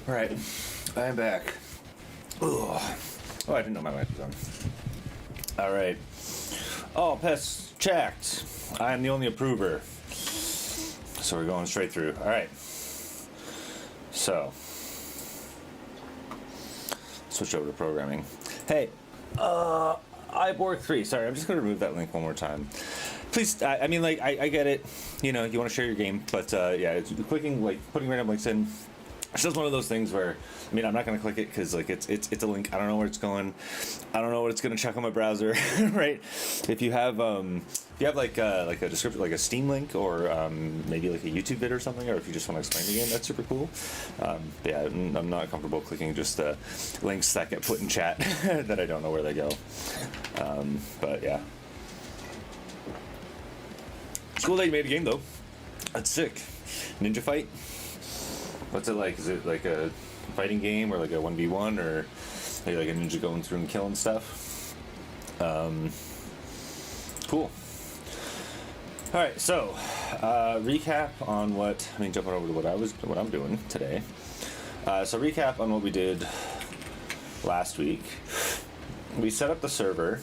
All right, I'm back. Ugh. Oh, I didn't know my mic was on. All right. All pests checked. I am the only approver. So we're going straight through. All right. So, switch over to programming. Hey, iBorg 3. Sorry, I'm just going to remove that link one more time. Please, I mean, like, I get it. You know, you want to share your game, but yeah, it's putting random links in. It's just one of those things where, I mean, I'm not gonna click it because like it's a link. I don't know where it's going. I don't know what it's gonna check on my browser, right? If you have like a description, like a Steam link, or maybe like a YouTube vid or something, or if you just want to explain the game, that's super cool. Yeah, I'm not comfortable clicking just links that get put in chat that I don't know where they go. But yeah, it's cool that you made a game though. That's sick. Ninja Fight. What's it like? Is it like a fighting game or like a 1v1 or maybe like a ninja going through and killing stuff? Cool. All right, so recap on jumping over to what I'm doing today. So recap on what we did last week. We set up the server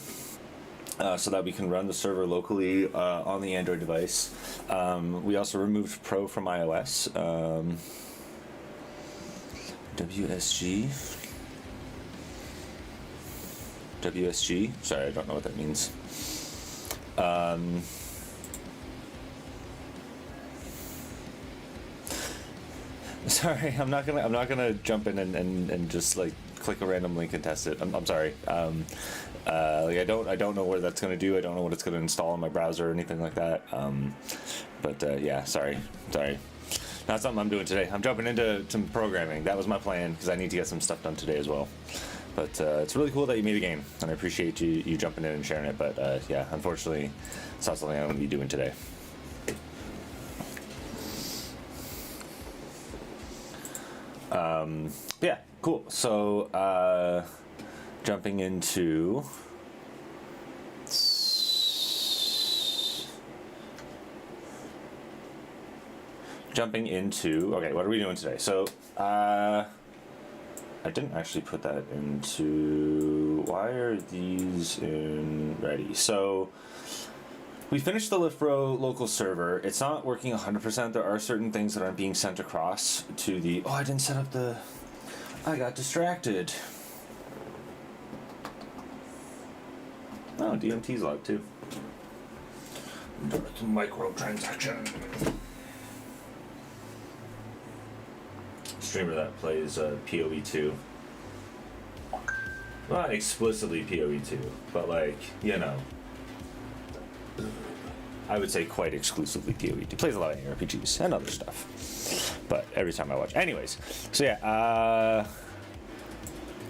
so that we can run the server locally on the Android device. We also removed Pro from iOS. WSG. Sorry, I don't know what that means. Sorry, I'm not gonna jump in and just like click a random link and test it. I'm sorry. Like I don't know what that's gonna do. I don't know what it's gonna install in my browser or anything like that. But yeah, sorry. Not something I'm doing today. I'm jumping into some programming. That was my plan because I need to get some stuff done today as well. But it's really cool that you made a game, and I appreciate you jumping in and sharing it. But yeah, unfortunately, it's not something I'm going to be doing today. Yeah, cool. So jumping into okay, what are we doing today? So I didn't actually put that into, why are these in ready? So we finished the LiftBro local server. It's not working 100%. There are certain things that aren't being sent across to the, I didn't set up I got distracted. Oh, DMT's logged too. Microtransaction. Streamer that plays PoE2. Not explicitly PoE2, but like, you know, I would say quite exclusively PoE2. Plays a lot of RPGs and other stuff. But every time I watch. Anyways, so yeah,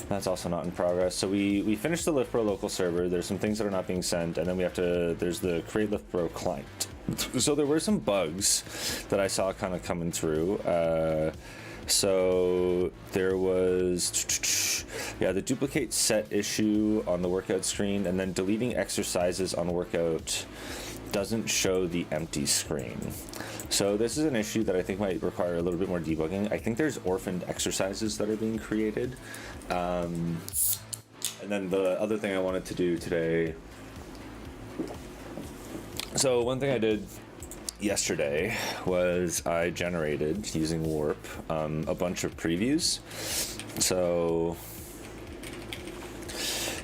that's also not in progress. So we finished the LiftBro local server. There's some things that are not being sent, and then there's the create LiftBro client. So there were some bugs that I saw kind of coming through. So there was, yeah, the duplicate set issue on the workout screen, and then deleting exercises on workout doesn't show the empty screen. So this is an issue that I think might require a little bit more debugging. I think there's orphaned exercises that are being created. And then the other thing I wanted to do today, so one thing I did yesterday was I generated, using Warp, a bunch of previews. So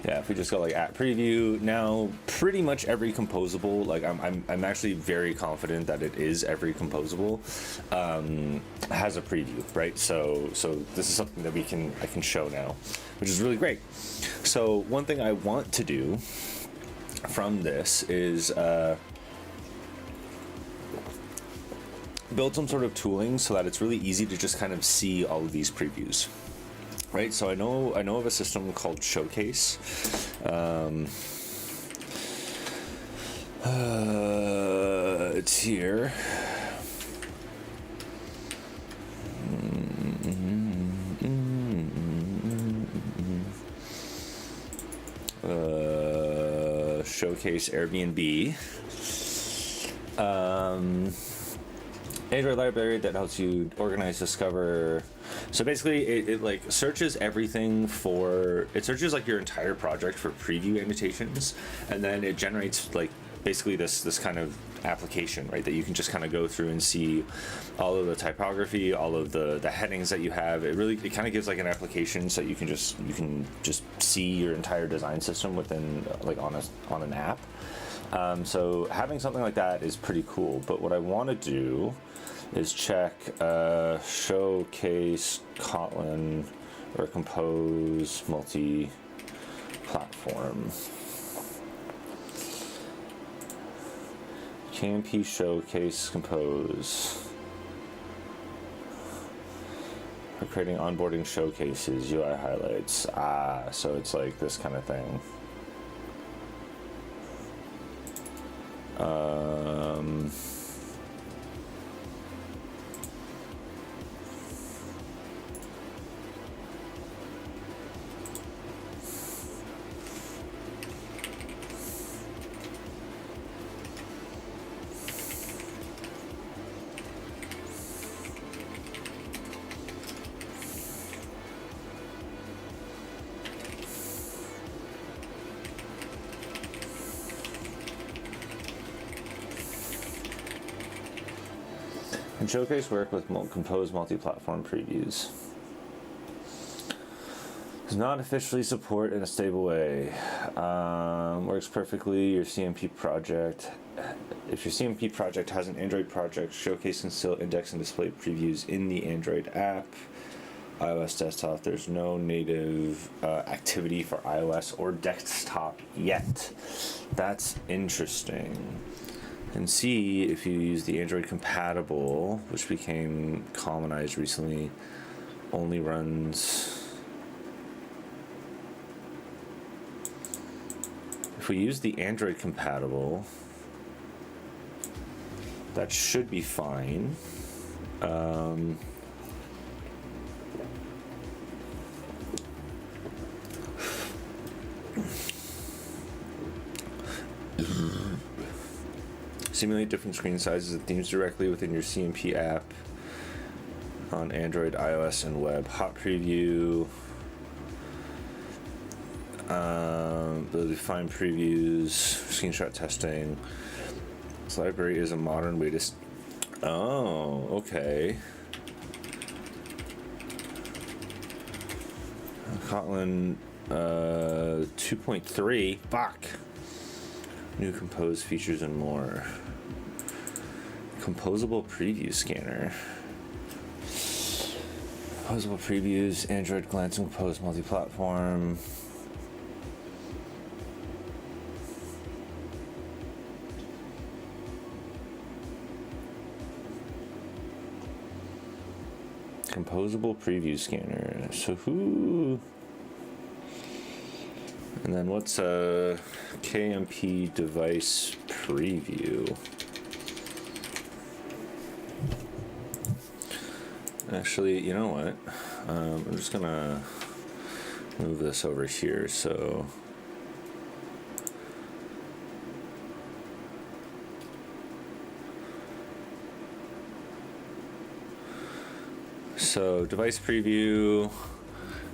yeah, if we just go like at preview, now pretty much every composable, like I'm actually very confident that it is every composable, has a preview, right? So this is something that I can show now, which is really great. So one thing I want to do from this is build some sort of tooling so that it's really easy to just kind of see all of these previews, right? So I know of a system called Showcase. It's here. Showcase Airbnb. Android library that helps you organize, discover. So basically, it like searches everything for. It searches like your entire project for preview annotations, and then it generates like basically this kind of application, right? That you can just kind of go through and see all of the typography, all of the headings that you have. It kind of gives like an application so you can just see your entire design system within like on an app. So having something like that is pretty cool. But what I want to do is check showcase Kotlin or compose multi-platform. KMP showcase compose. We're creating onboarding showcases, UI highlights. So it's like this kind of thing. And showcase work with compose multi-platform previews. Does not officially support in a stable way. Works perfectly. Your CMP project. If your CMP project has an Android project, showcase can still index and display previews in the Android app. iOS desktop. There's no native activity for iOS or desktop yet. That's interesting. And see if you use the Android compatible, which became commonized recently, only runs. If we use the Android compatible, that should be fine. Simulate different screen sizes and themes directly within your CMP app on Android, iOS, and web. Hot preview. Ability to find previews, screenshot testing. This library is a modern way to. Oh, okay. Kotlin 2.3. Fuck. New compose features and more. Composable preview scanner. Composable previews, Android glance and compose multi-platform. Composable preview scanner. So who? And then what's a KMP device preview? Actually, you know what? I'm just gonna move this over here. So device preview.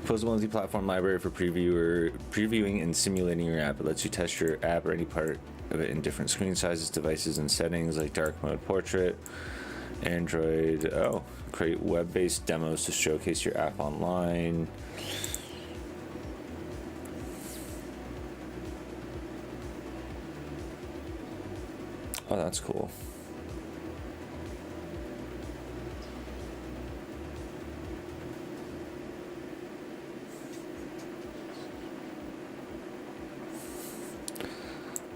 Composable multi-platform library for previewing and simulating your app. It lets you test your app or any part of it in different screen sizes, devices, and settings like dark mode, portrait, Android. Create web-based demos to showcase your app online. Oh, that's cool.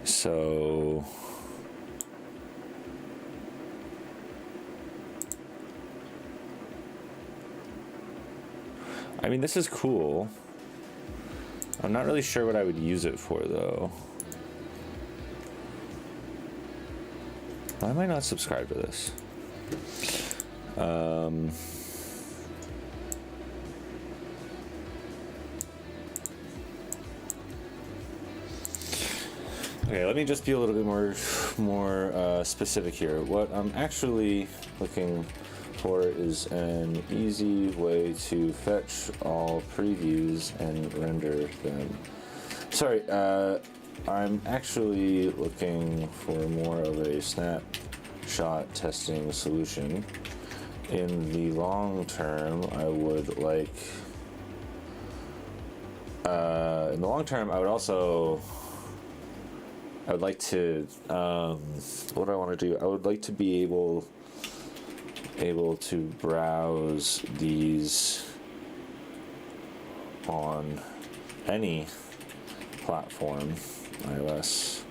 So I mean, this is cool. I'm not really sure what I would use it for, though. Why am I not subscribed to this? Okay, let me just be a little bit more specific here. What looking for is an easy way to fetch all previews and render them. Sorry, I'm actually looking for more of a snapshot testing solution. In the long term, I would like. In the long term, I would like to. What do I want to do? I would like to be able to browse these on any platform, iOS,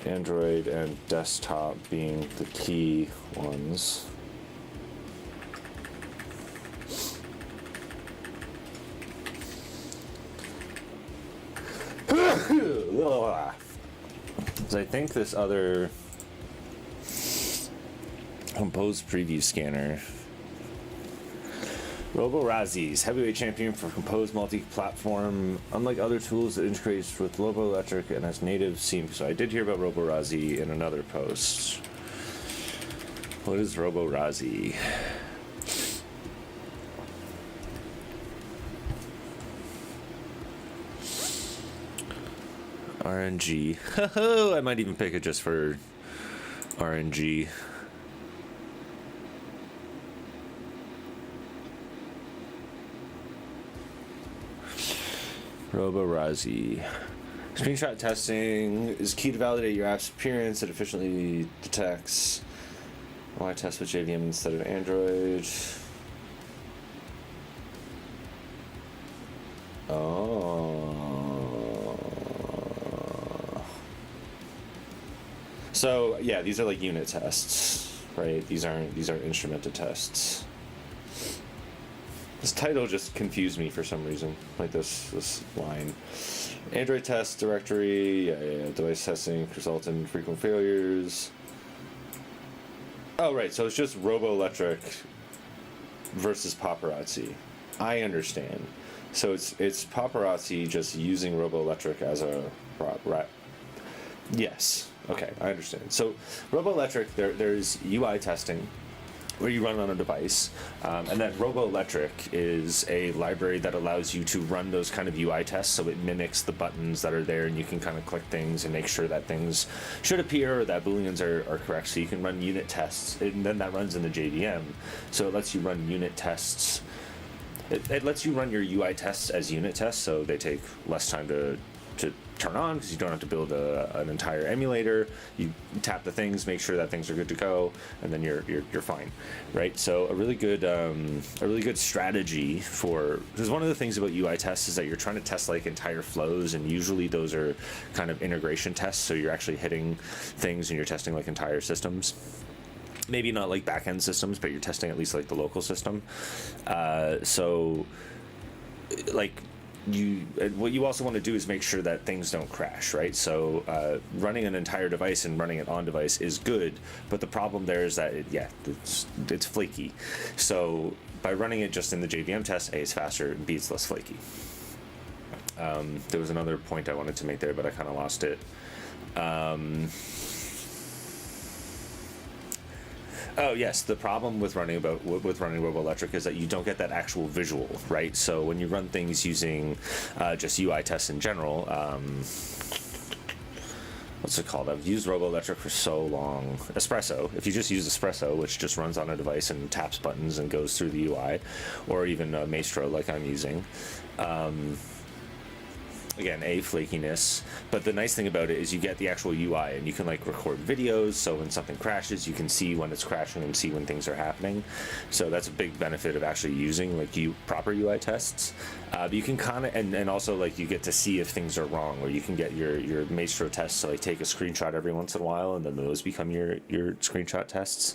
Android, and desktop being the key ones. I think this other Compose preview scanner. Roborazzi's heavyweight champion for Compose multi-platform. Unlike other tools, it integrates with Lobo Electric and has native seam. So I did hear about Roborazzi in another post. What is Roborazzi? RNG. I might even pick it just for RNG. Roborazzi. Screenshot testing is key to validate your app's appearance. It efficiently detects. Why test with JVM instead of Android? So yeah, these are like unit tests, right? These aren't instrumented tests. This title just confused me for some reason, like this line. Android test directory, device testing, result in frequent failures. Oh right, so it's just Robo Electric versus Paparazzi. I understand. So it's Paparazzi just using Robo Electric as a yes. Okay, I understand. So Robo Electric, there's UI testing where you run on a device, and then Robo Electric is a library that allows you to run those kind of UI tests, so it mimics the buttons that are there, and you can kind of click things and make sure that things should appear or that booleans are correct, so you can run unit tests, and then that runs in the JVM, so it lets you run unit tests. It lets you run your UI tests as unit tests, so they take less time to turn on because you don't have to build an entire emulator. You tap the things, make sure that things are good to go, and then you're fine, right? So a really good strategy for, because one of the things about UI tests is that you're trying to test like entire flows, and usually those are kind of integration tests, so you're actually hitting things and you're testing like entire systems. Maybe not like back-end systems, but you're testing at least like the local system. So like what you also want to do is make sure that things don't crash, right? So running an entire device and running it on device is good, but the problem there is that it's flaky. So by running it just in the JVM test, A, it's faster, and B, it's less flaky. There was another point I wanted to make there, but I kind of lost it. Oh yes, the problem with running Robo Electric is that you don't get that actual visual, right? So when you run things using just UI tests in general, what's it called? I've used Robo Electric for so long. Espresso. If you just use Espresso, which just runs on a device and taps buttons and goes through the UI, or even Maestro like I'm using. Again, flakiness, but the nice thing about it is you get the actual UI, and you can like record videos, so when something crashes you can see when it's crashing and see when things are happening. So that's a big benefit of actually using like proper UI tests. But you can kind of, and also like you get to see if things are wrong, or you can get your Maestro tests, so like take a screenshot every once in a while, and then those become your screenshot tests.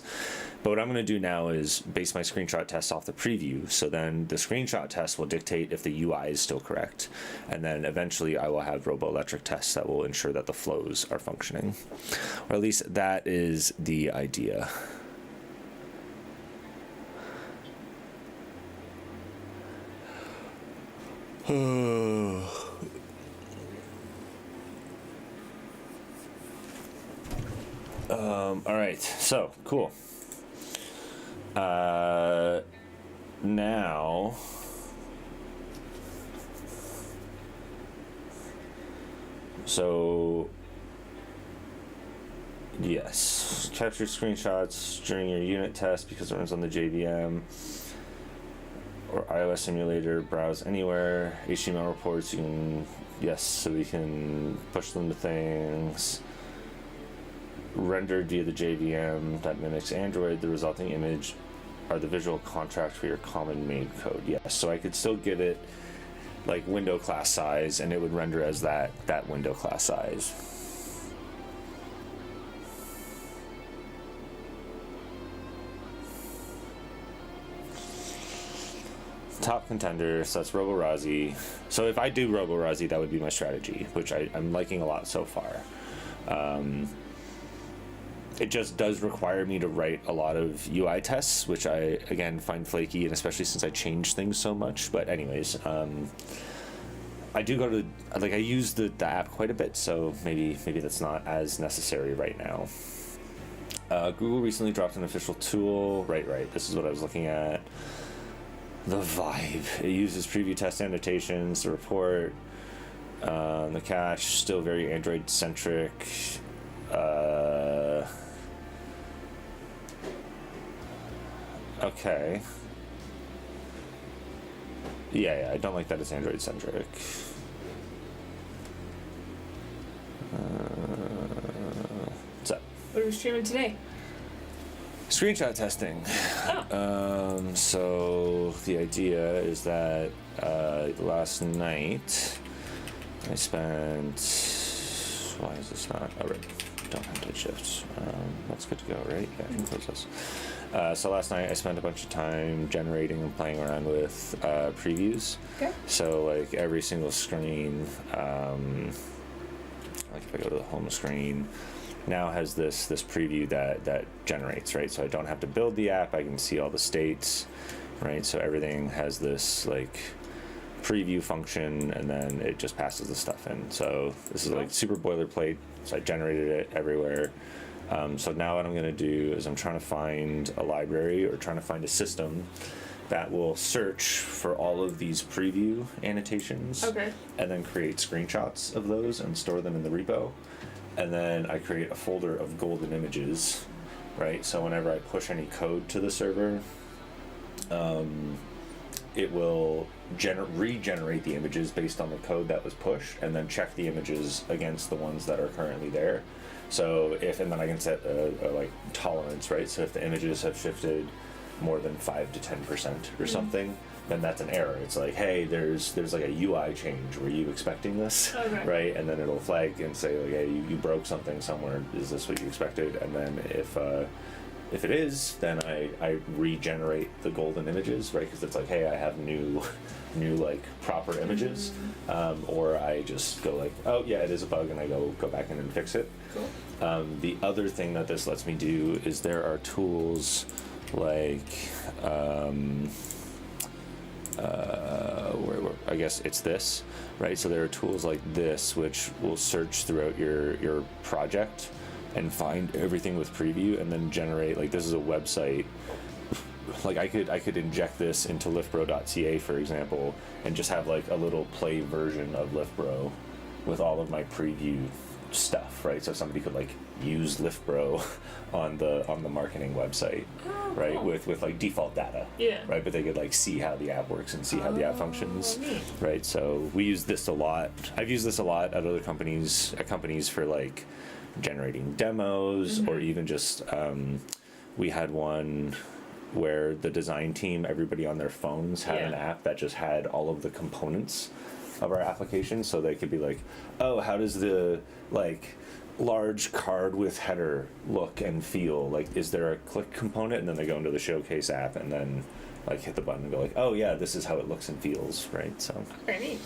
But what I'm going to do now is base my screenshot tests off the preview, so then the screenshot test will dictate if the UI is still correct, and then eventually I will have Robo Electric tests that will ensure that the flows are functioning, or at least that is the idea. All right, so cool. Now, so yes, capture screenshots during your unit test because it runs on the JVM or iOS simulator. Browse anywhere. HTML reports, you can, yes, so we can push them to things. Rendered via the JVM that mimics Android. The resulting image are the visual contract for your common made code. Yes, so I could still give it like window class size, and it would render as that window class size. Top contender, so that's Roborazzi. So if I do Roborazzi, that would be my strategy, which I'm liking a lot so far. It just does require me to write a lot of UI tests, which I, again, find flaky, and especially since I change things so much. But anyways, I do go to, like, I use the app quite a bit, so maybe that's not as necessary right now. Google recently dropped an official tool. Right, this is what I was looking at. The Vibe. It uses preview test annotations to report. The cache, still very Android-centric. Okay. Yeah, I don't like that it's Android-centric. What's up? What are we streaming today? Screenshot testing. Oh. So the idea is that last night I spent. Why is this not? Oh, right. Don't have to shift. That's good to go, right? Yeah, I can close this. So last night I spent a bunch of time generating and playing around with previews. Okay. So like every single screen, like if I go to the home screen, now has this preview that generates, right? So I don't have to build the app. I can see all the states, right? So everything has this like preview function, and then it just passes the stuff in. So this is like super boilerplate. So I generated it everywhere. So now what I'm going to do is I'm trying to find a library or trying to find a system that will search for all of these preview annotations. Okay. And then create screenshots of those and store them in the repo. And then I create a folder of golden images, right? So whenever I push any code to the server, it will regenerate the images based on the code that was pushed, and then check the images against the ones that are currently there. So and then I can set a like tolerance, right? So if the images have shifted more than 5 to 10% or something, then that's an error. It's like, hey, there's like a UI change. Were you expecting this? Okay. Right? And then it'll flag and say, like, hey, you broke something somewhere. Is this what you expected? And then if it is, then I regenerate the golden images, right? Because it's like, hey, I have new like proper images, or I just go like, oh yeah, it is a bug, and I go back in and fix it. Cool. The other thing that this lets me do is there are tools like where I guess it's this, right? So there are tools like this which will search throughout your project and find everything with preview, and then generate, like, this is a website. Like I could inject this into liftbro.ca, for example, and just have like a little play version of LiftBro with all of my preview stuff, right? So somebody could like use LiftBro on the marketing website, right? Cool. With like default data, Yeah. right? But they could like see how the app works and see how the app functions, neat. right? So we use this a lot. I've used this a lot at other companies for like generating demos, or even just we had one where the design team, everybody on their phones had an app that just had all of the components of our application, so they could be like, oh, how does the like large card with header look and feel? Like, is there a click component? And then they go into the showcase app and then like hit the button and go like, oh yeah, this is how it looks and feels, right? So Very neat.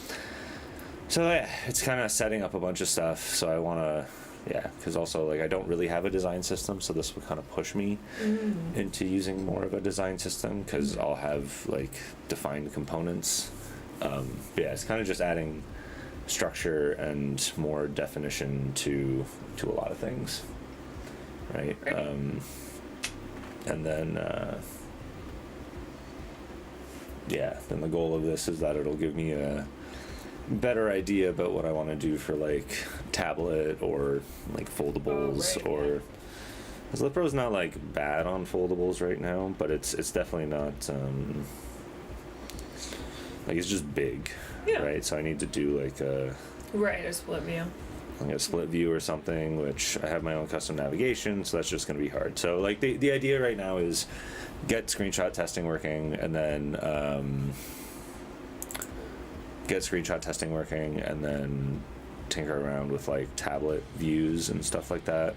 so yeah, it's kind of setting up a bunch of stuff. So I want to, because also like I don't really have a design system, so this would kind of push me into using more of a design system, because I'll have like defined components. But yeah, it's kind of just adding structure and more definition to a lot of things, right? And then then the goal of this is that it'll give me a better idea about what I want to do for like tablet or like foldables or. Because LiftBro's not like bad on foldables right now, but it's definitely not like it's just big, right? So I need to do like a split view. Like a split view or something, which I have my own custom navigation, so that's just going to be hard. So like the idea right now is get screenshot testing working, and then tinker around with like tablet views and stuff like that.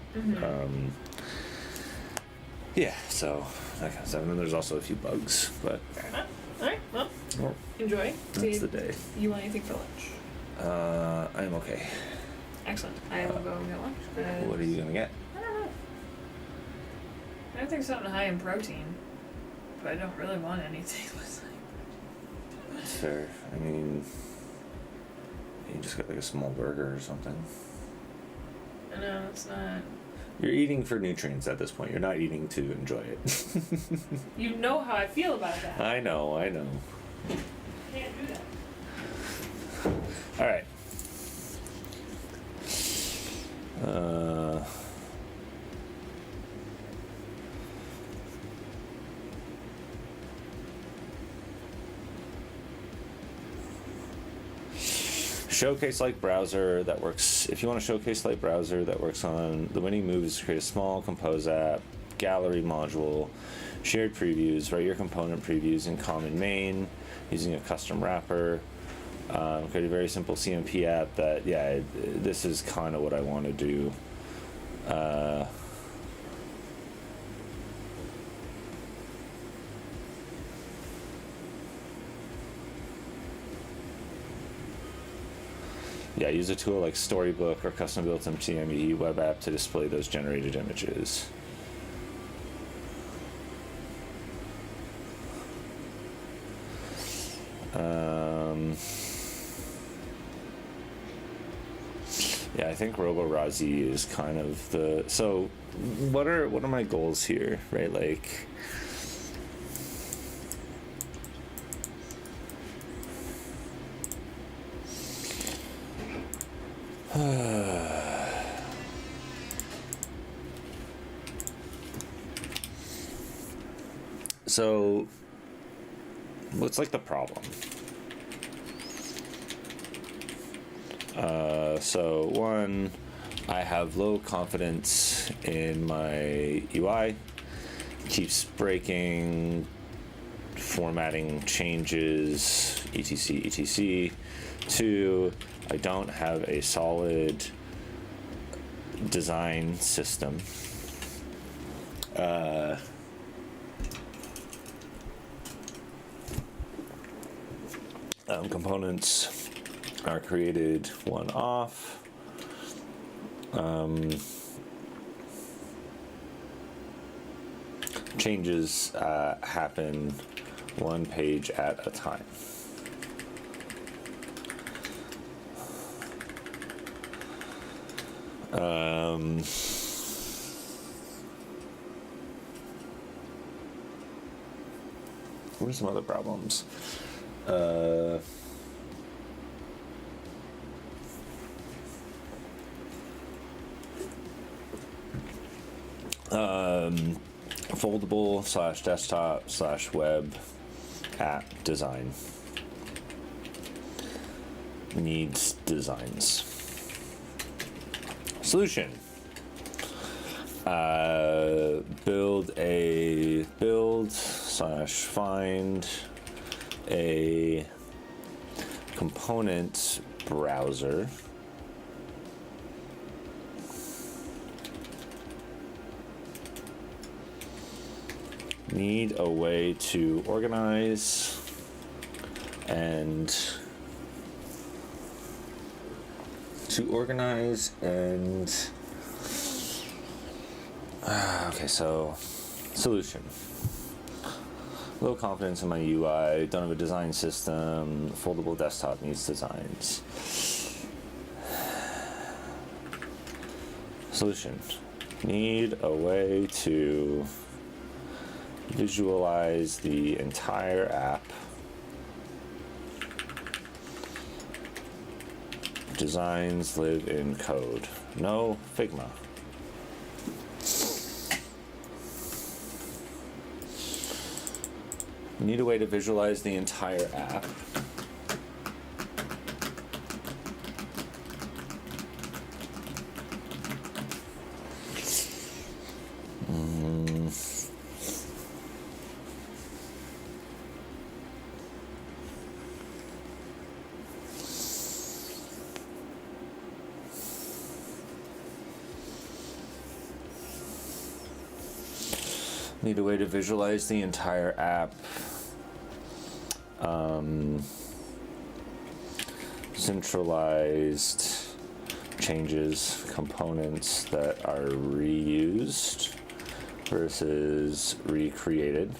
So that kind of stuff. And then there's also a few bugs, but Fair enough. All right, well, enjoy. that's the day. You want anything for lunch? I'm okay. Excellent. I will go and get lunch. What are you gonna get? I don't know. I think something high in protein, but I don't really want anything with That's fair. I mean, you just get like a small burger or something. No, it's not. You're eating for nutrients at this point. You're not eating to enjoy it. You know how I feel about that. I know. Can't do that. All right. Showcase Light browser that works. If you want a Showcase Light browser that works on the winning move is to create a small compose app, gallery module, shared previews, write your component previews in common main using a custom wrapper. Create a very simple CMP app that, this is kind of what I want to do. Use a tool like Storybook or custom built MTME web app to display those generated images. I think Roborazi is kind of the. So, what are my goals here, right? Like. So, what's like the problem? So one, I have low confidence in my UI, keeps breaking, formatting changes, etc. Two, I don't have a solid design system. Components are created one-off. Changes happen one page at a time. What are some other problems? Foldable / desktop / web app design needs designs. Solution: find a component browser need a way to organize and okay, so solution: low confidence in my UI, don't have a design system, foldable desktop needs designs. Solution: need a way to visualize the entire app Designs live in code. No Figma. Need a way to visualize the entire app. Need a way to visualize the entire app. Centralized changes, components that are reused versus recreated.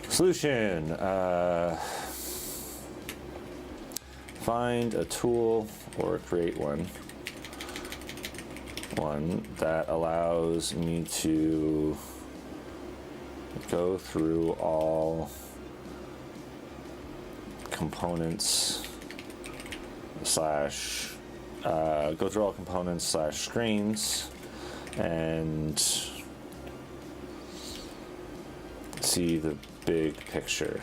Solution. Find a tool or create one that allows me to go through all components slash screens and see the big picture.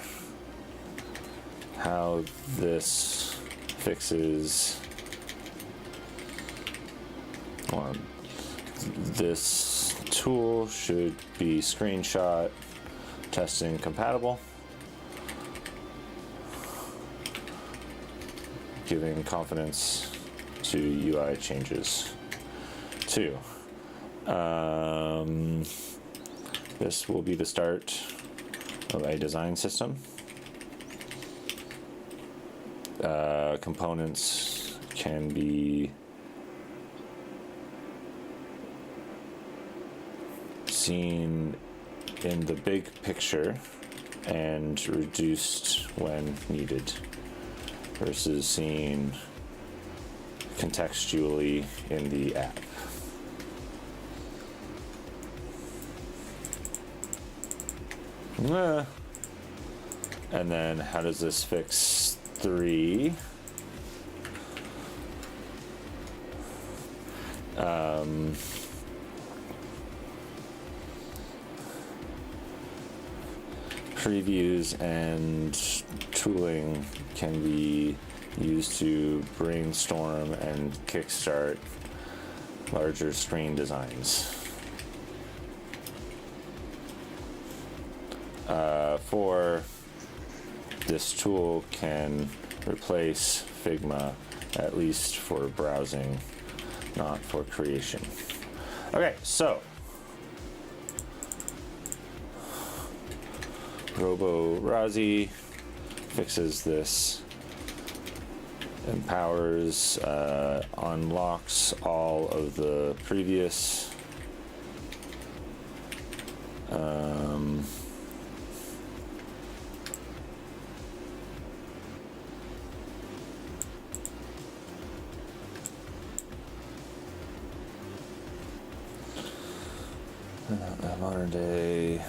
How this fixes this tool should be screenshot testing compatible, giving confidence to UI changes. 2. This will be the start of a design system. Components can be seen in the big picture and reduced when needed versus seen contextually in the app. And then how does this fix 3? Previews and tooling can be used to brainstorm and kickstart larger screen designs. 4, this tool can replace Figma, at least for browsing, not for creation. Okay, so Razi fixes this, empowers, unlocks all of the previous modern day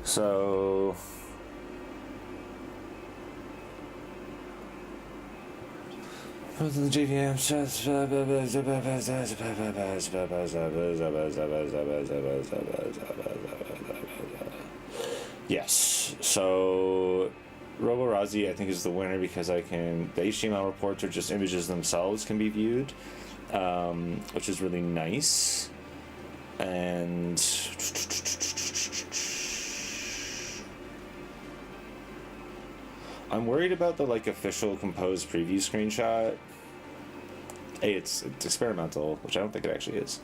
so the JVM yes, so Roborazi I think is the winner because the HTML reports or just images themselves can be viewed, which is really nice. And I'm worried about the official composed preview screenshot. It's experimental, which I don't think it actually is.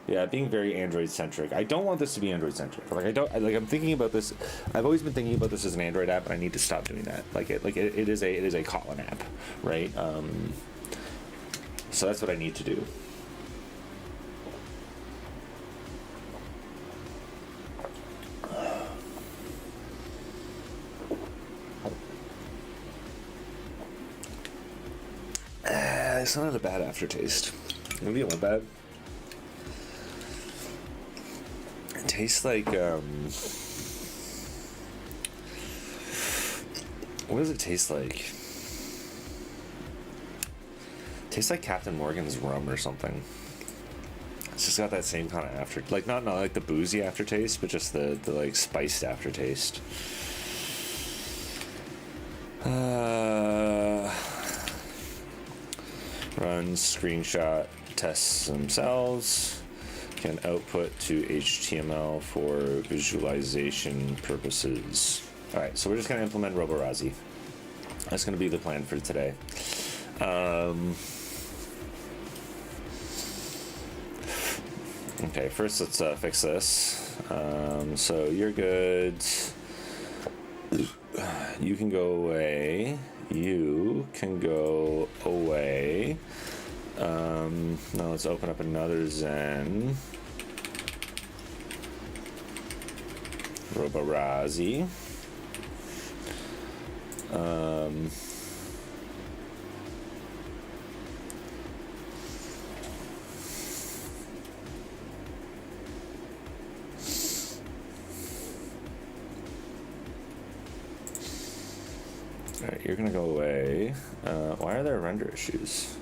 Yeah, being very Android centric. I don't want this to be Android centric. I'm thinking about this. I've always been thinking about this as an Android app, and I need to stop doing that. It is a Kotlin app, right? So that's what I need to do. It's not a bad aftertaste. Maybe it went bad. It tastes like, what does it taste like? It tastes like Captain Morgan's rum or something. It's just got that same kind of not like the boozy aftertaste, but just the like spiced aftertaste. Runs screenshot tests themselves. Can output to HTML for visualization purposes. All right, so we're just gonna implement Roborazzi. That's gonna be the plan for today. Okay, first let's fix this. So you're good. You can go away. You can go away. Now let's open up another Zen. Roborazzi. Alright, you're gonna go away. Why are there render issues?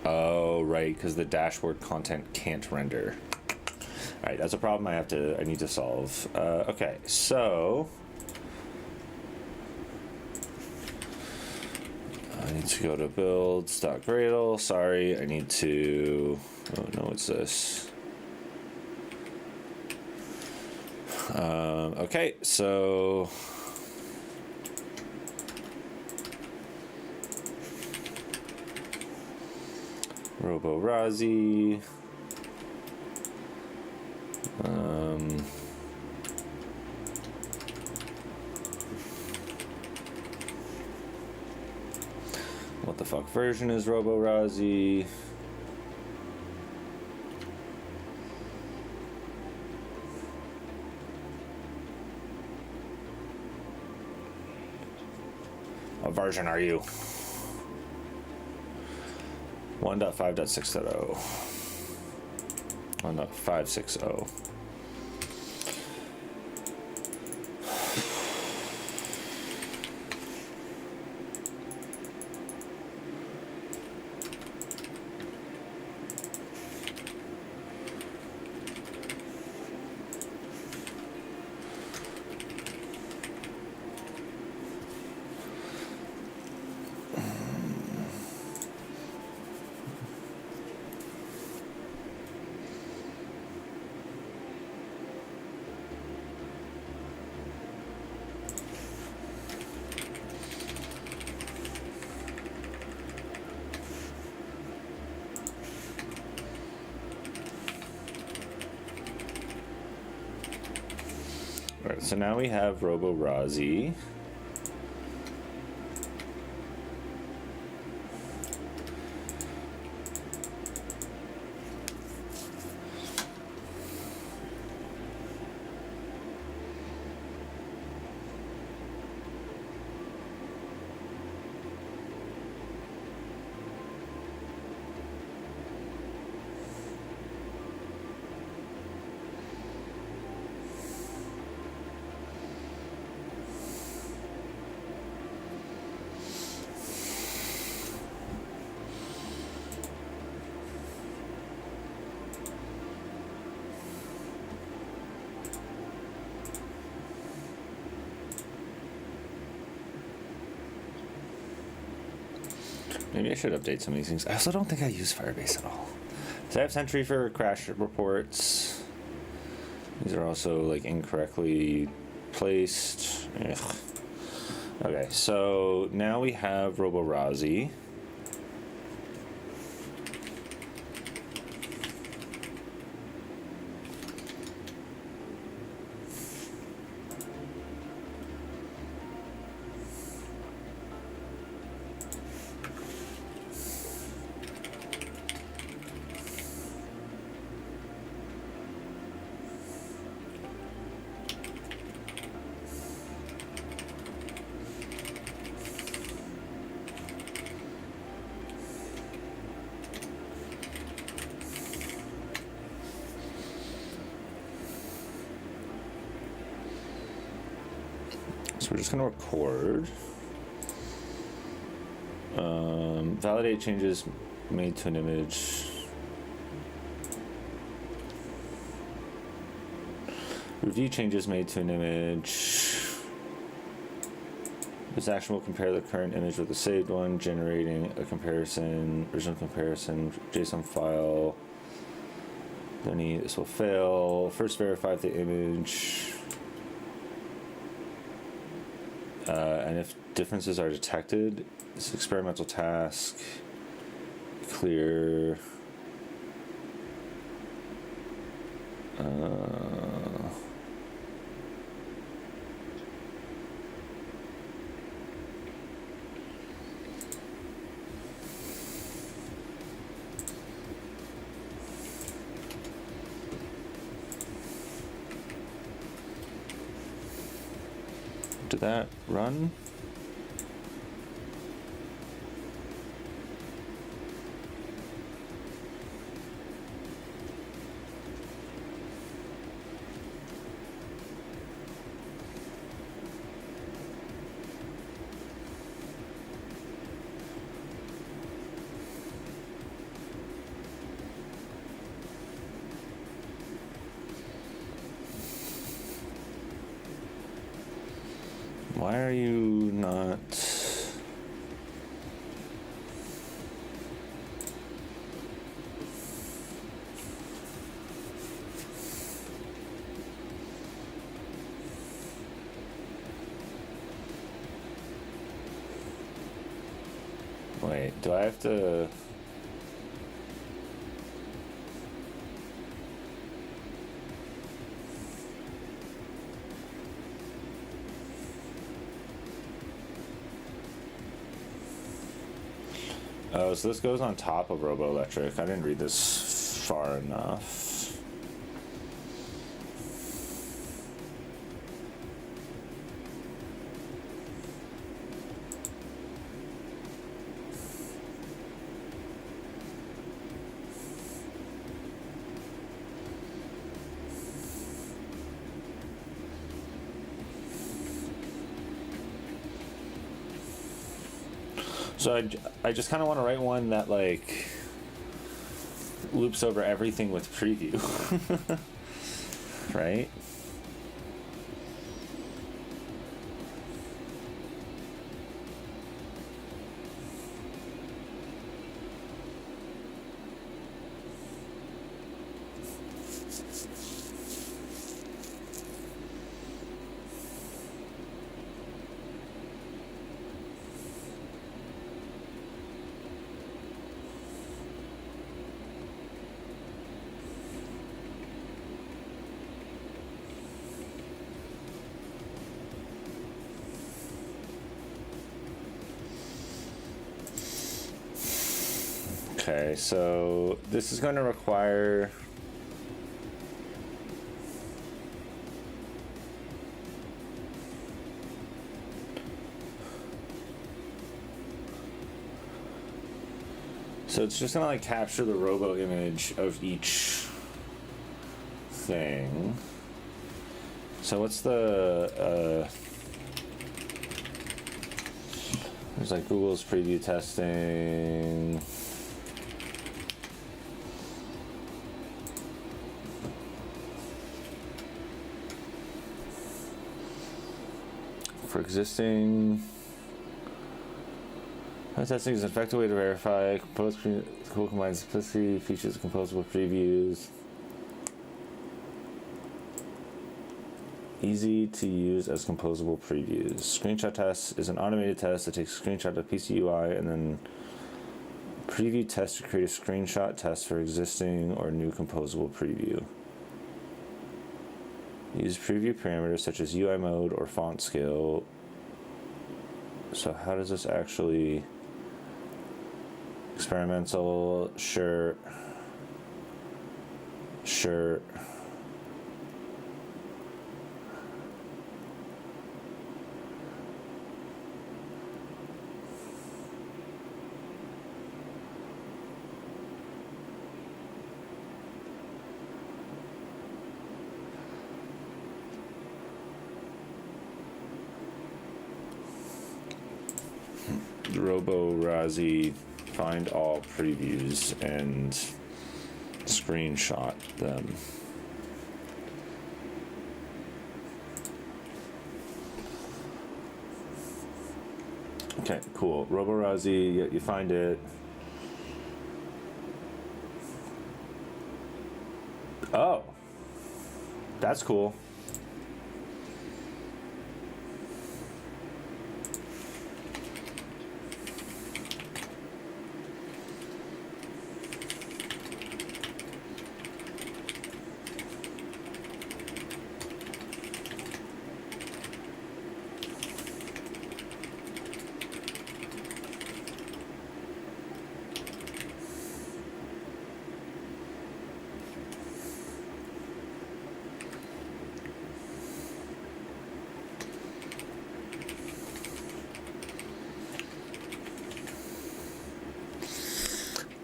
Oh, right, because the dashboard content can't render. Alright, that's a problem I need to solve. Okay, so I need to go to build.gradle. Sorry, I need to, oh no, what's this? Okay, so Roborazzi. What the fuck version is Roborazzi? What version are you? 1.5.6.0. 1.560. Alright, so now we have Roborazzi. Maybe I should update some of these things. I also don't think I use Firebase at all. So I have Sentry for crash reports. These are also like incorrectly placed. Ugh. Okay, so now we have Roborazzi. So we're just going to record. Validate changes made to an image. Review changes made to an image. This action will compare the current image with the saved one, generating a comparison, original comparison, JSON file. Then this will fail. First verify the image. And if differences are detected, this experimental task, clear. Did that run? Why are you not? Wait, do I have to? Oh, so this goes on top of Roboelectric. I didn't read this far enough. So I just kind of want to write one that like loops over everything with preview, right? Okay, so this is going to require so it's just going to like capture the robo image of each thing. So what's the there's like Google's preview testing. For existing testing is an effective way to verify Google combines simplicity features of composable previews. Easy to use as composable previews. Screenshot test is an automated test that takes a screenshot of PC UI and then preview test to create a screenshot test for existing or new composable preview. Use preview parameters such as UI mode or font scale. So how does this actually... Experimental, sure. Robo Razi find all previews and screenshot them. Okay, cool. Robo Razi, you find it. Oh, that's cool.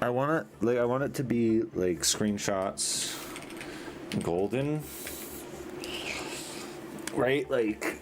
I want it to be like screenshots golden, right? Like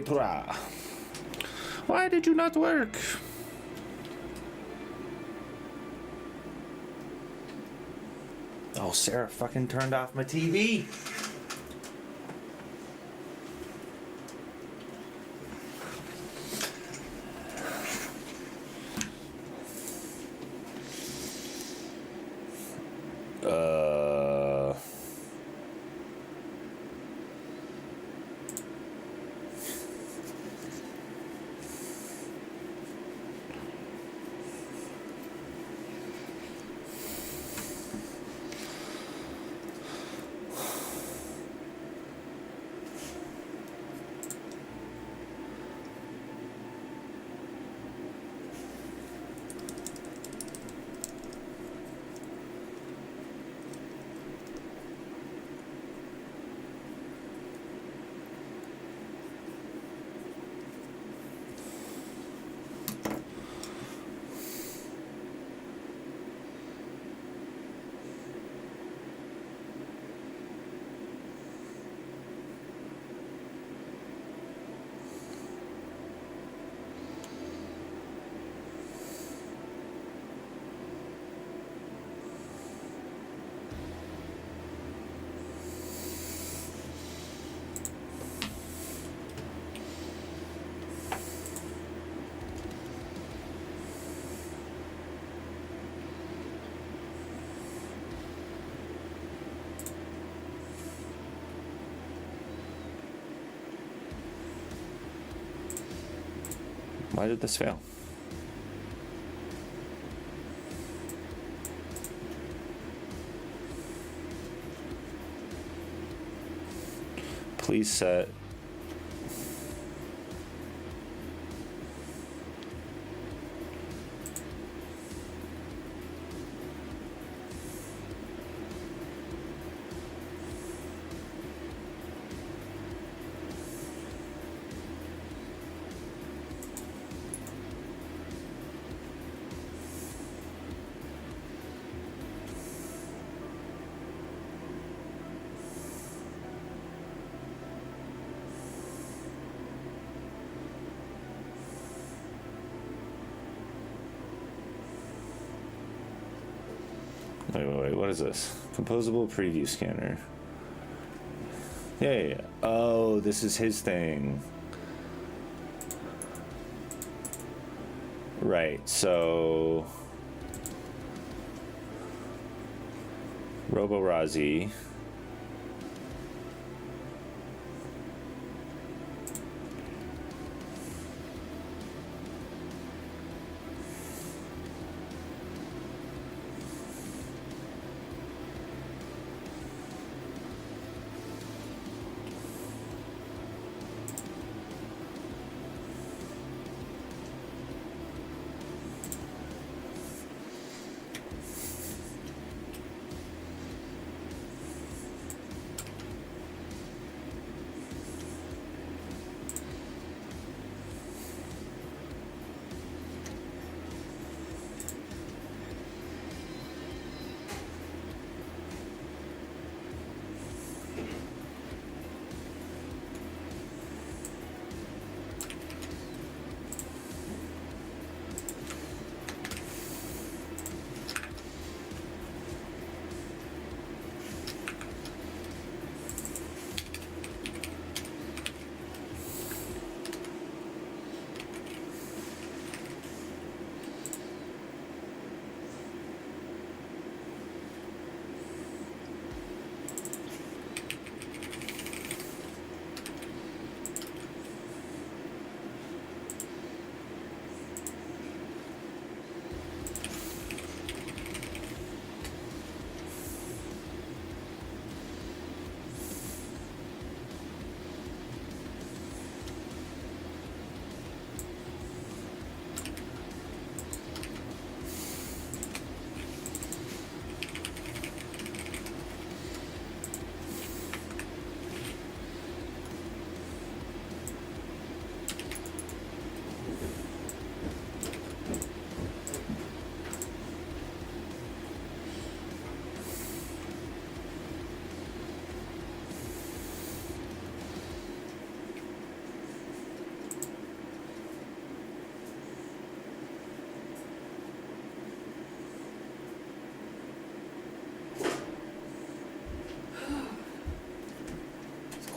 Tura. Why did you not work? Oh, Sarah fucking turned off my TV. Why did this fail? Please set. Wait, what is this? Composable preview scanner. Yeah. Oh, this is his thing. Right, so... Roborazi.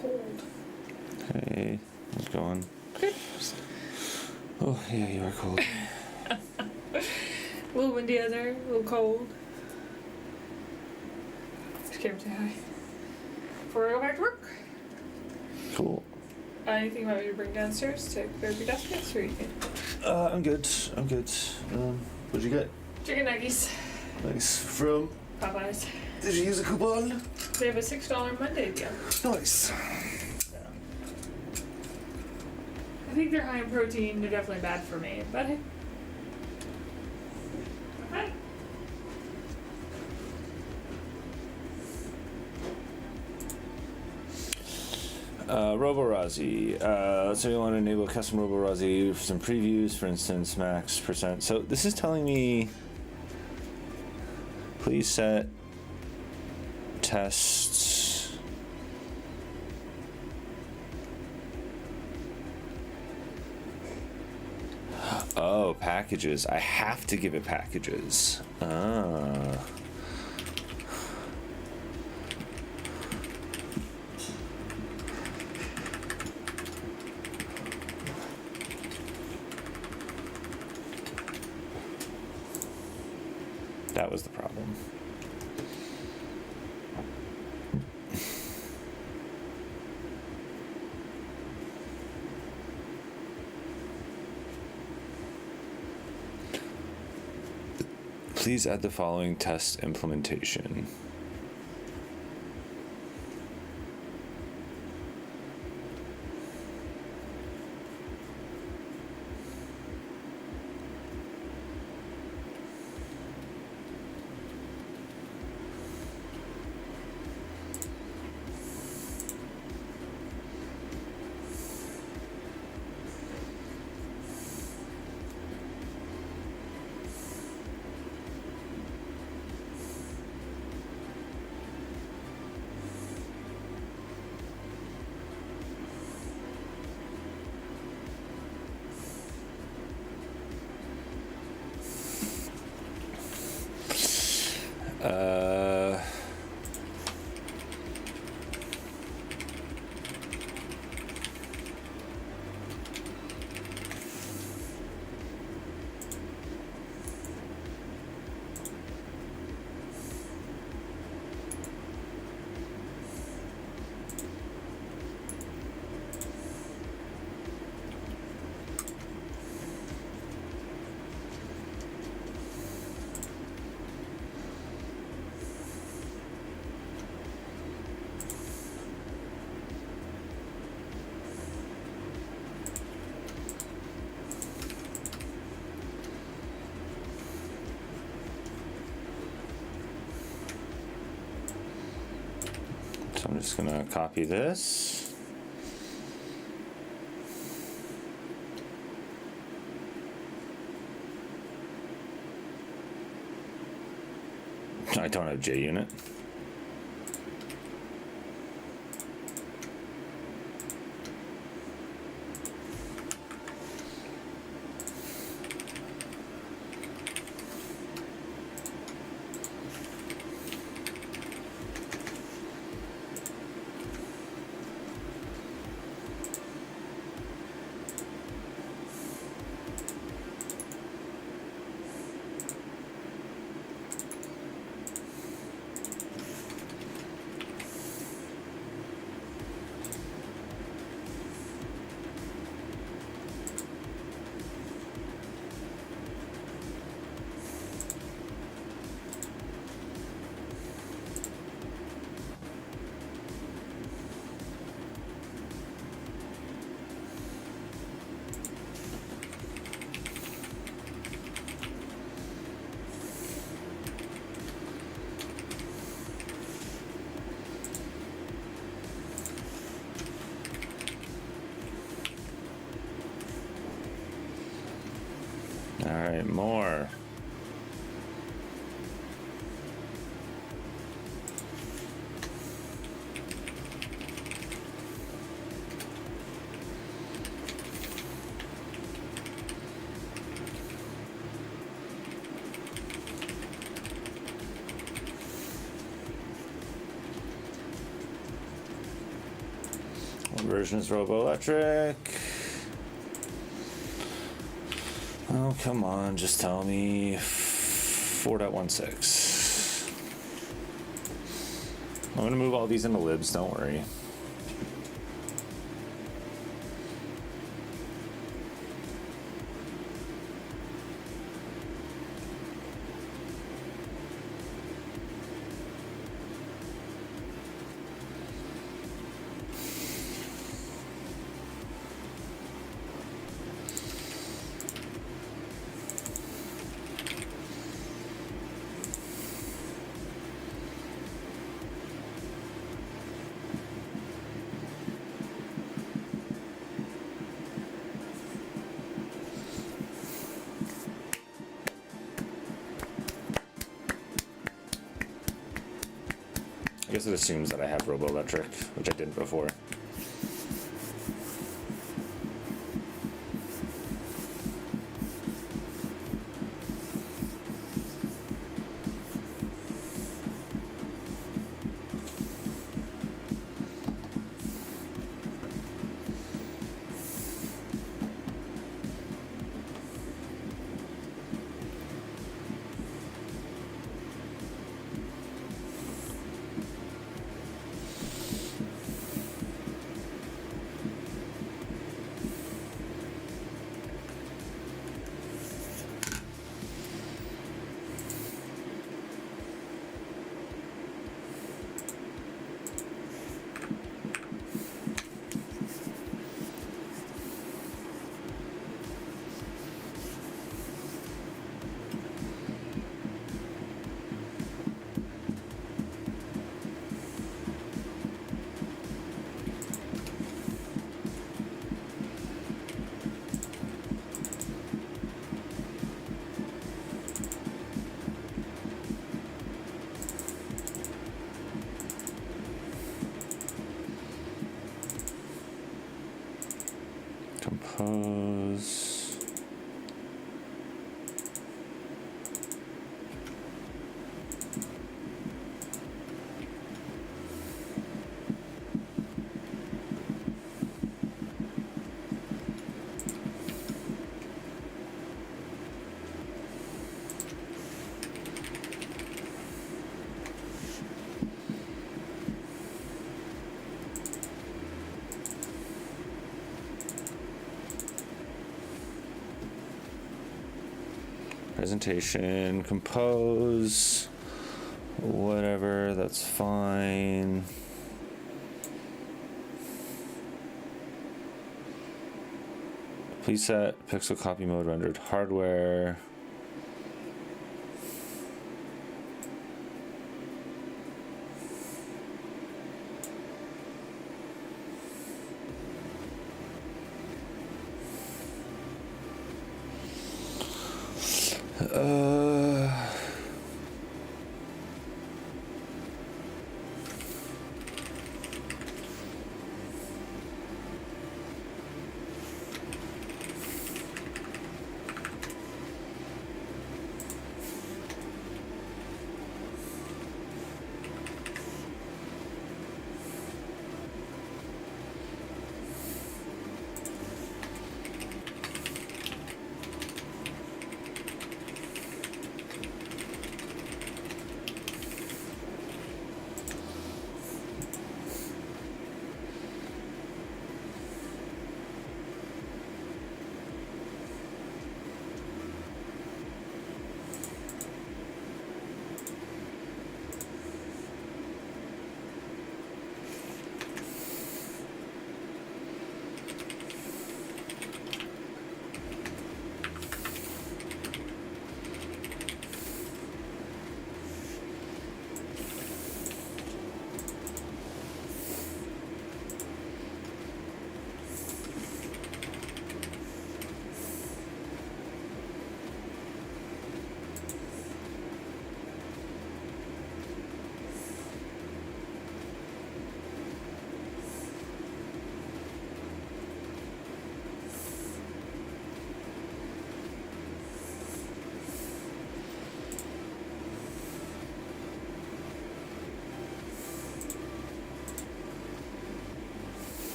Cold. Hey, how's it going? Good. Oh, yeah, you are cold. A little windy out there, a little cold. Just came to say hi. Before I go back to work. Cool. Anything you want me to bring downstairs to clear up your desk or you can? I'm good. What'd you get? Chicken nuggets. Nice. From? Popeyes. Did you use a coupon? They have a $6 Monday deal. Nice. I think they're high in protein. They're definitely bad for me, but hey. Okay. Roborazi. So you want to enable custom Roborazi for some previews, for instance, max percent. So this is telling me, please set tests. Oh, packages. I have to give it packages. Ah. That was the problem. Please add the following test implementation. Uh, so I'm just gonna copy this. I don't have JUnit. All right, more. What version is Roboelectric? Oh, come on, just tell me 4.16. I'm gonna move all these into libs, don't worry. I guess it assumes that I have Roboelectric, which I didn't before. Compose. Presentation, compose, whatever, that's fine. Please set pixel copy mode rendered hardware.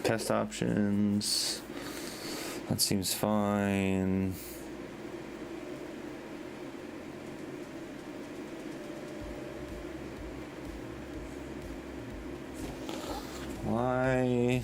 Test options. That seems fine. Why?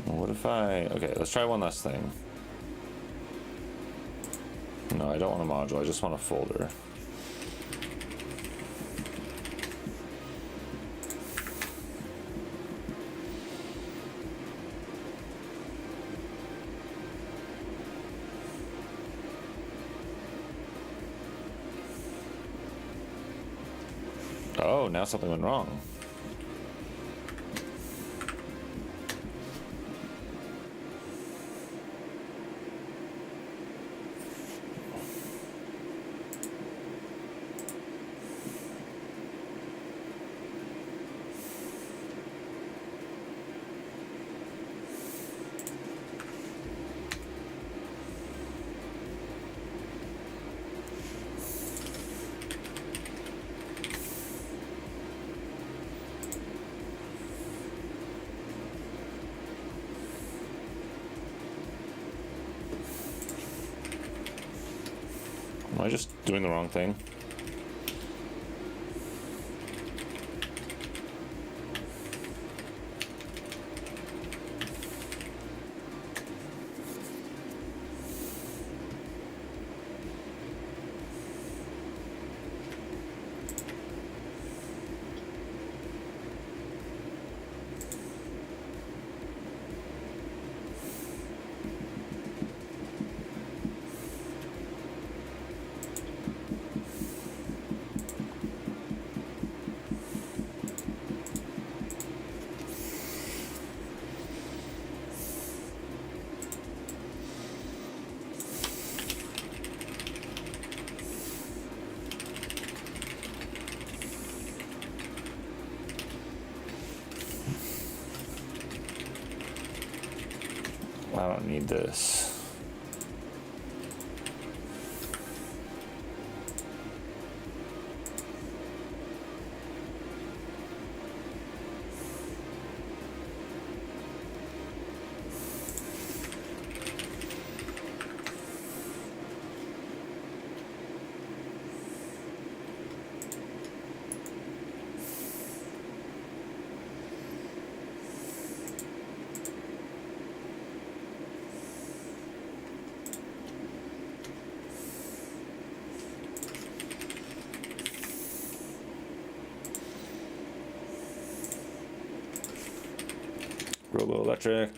What if okay, let's try one last thing. No, I don't want a module, I just want a folder. Oh, now something went wrong. Am I just doing the wrong thing? I don't need this. Robo Electric,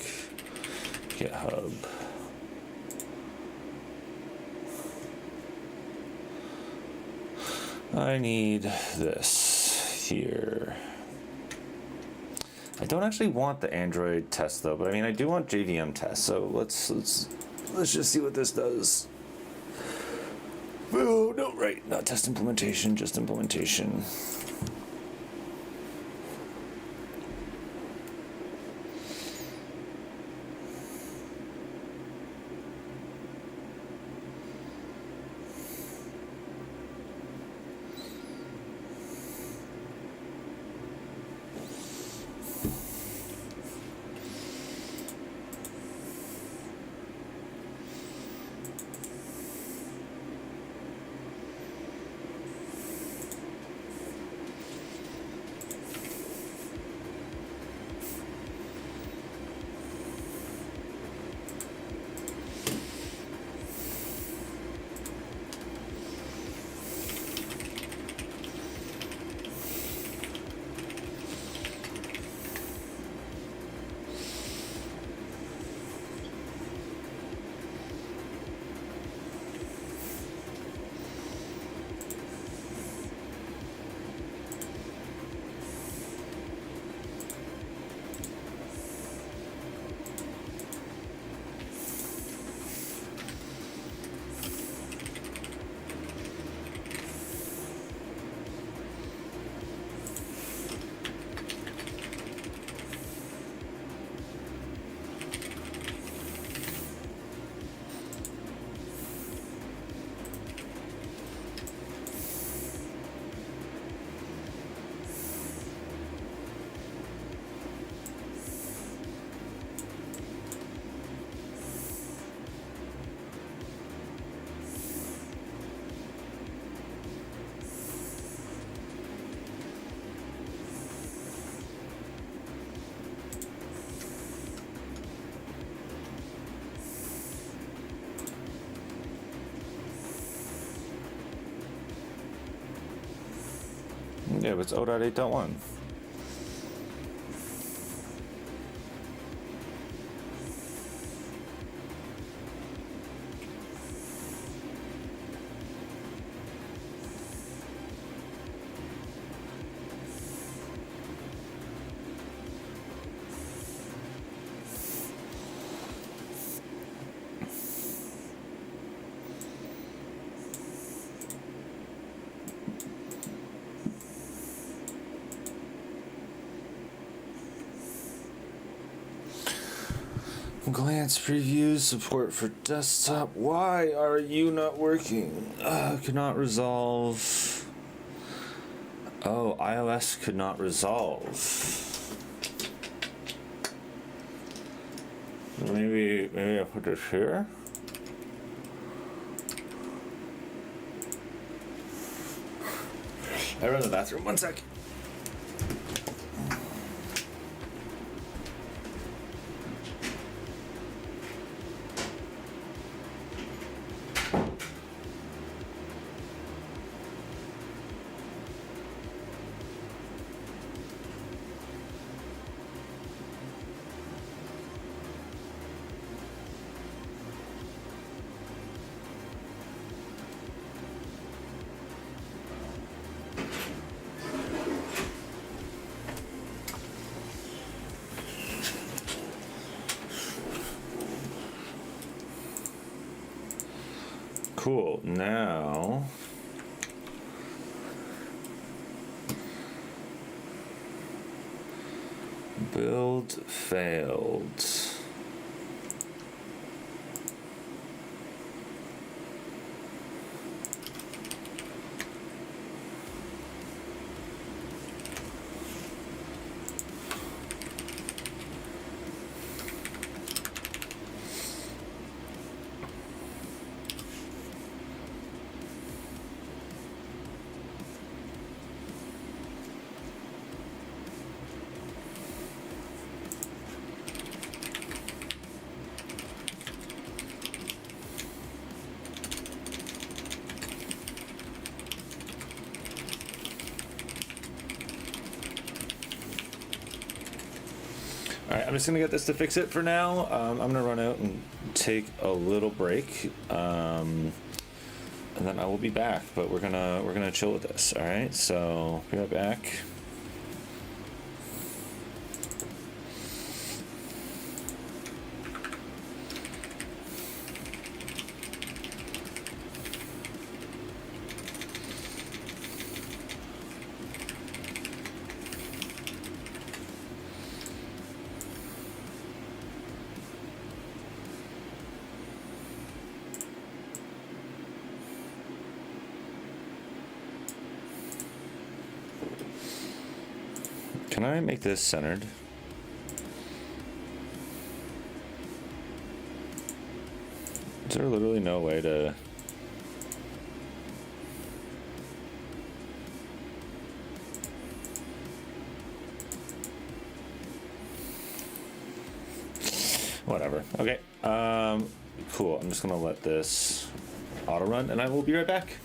GitHub. I need this here. I don't actually want the Android test though, but I mean I do want JVM test. So let's just see what this does. Oh no, right, not test implementation, just implementation. Yeah, but it's 0.8.1. Glance previews, support for desktop. Why are you not working? Could not resolve. Oh, iOS could not resolve. Maybe I put this here. I run to the bathroom. 1 sec. Cool. Now build failed. right, I'm just gonna get this to fix it for now. I'm gonna run out and take a little break, and then I will be back. But we're gonna chill with this. All right, so be right back. Can I make this centered? Is there literally no way to... Whatever. Okay. Cool. I'm just gonna let this auto run, and I will be right back.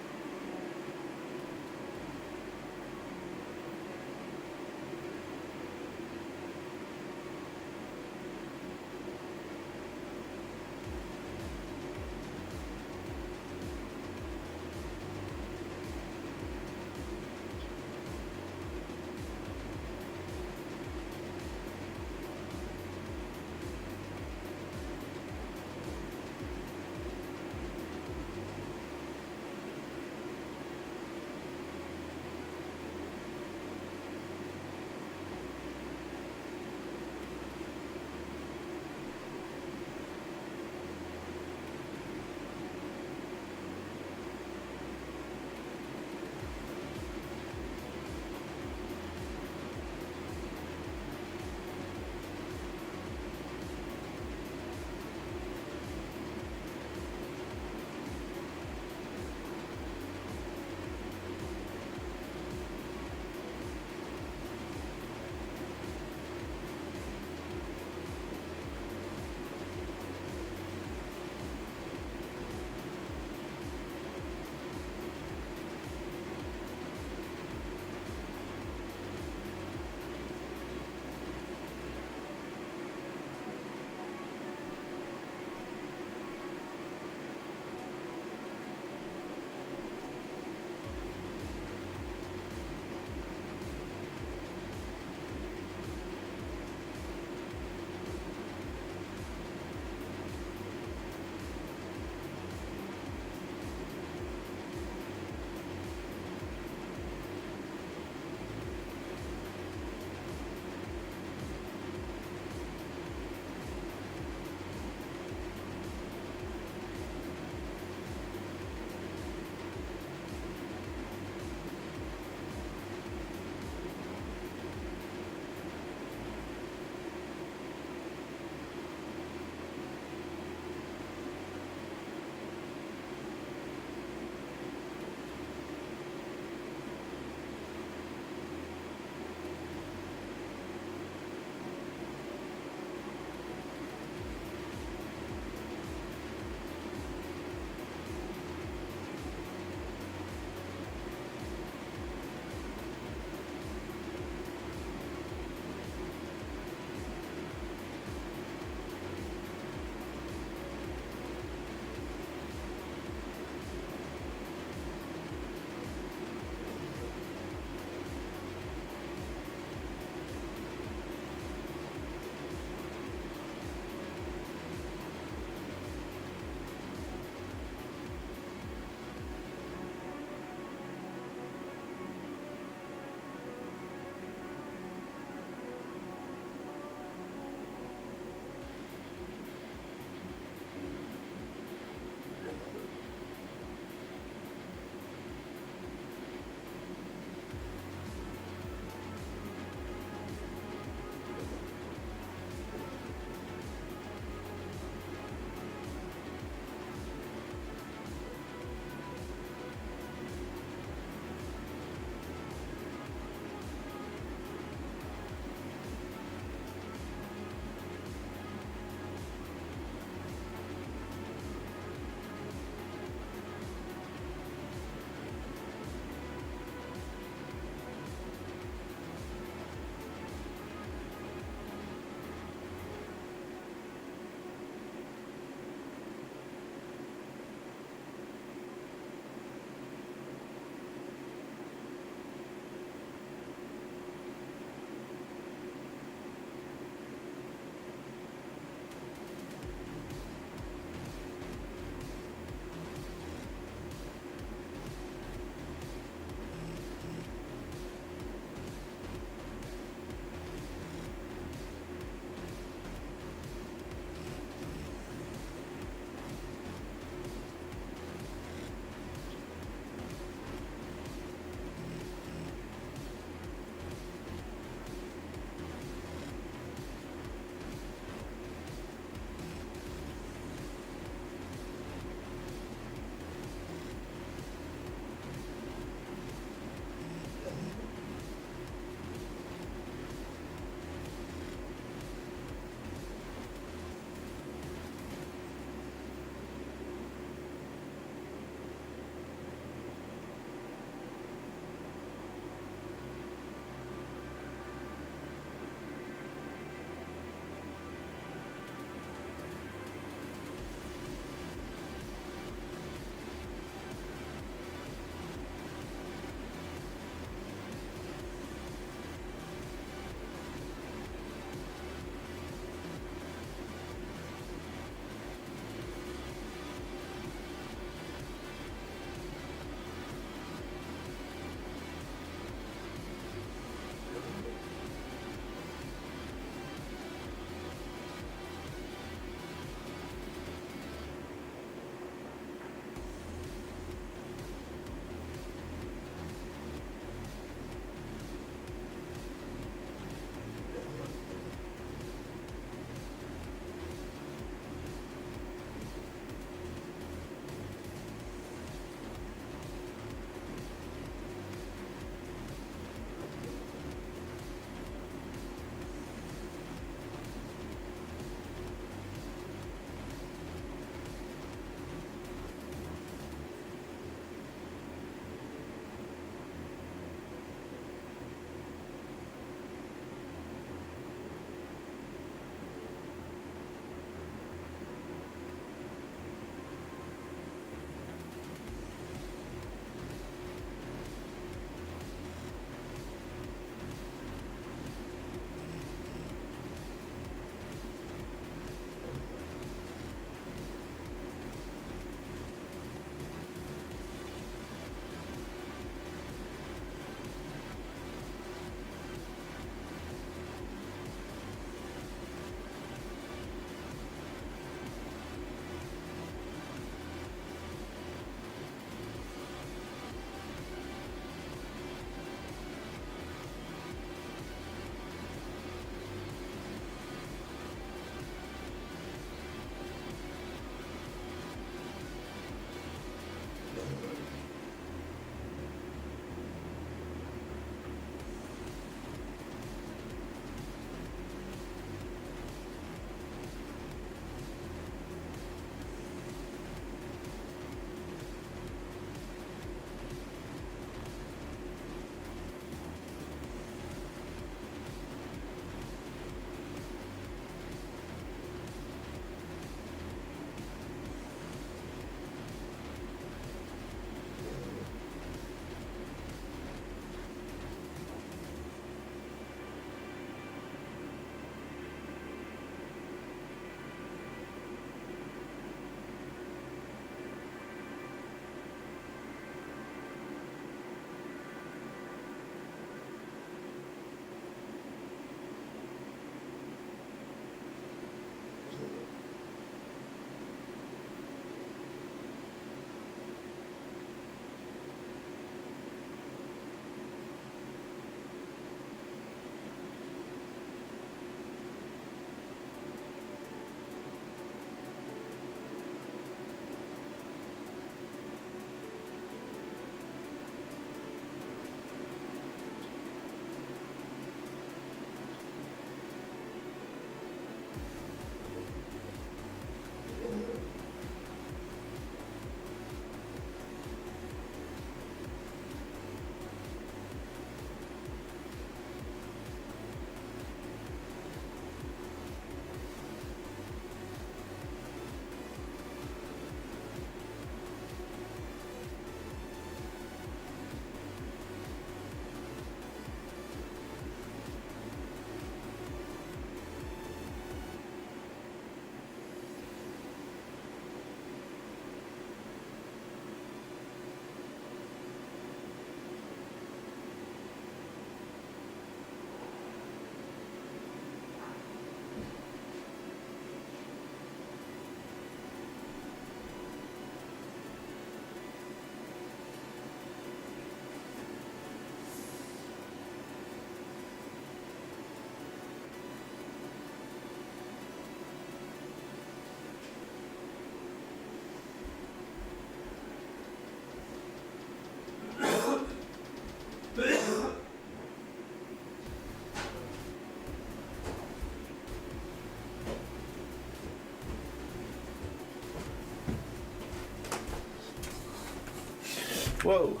Whoa.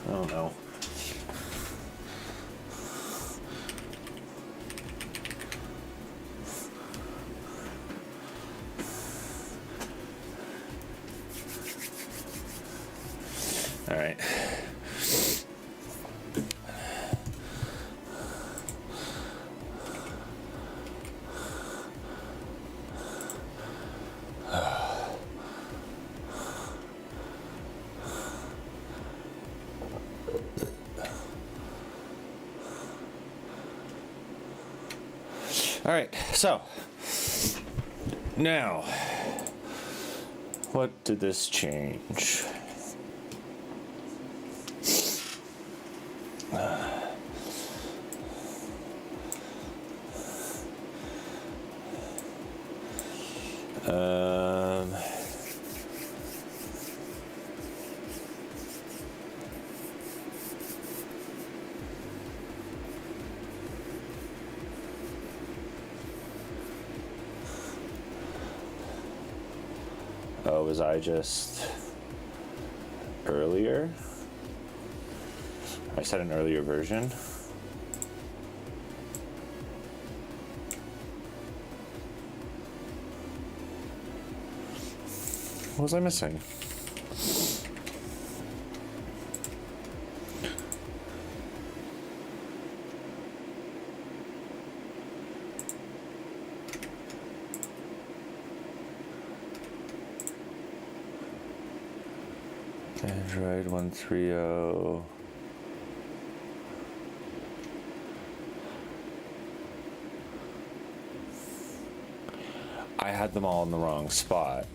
Oh no. All right. All right, so now, what did this change? Um, oh, was I just earlier? I said an earlier version. What was I missing? Android 130. I had them all in the wrong spot.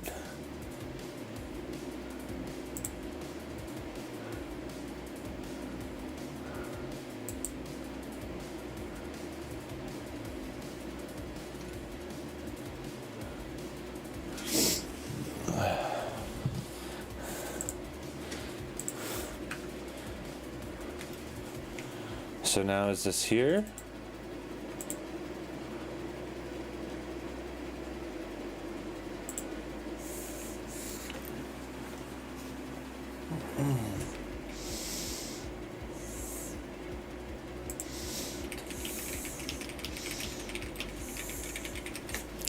So now is this here?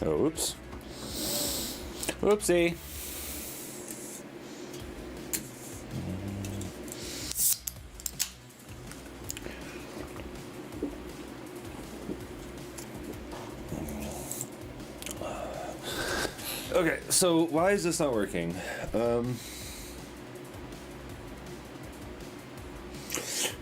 Oh, oops. Whoopsie. Okay, so why is this not working?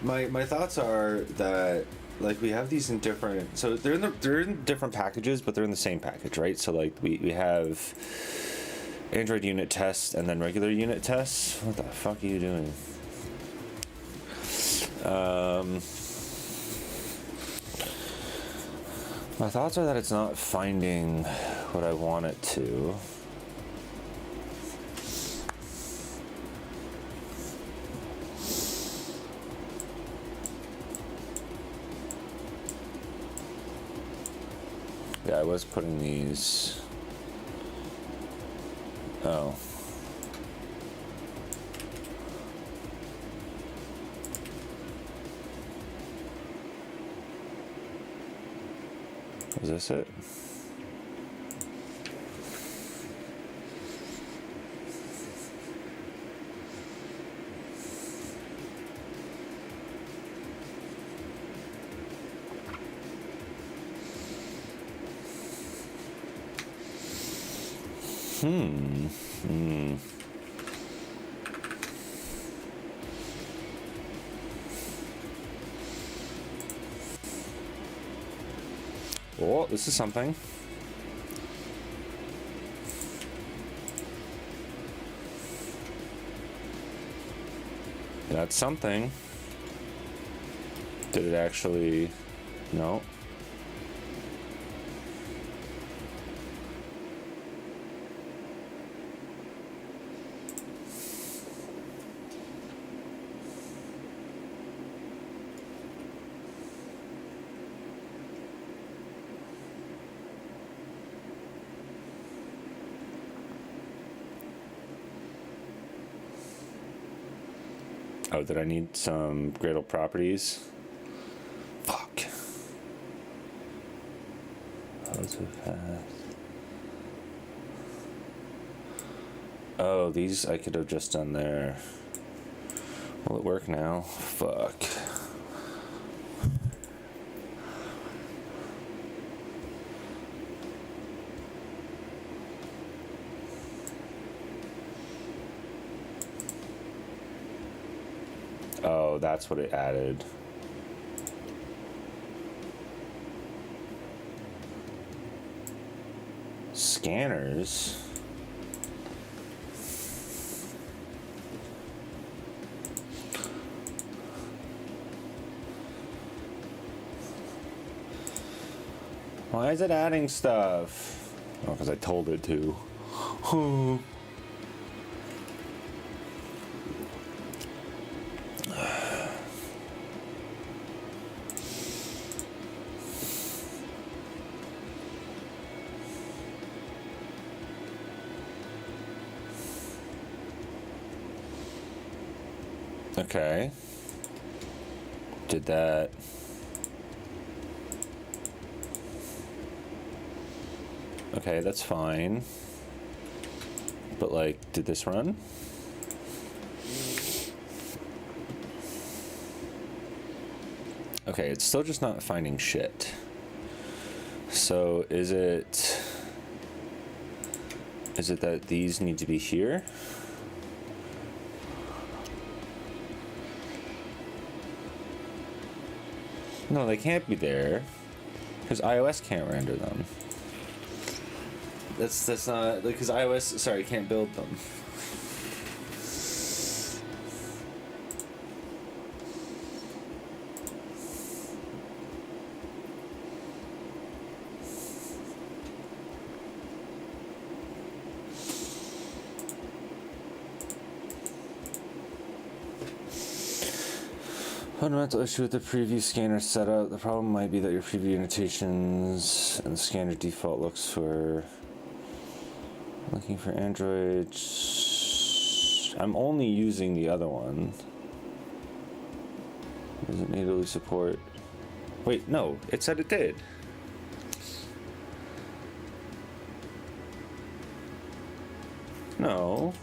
My thoughts are that like we have these in different, so they're in different packages, but they're in the same package, right? So like we have Android unit tests and then regular unit tests. What the fuck are you doing? My thoughts are that it's not finding what I want it to. Yeah, I was putting these. Oh. Is this it? Oh, this is something. That's something. Did it actually? No. Oh, did I need some Gradle properties? Fuck. Positive path. Oh, these I could have just done there. Will it work now? Fuck. Oh, that's what it added. Scanners? Why is it adding stuff? Oh, because I told it to. Okay. Did that. Okay, that's fine. But like, did this run? Okay, it's still just not finding shit. So is it that these need to be here? No, they can't be there because iOS can't render them. That's not because iOS, sorry, can't build them. Fundamental issue with the preview scanner setup. The problem might be that your preview annotations and the scanner default looks for looking for Android. I'm only using the other one. Does it natively support? Wait, no, it said it did. No.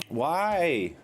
Why?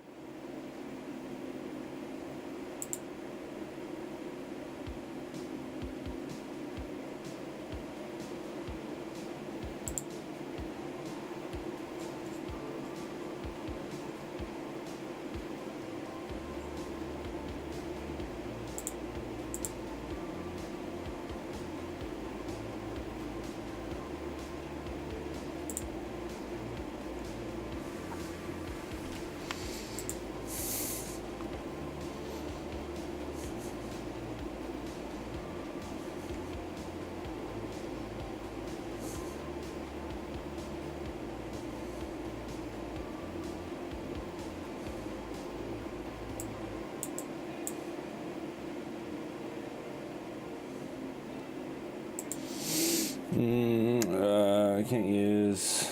I can't use.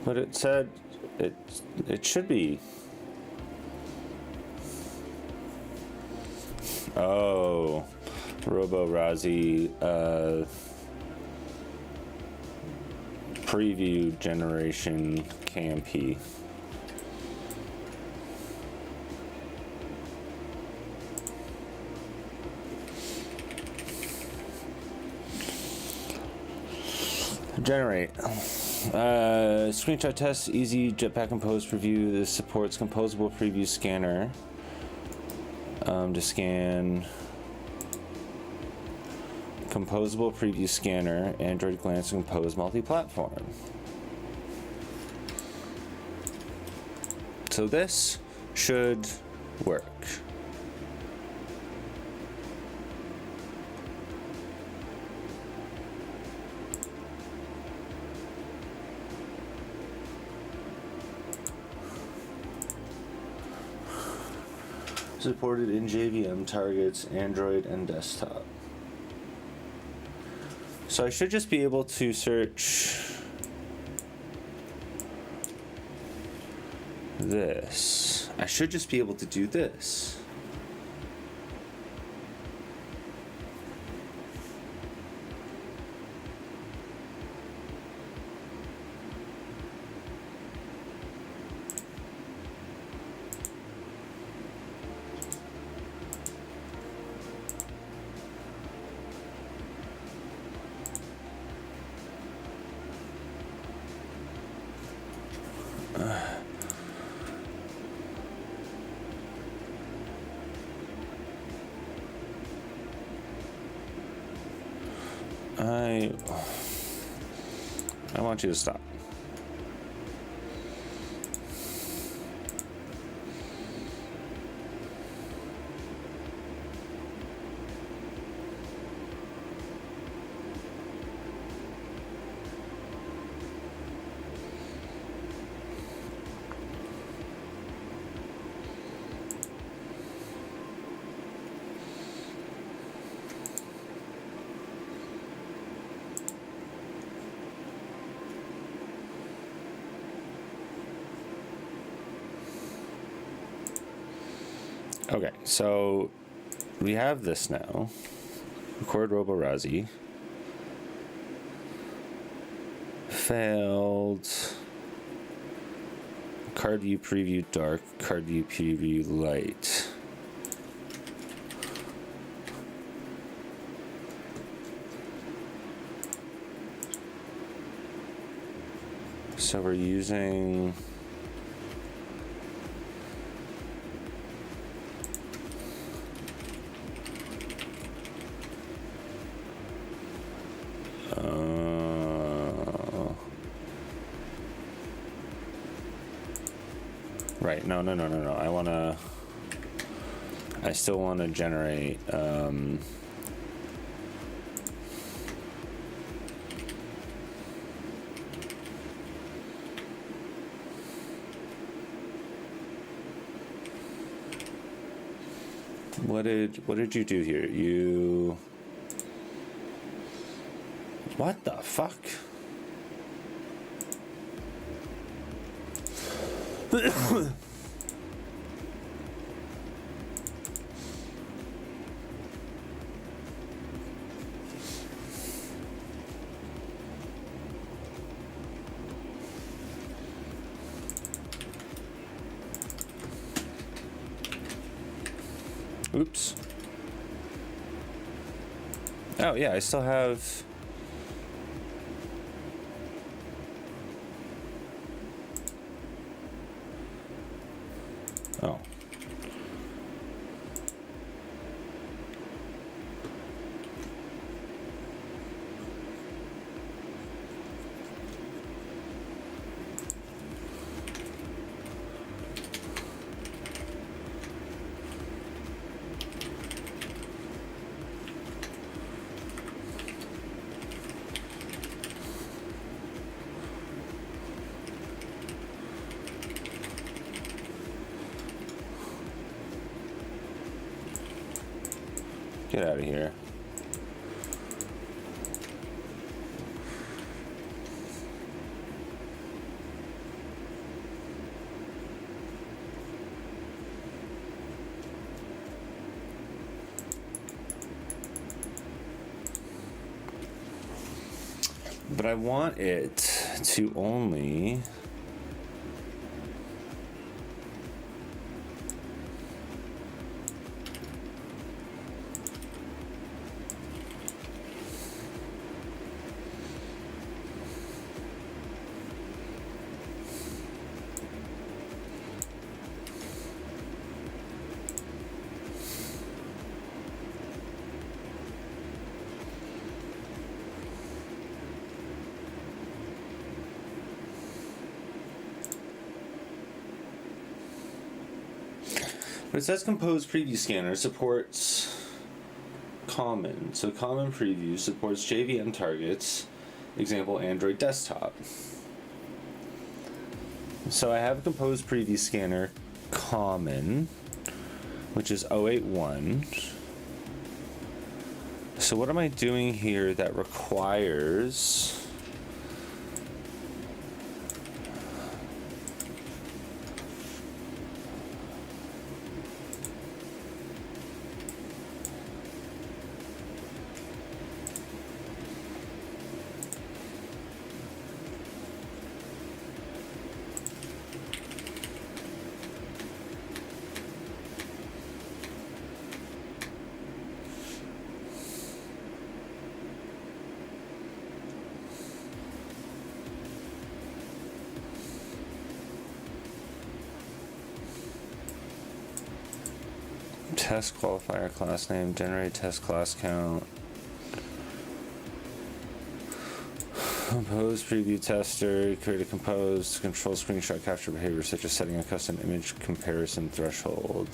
But it said it should be. Oh. Robo Razi preview generation KMP. Generate. Screenshot test, easy Jetpack Compose preview. This supports composable preview scanner to scan composable preview scanner, Android Glance Compose multi-platform. So this should work. Supported in JVM, targets Android and desktop. So I should just be able to search this. I should just be able to do this. I want you to stop. Okay, so we have this now. Record Roborazzi. Failed. Card view preview dark, card view preview light. So we're using right, no. I still wanna generate what did you do here? You what the fuck? Oops. Oh yeah, I still have oh. Get out of here. but I want it to only but it says Compose Preview Scanner supports common. So common preview supports JVM targets, example Android desktop. So I have Compose Preview Scanner common, which is 081. So what am I doing here that requires test qualifier class name, generate test class count, compose preview tester, create a compose, control screenshot capture behavior such as setting a custom image comparison threshold.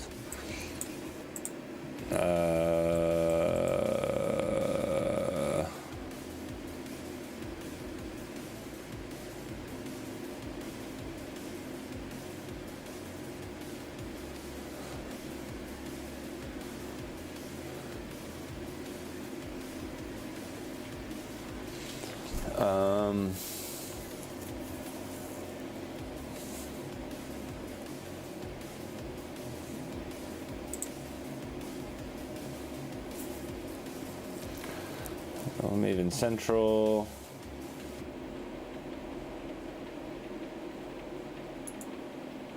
Maven Central.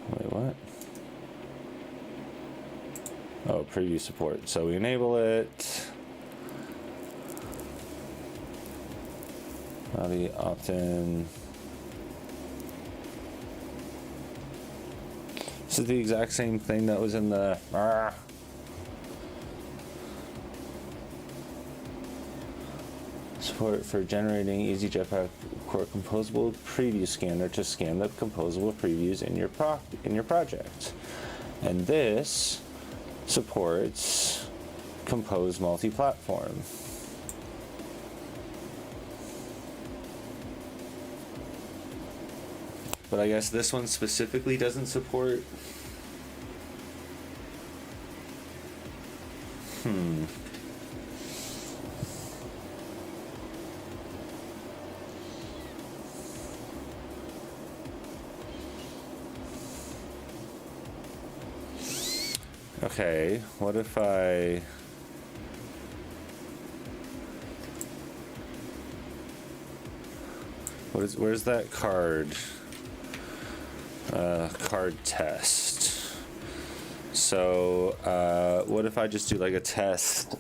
Wait, what? Oh, preview support. So we enable it. Body opt-in. This is the exact same thing that was in the support for generating Easy Jetpack Core composable preview scanner to scan the composable previews in your project. And this supports Compose Multiplatform. But I guess this one specifically doesn't support. Okay, what if I... where's that card? Card test. So, what if I just do like a test?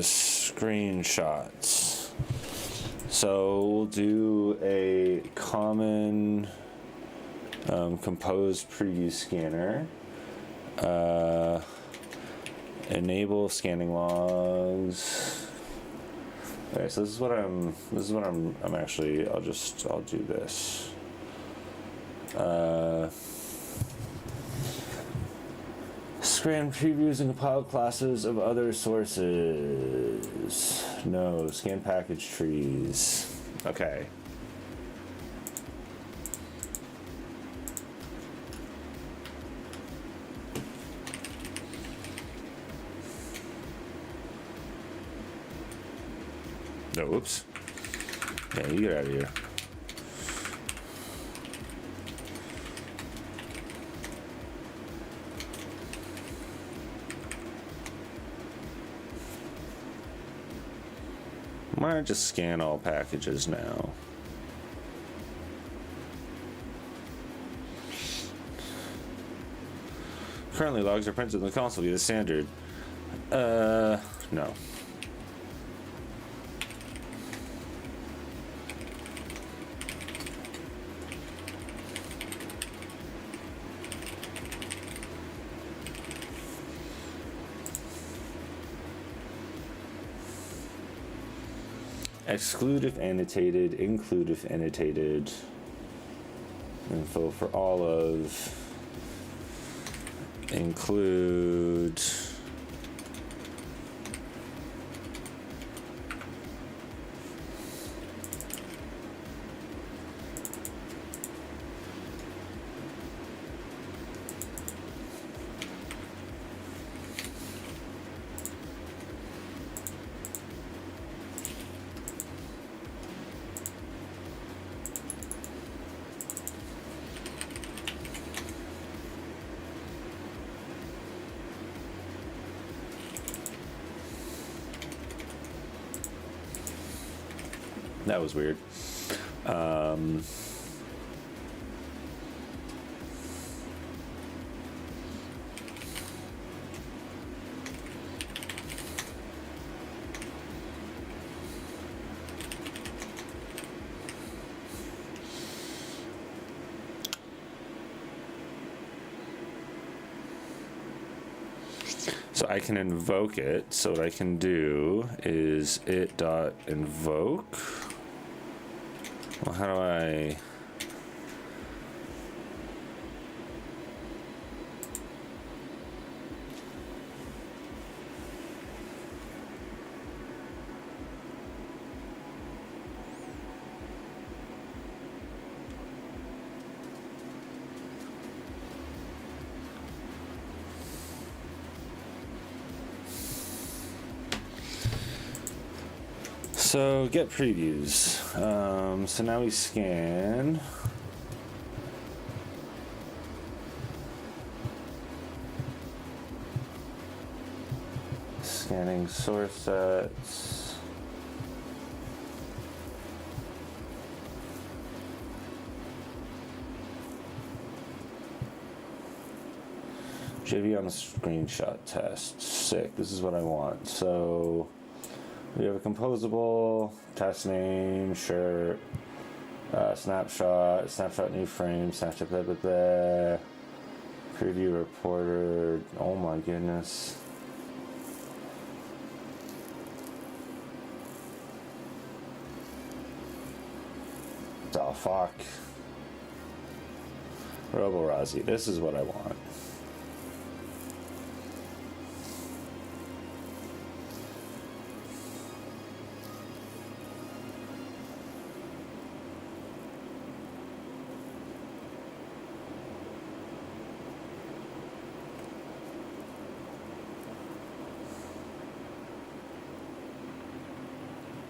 Screenshots. So we'll do a common compose preview scanner. Enable scanning logs. Okay, so this is what I'm actually, I'll do this. Scan previews and compiled classes of other sources. No, scan package trees. Okay. No, oops. Yeah, you get out of here. Why not just scan all packages now? Currently, logs are printed in the console via the standard. No. Exclude if annotated, include if annotated. Info for all of. Include. That was weird. So I can invoke it. So what I can do is it.invoke. Well, how do I... So get previews. So now we scan. Scanning source sets. JV on the screenshot test. Sick. This is what I want. So we have a composable, test name, shirt, snapshot new frame, snapshot, blah, blah, blah, preview reporter. Oh my goodness. Oh fuck. Robo-Razi, this is what I want.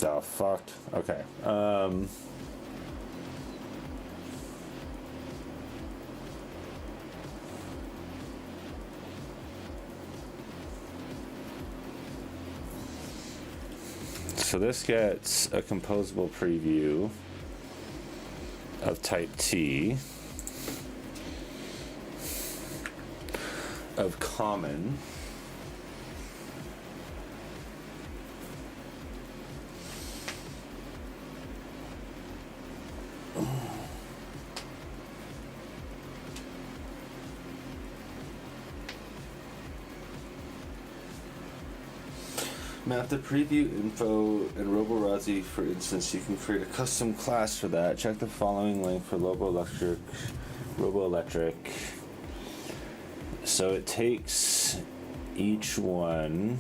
Oh, fuck. Okay. So this gets a composable preview of type T, of common, map the preview info in Robo-Razi, for instance. You can create a custom class for that. Check the following link for Robo-Electric. So it takes each one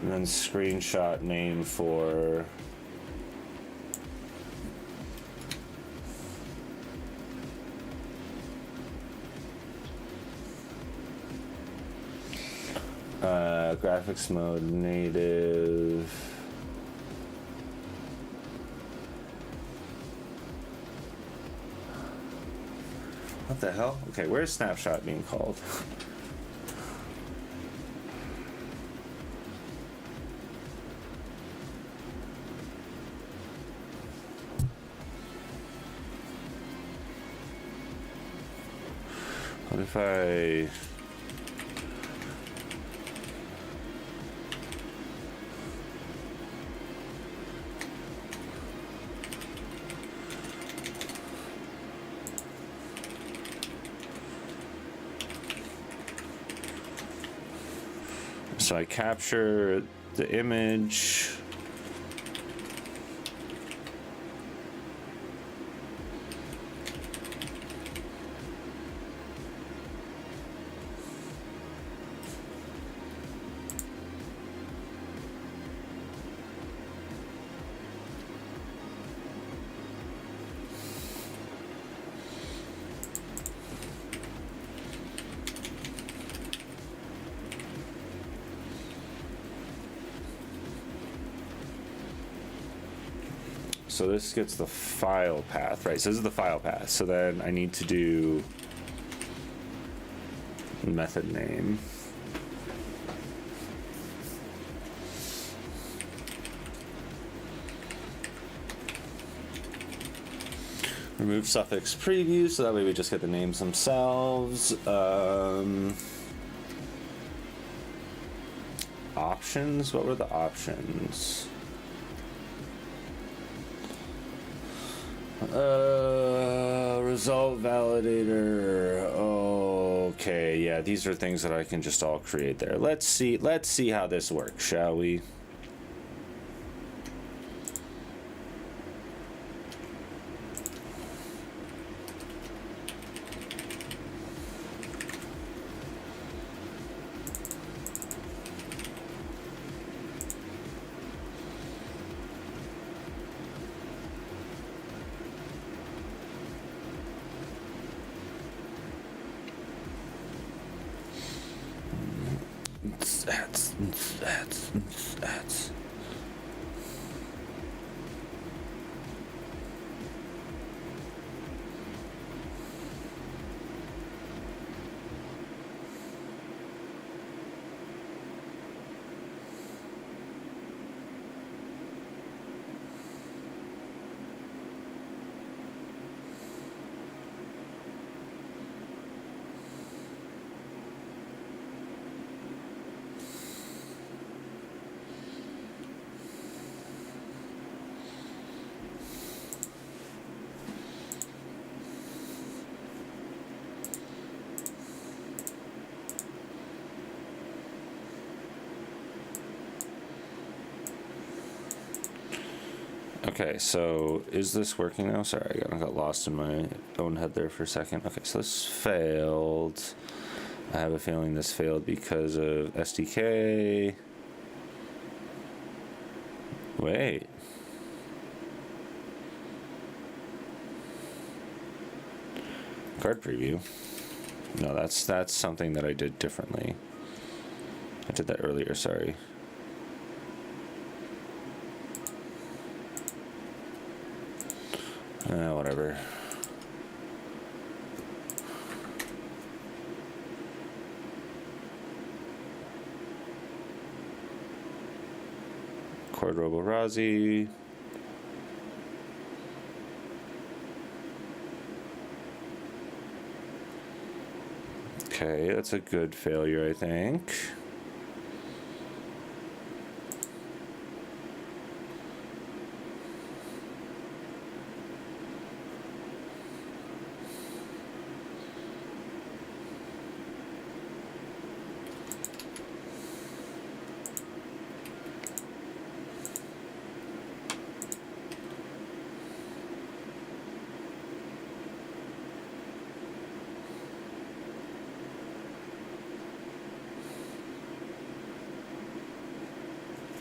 and then screenshot name for graphics mode native. What the hell? Okay, where's snapshot being called? What if I... So I capture the image. So this gets the file path, right? So this is the file path. So then I need to do method name. Remove suffix preview, so that way we just get the names themselves. Options, what were the options? Result validator. Okay, yeah, these are things that I can just all create there. Let's see how this works, shall we? That's. Okay, so is this working now? Sorry, I got lost in my own head there for a second. Okay, so this failed. I have a feeling this failed because of SDK. Wait. Card preview. No, that's something that I did differently. I did that earlier, sorry. Whatever. Cord Robo Razi. Okay, that's a good failure, I think.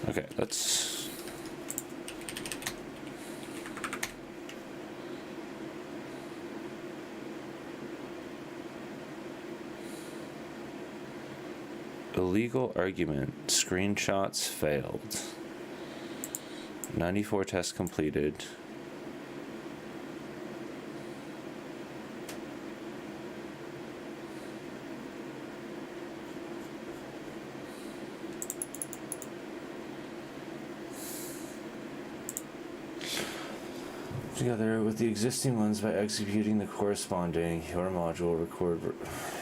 Okay, let's... Illegal argument. Screenshots failed. 94 tests completed. together with the existing ones by executing the corresponding your module record.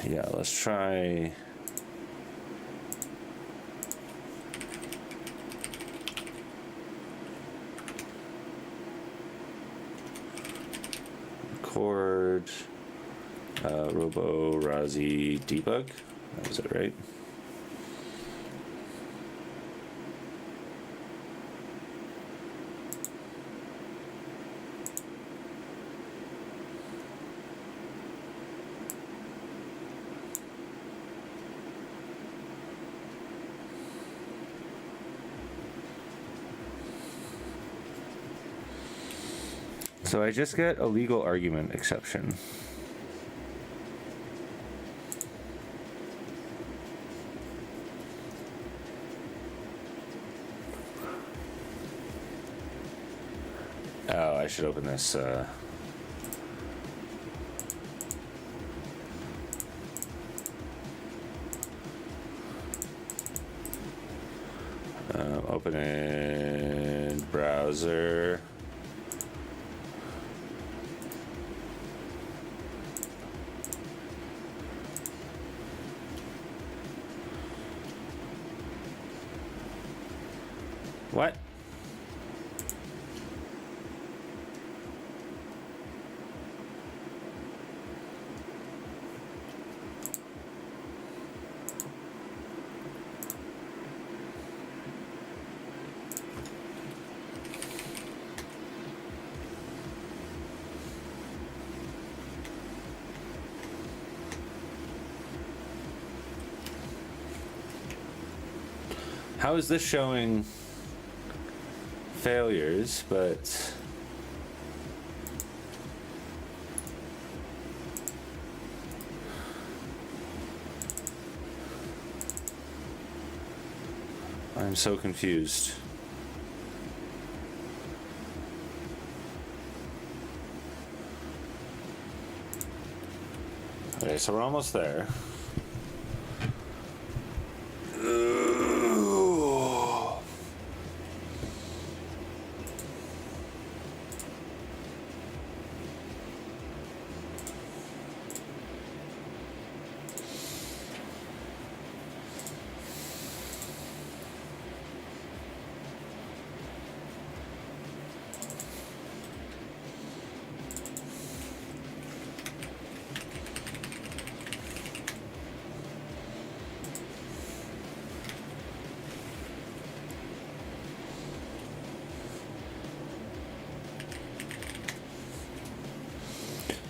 Yeah, let's try. Record robo razi debug. That was it, right? So I just get a legal argument exception. Oh, I should open this. Open in browser. What? How is this showing failures, but I'm so confused. Okay, so we're almost there.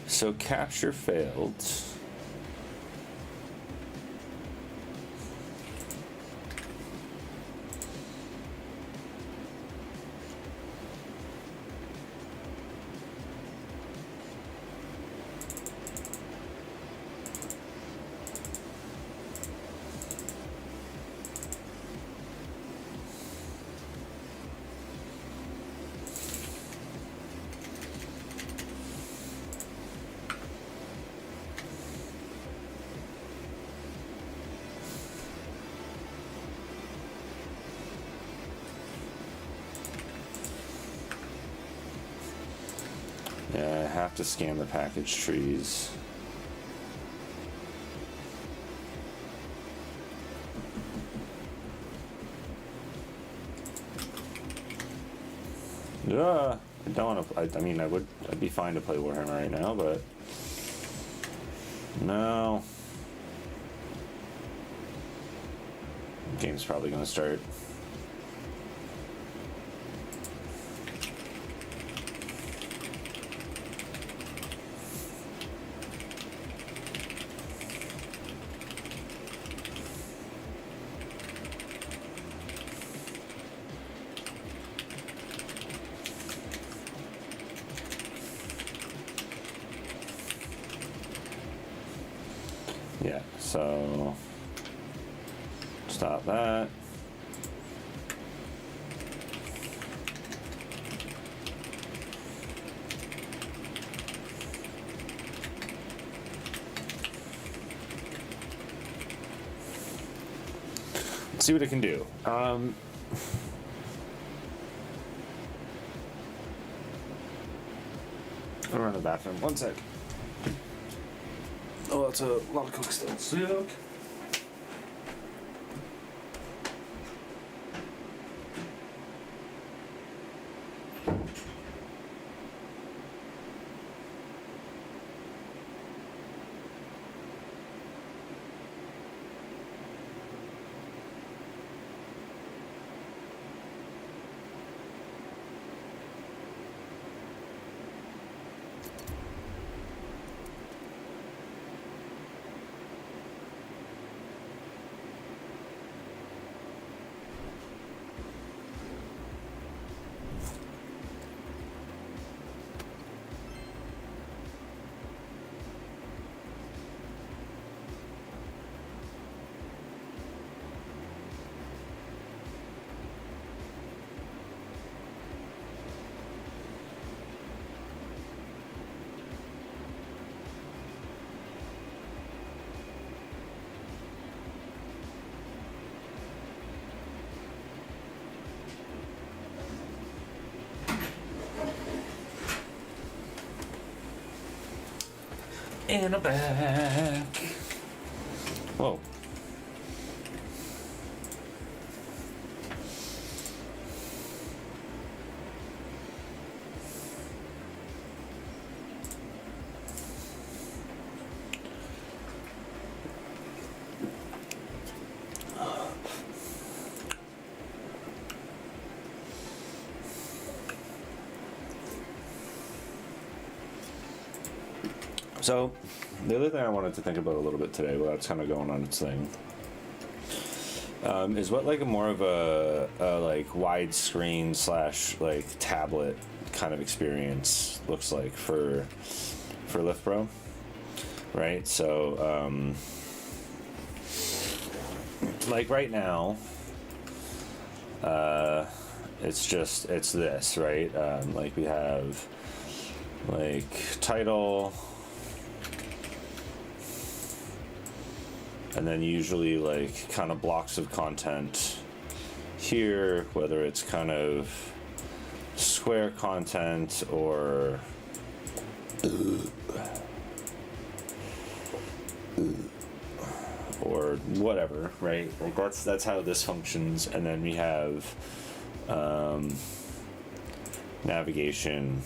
So capture failed. Yeah, I have to scan the package trees. Yeah, I don't want to. I mean, I'd be fine to play Warhammer right now, but no. The game's probably going to start. Yeah, so stop that. Let's see what it can do. I'll run to the bathroom. One sec. Oh, that's a lot of Coke still. Sick. And I'm back. Whoa. So, the other thing I wanted to think about a little bit today, while that's kind of going on its thing, is what like a more of a like widescreen / like tablet kind of experience looks like for LiftBro, right? So, like right now, it's this, right? Like we have like title. And then usually like kind of blocks of content here, whether it's kind of square content or whatever, right? Like that's how this functions. And then we have navigation.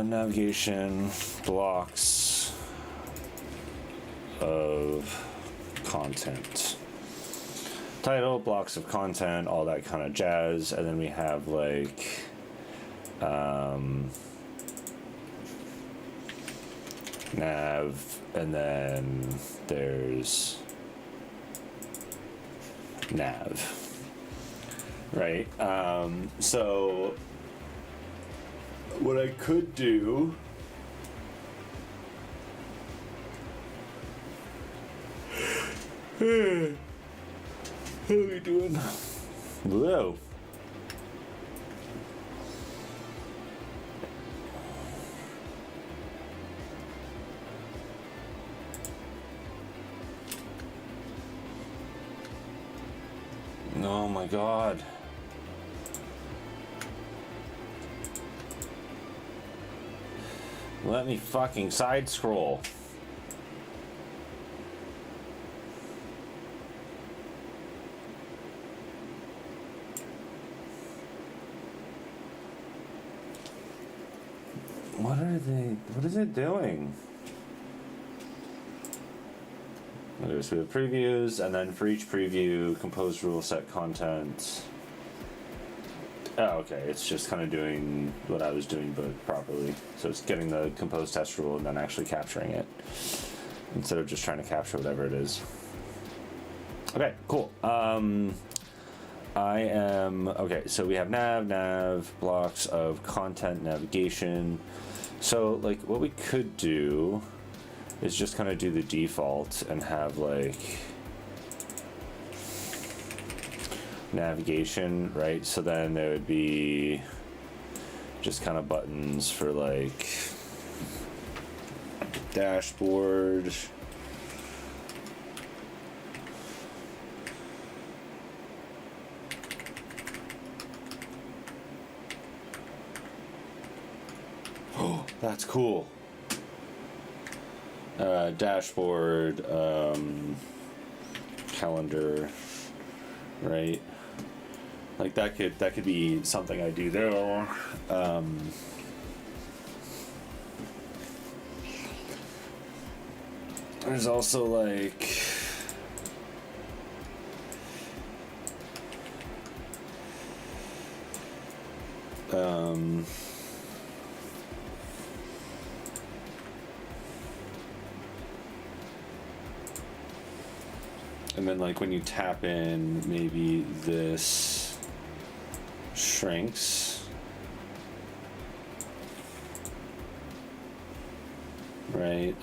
Navigation, blocks of content, title, blocks of content, all that kind of jazz. And then we have like nav, and then there's nav, right? So what I could do how are we doing? Whoa. Oh my god. Let me fucking side scroll. What is it doing? Okay, so we have previews, and then for each preview, compose rule, set content. Oh, okay, it's just kind of doing what I was doing, but properly. So it's getting the compose test rule and then actually capturing it, instead of just trying to capture whatever it is. Okay, cool. Okay, so we have nav, blocks of content, navigation. So, like, what we could do is just kind of do the default and have, like, navigation, right? So then there would be just kind of buttons for like dashboard. Oh, that's cool. Dashboard, calendar, right? Like that could be something I do there. There's also like and then like when you tap in, maybe this shrinks, right?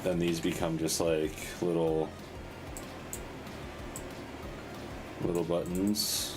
Then these become just like little buttons.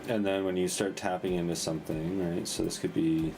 And then when you start tapping into something, right? So this could be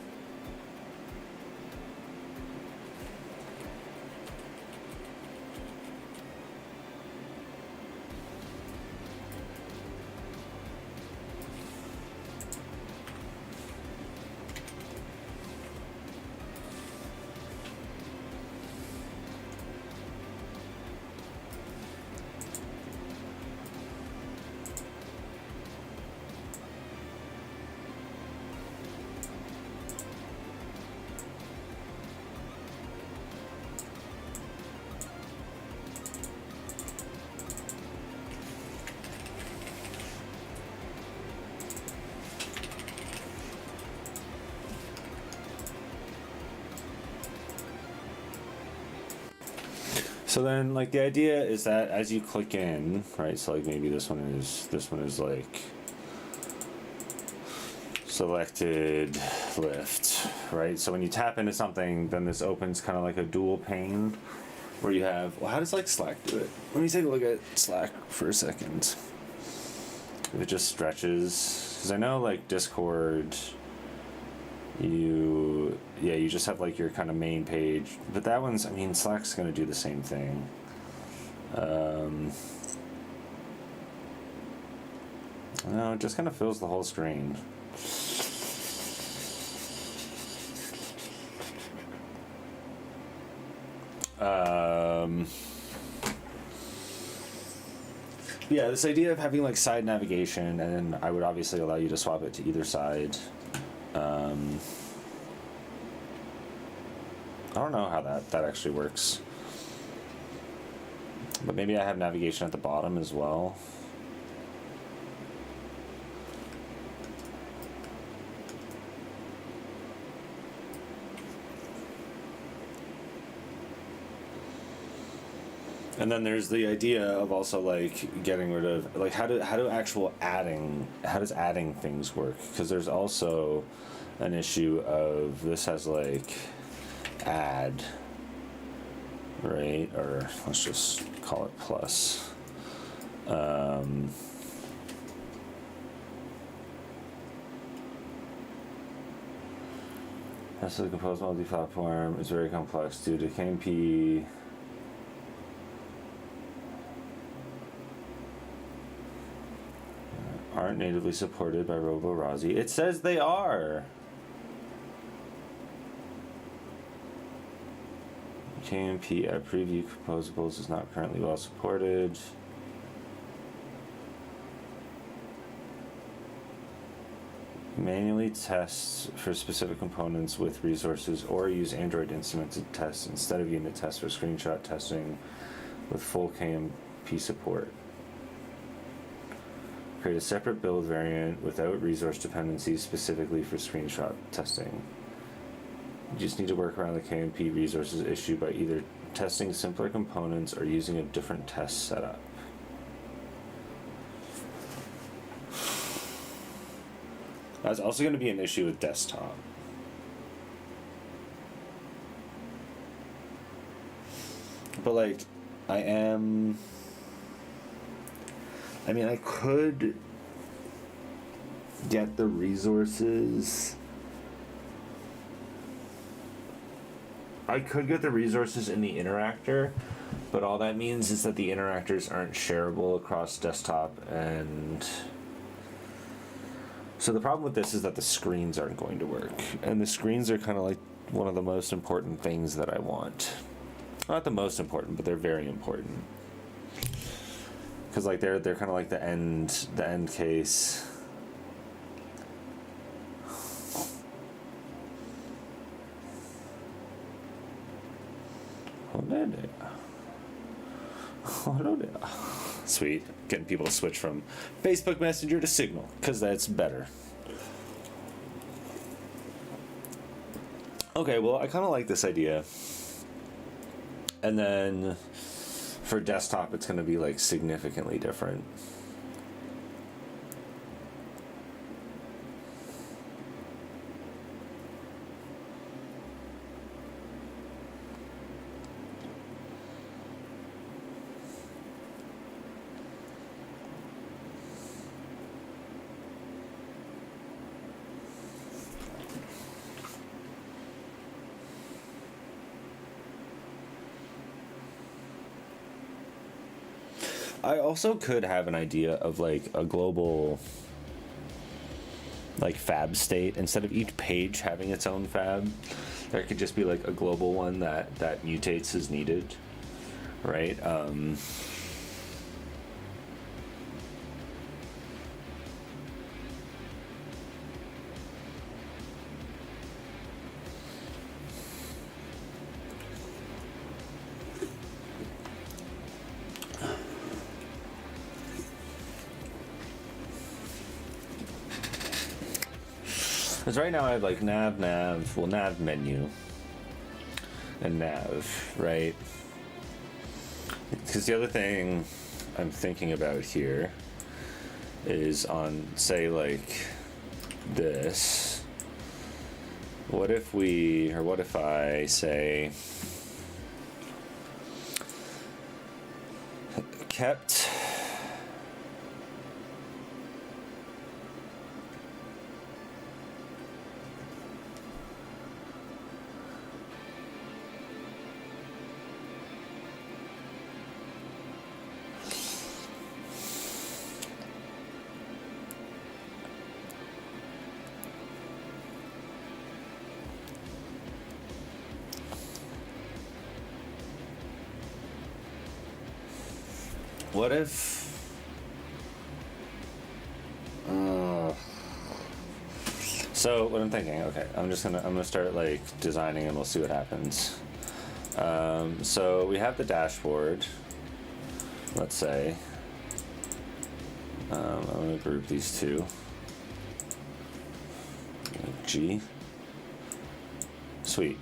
so then like the idea is that as you click in, right? So like maybe this one is like selected lift, right? So when you tap into something, then this opens kind of like a dual pane where you have, well, how does like Slack do it? Let me take a look at Slack for a second. If it just stretches, because I know like Discord, you just have like your kind of main page, but that one's, I mean, Slack's gonna do the same thing. No, it just kind of fills the whole screen. Yeah, this idea of having like side navigation, and I would obviously allow you to swap it to either side. I don't know how that actually works, but maybe I have navigation at the bottom as well. And then there's the idea of also like getting rid of like how does adding things work? Because there's also an issue of this has like add, right? Or let's just call it plus. Has to compose multi-platform. It's very complex due to KMP. Aren't natively supported by Robo-Razi. It says they are. KMP at preview composables is not currently well supported. Manually test for specific components with resources, or use Android instrumented tests instead of unit tests for screenshot testing with full KMP support. Create a separate build variant without resource dependencies specifically for screenshot testing. You just need to work around the KMP resources issue by either testing simpler components or using a different test setup. That's also going to be an issue with desktop. But like, I could get the resources. I could get the resources in the interactor, but all that means is that the interactors aren't shareable across desktop, and so the problem with this is that the screens aren't going to work, and the screens are kind of like one of the most important things that I want. Not the most important, but they're very important, because like they're kind of like the end case. Hello there. Sweet. Getting people to switch from Facebook Messenger to Signal, because that's better. Okay, well, I kind of like this idea. And then for desktop, it's going to be like significantly different. I also could have an idea of like a global like fab state. Instead of each page having its own fab, there could just be like a global one that mutates as needed, right? Because right now I have like nav menu, and nav, right? Because the other thing I'm thinking about here is on, say, like this. What if I say kept what if so what I'm thinking, okay, I'm gonna start like designing and we'll see what happens. So we have the dashboard, let's say. I'm gonna group these two, like G. Sweet.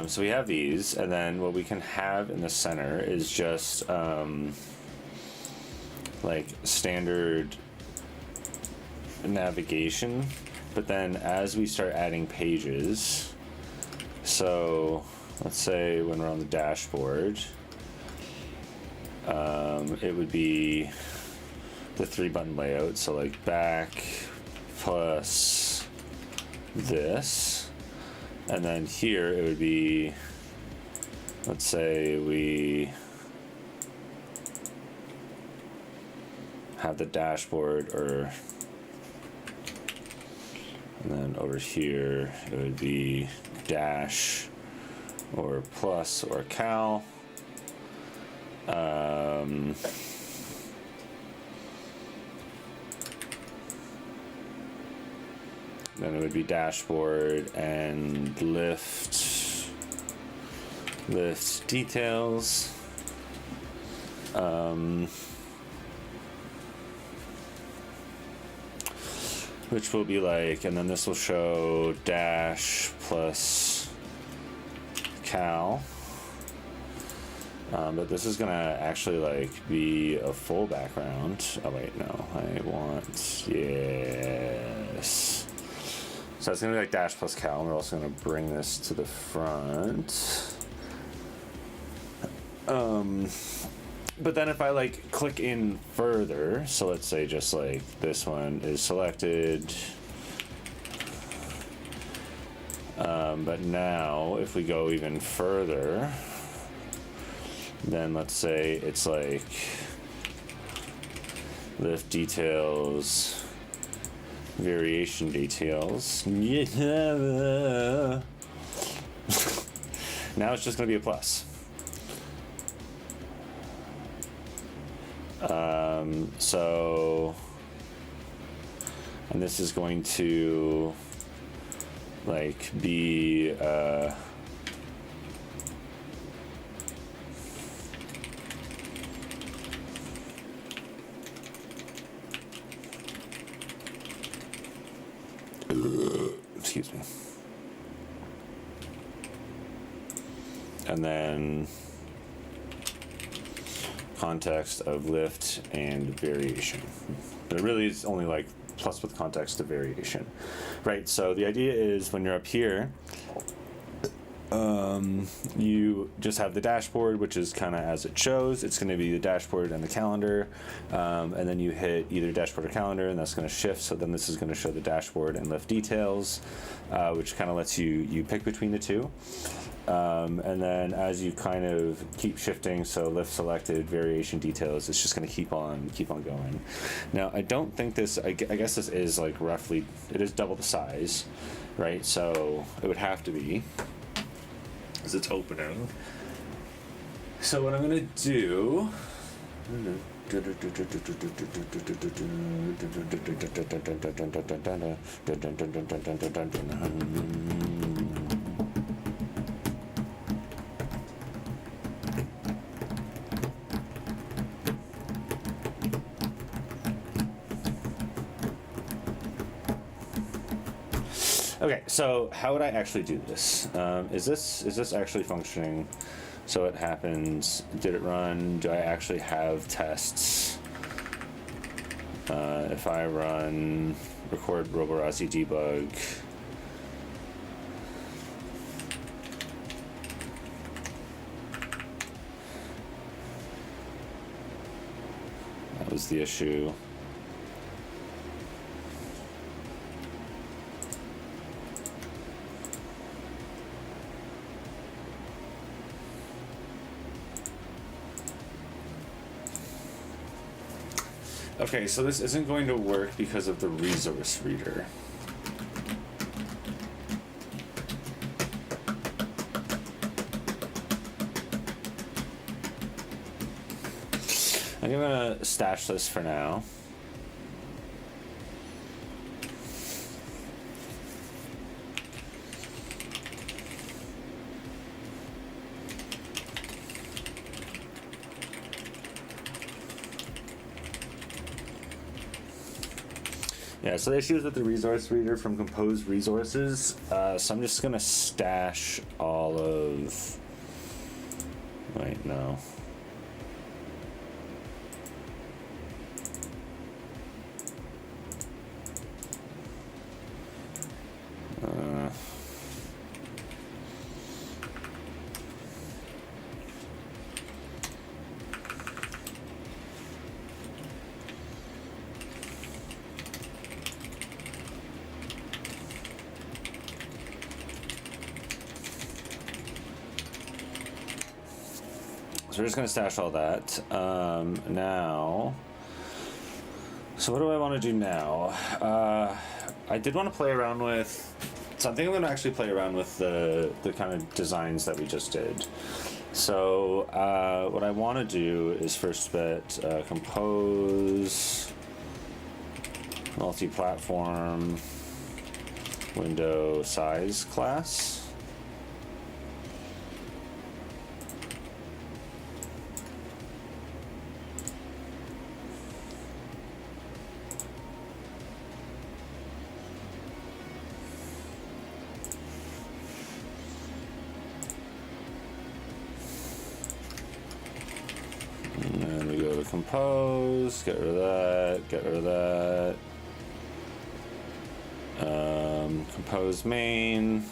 So we have these, and then what we can have in the center is just like standard navigation, but then as we start adding pages, so let's say when we're on the dashboard, it would be the 3-button layout, so like back plus this. And then here it would be, let's say we have the dashboard, or And then over here, it would be dash or plus or cal. Then it would be dashboard and lift details. Which will be like, and then this will show dash plus cal. But this is gonna actually like be a full background. Oh wait, no, I want, yes. So it's gonna be like dash plus cal, and we're also gonna bring this to the front. But then if I like click in further, so let's say just like this one is selected. But now if we go even further, then let's say it's like lift details, variation details. Now it's just going to be a plus. So, and this is going to like be excuse me, and then context of lift and variation. But it really is only like plus with context of variation, right? So the idea is when you're up here, you just have the dashboard, which is kind of as it shows. It's going to be the dashboard and the calendar, and then you hit either dashboard or calendar, and that's going to shift. So then this is going to show the dashboard and lift details, which kind of lets you pick between the two. And then as you kind of keep shifting, so lift selected, variation details, it's just going to keep on going. Now, I don't think this, I guess this is like roughly, it is double the size, right? So it would have to be, as it's opening. So what I'm going to do, okay, so how would I actually do this? Is this actually functioning? So it happens. Did it run? Do I actually have tests? If I run record Roborosi debug, that was the issue. Okay, so this isn't going to work because of the resource reader. I'm gonna stash this for now. Yeah, so the issue is with the resource reader from composed resources, so I'm just gonna stash all of, wait, no. So we're just going to stash all that. Now, so what do I want to do now? I did want to play around with. So I think I'm going to actually play around with the kind of designs that we just did. So what I want to do is first bit compose multi-platform window size class. And then we go to compose, get rid of that, get rid of that. Compose main.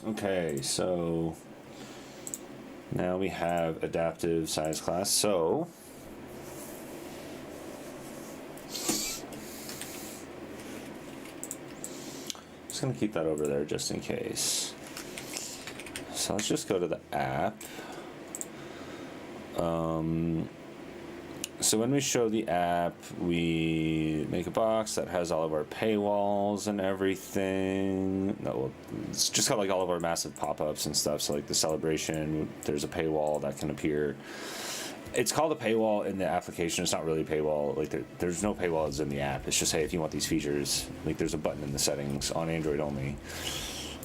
Okay, so now we have adaptive size class. So just gonna keep that over there just in case. So let's just go to the app. So when we show the app, we make a box that has all of our paywalls and everything. No, it's just got like all of our massive pop-ups and stuff. So like the celebration, there's a paywall that can appear. It's called a paywall in the application. It's not really a paywall. Like there's no paywalls in the app. It's just, hey, if you want these features, like there's a button in the settings on Android only.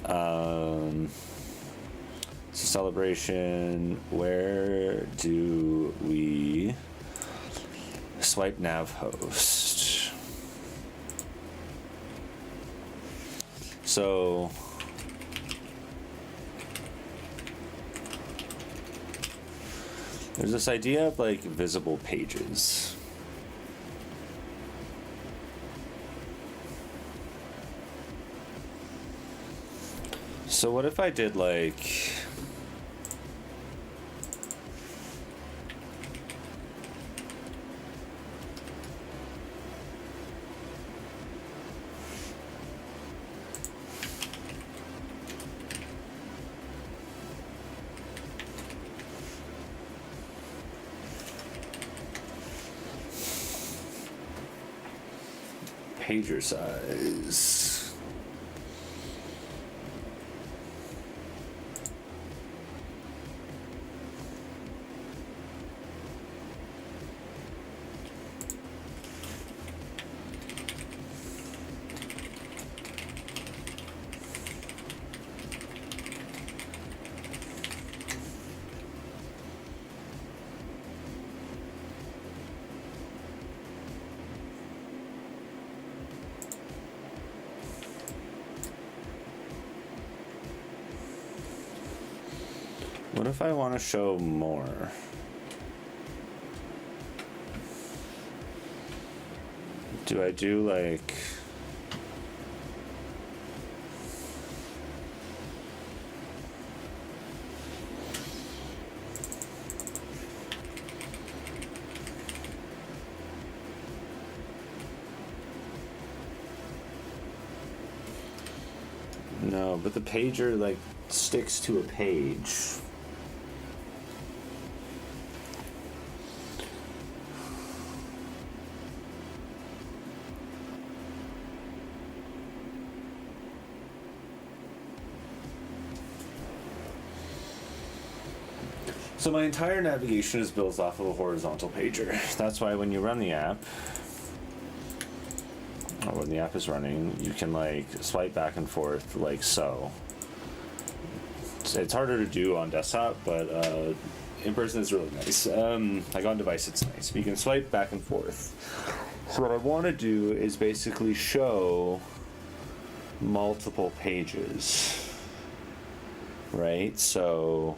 So celebration, where do we swipe nav host? So there's this idea of like visible pages. So what if I did like pager size? What if I want to show more? Do I do like... No, but the pager like sticks to a page. So my entire navigation is built off of a horizontal pager. That's why when you run the app, or when the app is running, you can like swipe back and forth like so. It's harder to do on desktop, but in person is really nice. Like on device, it's nice. You can swipe back and forth. So what I want to do is basically show multiple pages, right? So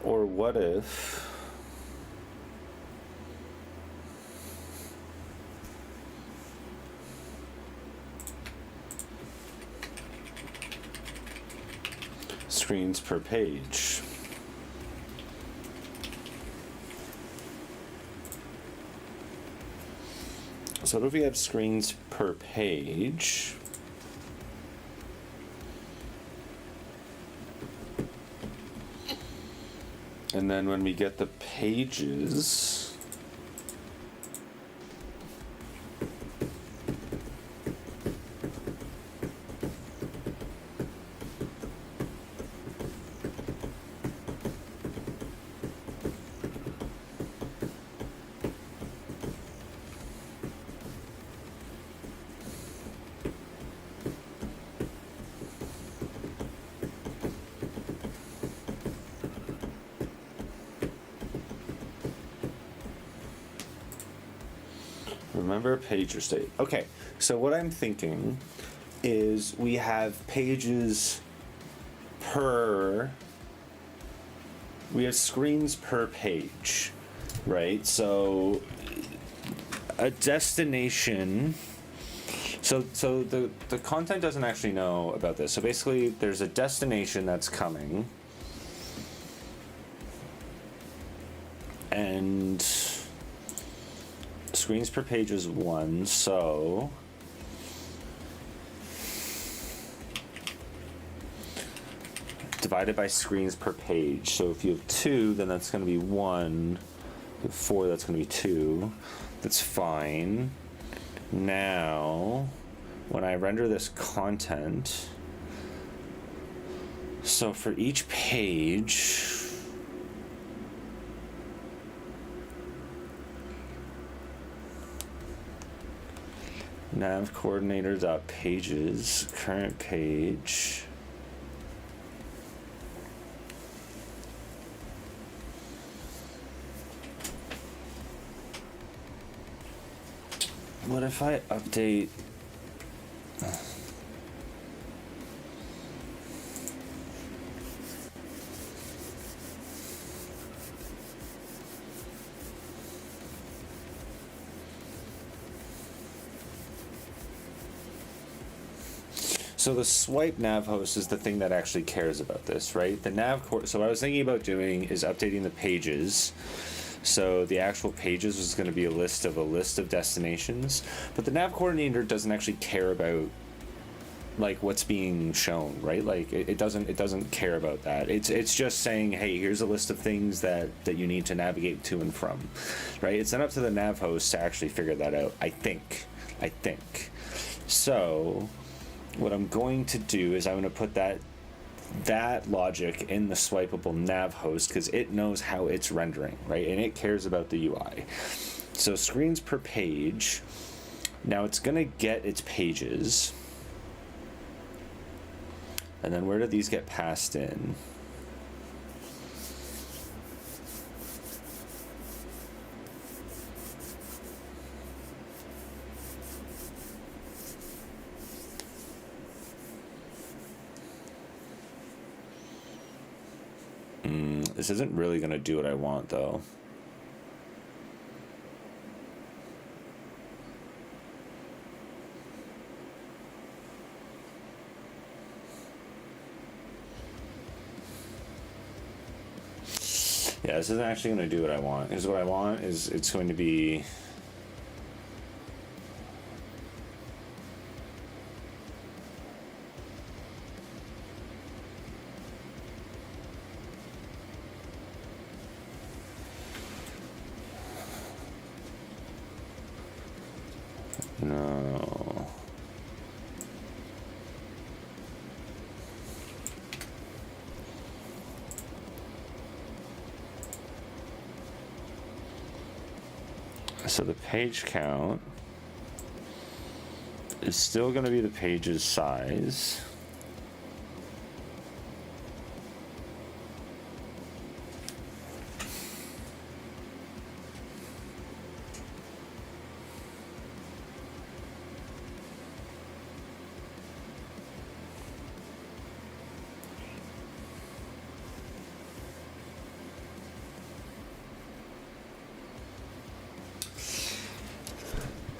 or what if screens per page? So what if we have screens per page? And then when we get the pages, remember page or state. Okay, so what I'm thinking is we have pages we have screens per page, right? So a destination, so the content doesn't actually know about this. So basically there's a destination that's coming, and screens per page is 1, so divided by screens per page. So if you have 2, then that's going to be 1. If you have 4, that's going to be 2. That's fine. Now, when I render this content, so for each page, nav coordinator dot pages, current page. What if I update? So the swipe nav host is the thing that actually cares about this, right? The so what I was thinking about doing is updating the pages. So the actual pages is going to be a list of destinations, but the nav coordinator doesn't actually care about like what's being shown, right? Like it doesn't care about that. It's just saying, hey, here's a list of things that you need to navigate to and from, right? It's not up to the nav host to actually figure that out. I think. So what I'm going to do is I'm going to put that logic in the swipeable nav host because it knows how it's rendering, right? And it cares about the UI. So screens per page, now it's going to get its pages. And then where do these get passed in? This isn't really going to do what I want, though. Yeah, this isn't actually going to do what I want. Here's what I want is it's going to be... No. So the page count is still going to be the page's size.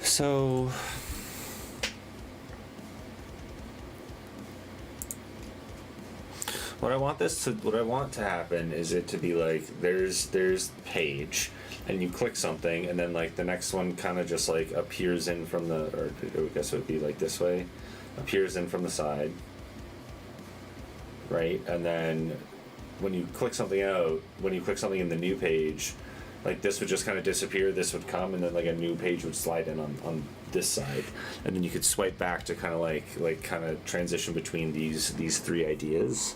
So what I want to happen is it to be like there's page, and you click something, and then like the next one kind of just like appears in from the, or I guess it would be like this way, appears in from the side, right? And then when you click something out, when you click something in the new page, like this would just kind of disappear, this would come, and then like a new page would slide in on this side, and then you could swipe back to kind of like kind of transition between these three ideas.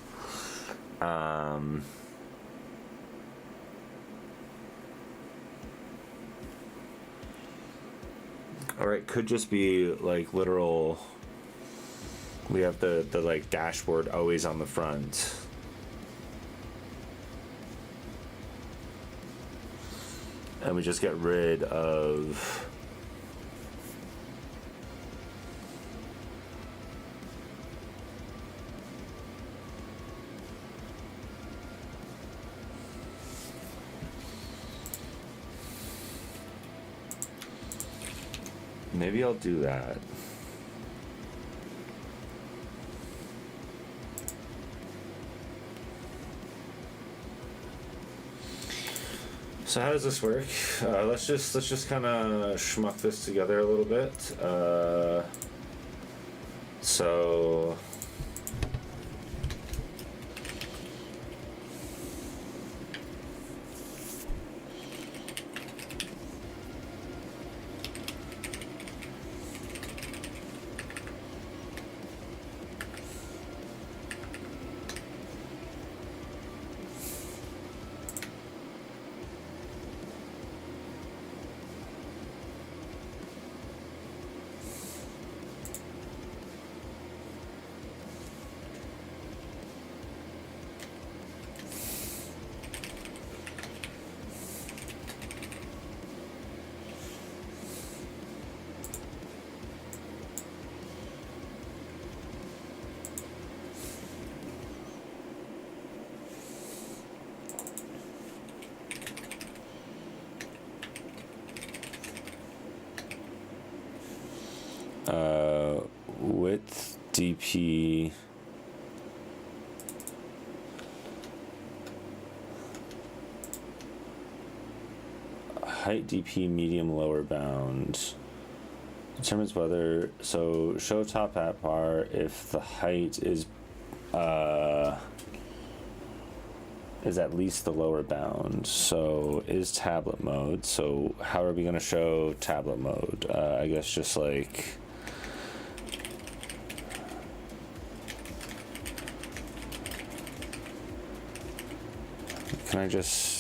Or it could just be like literal, we have the like dashboard always on the front. And we just get rid of maybe I'll do that. So how does this work? Let's just kind of schmuck this together a little bit. So width DP height DP medium lower bound determines whether, so show top app bar if the height is at least the lower bound. So is tablet mode, so how are we going to show tablet mode? I guess just like can I just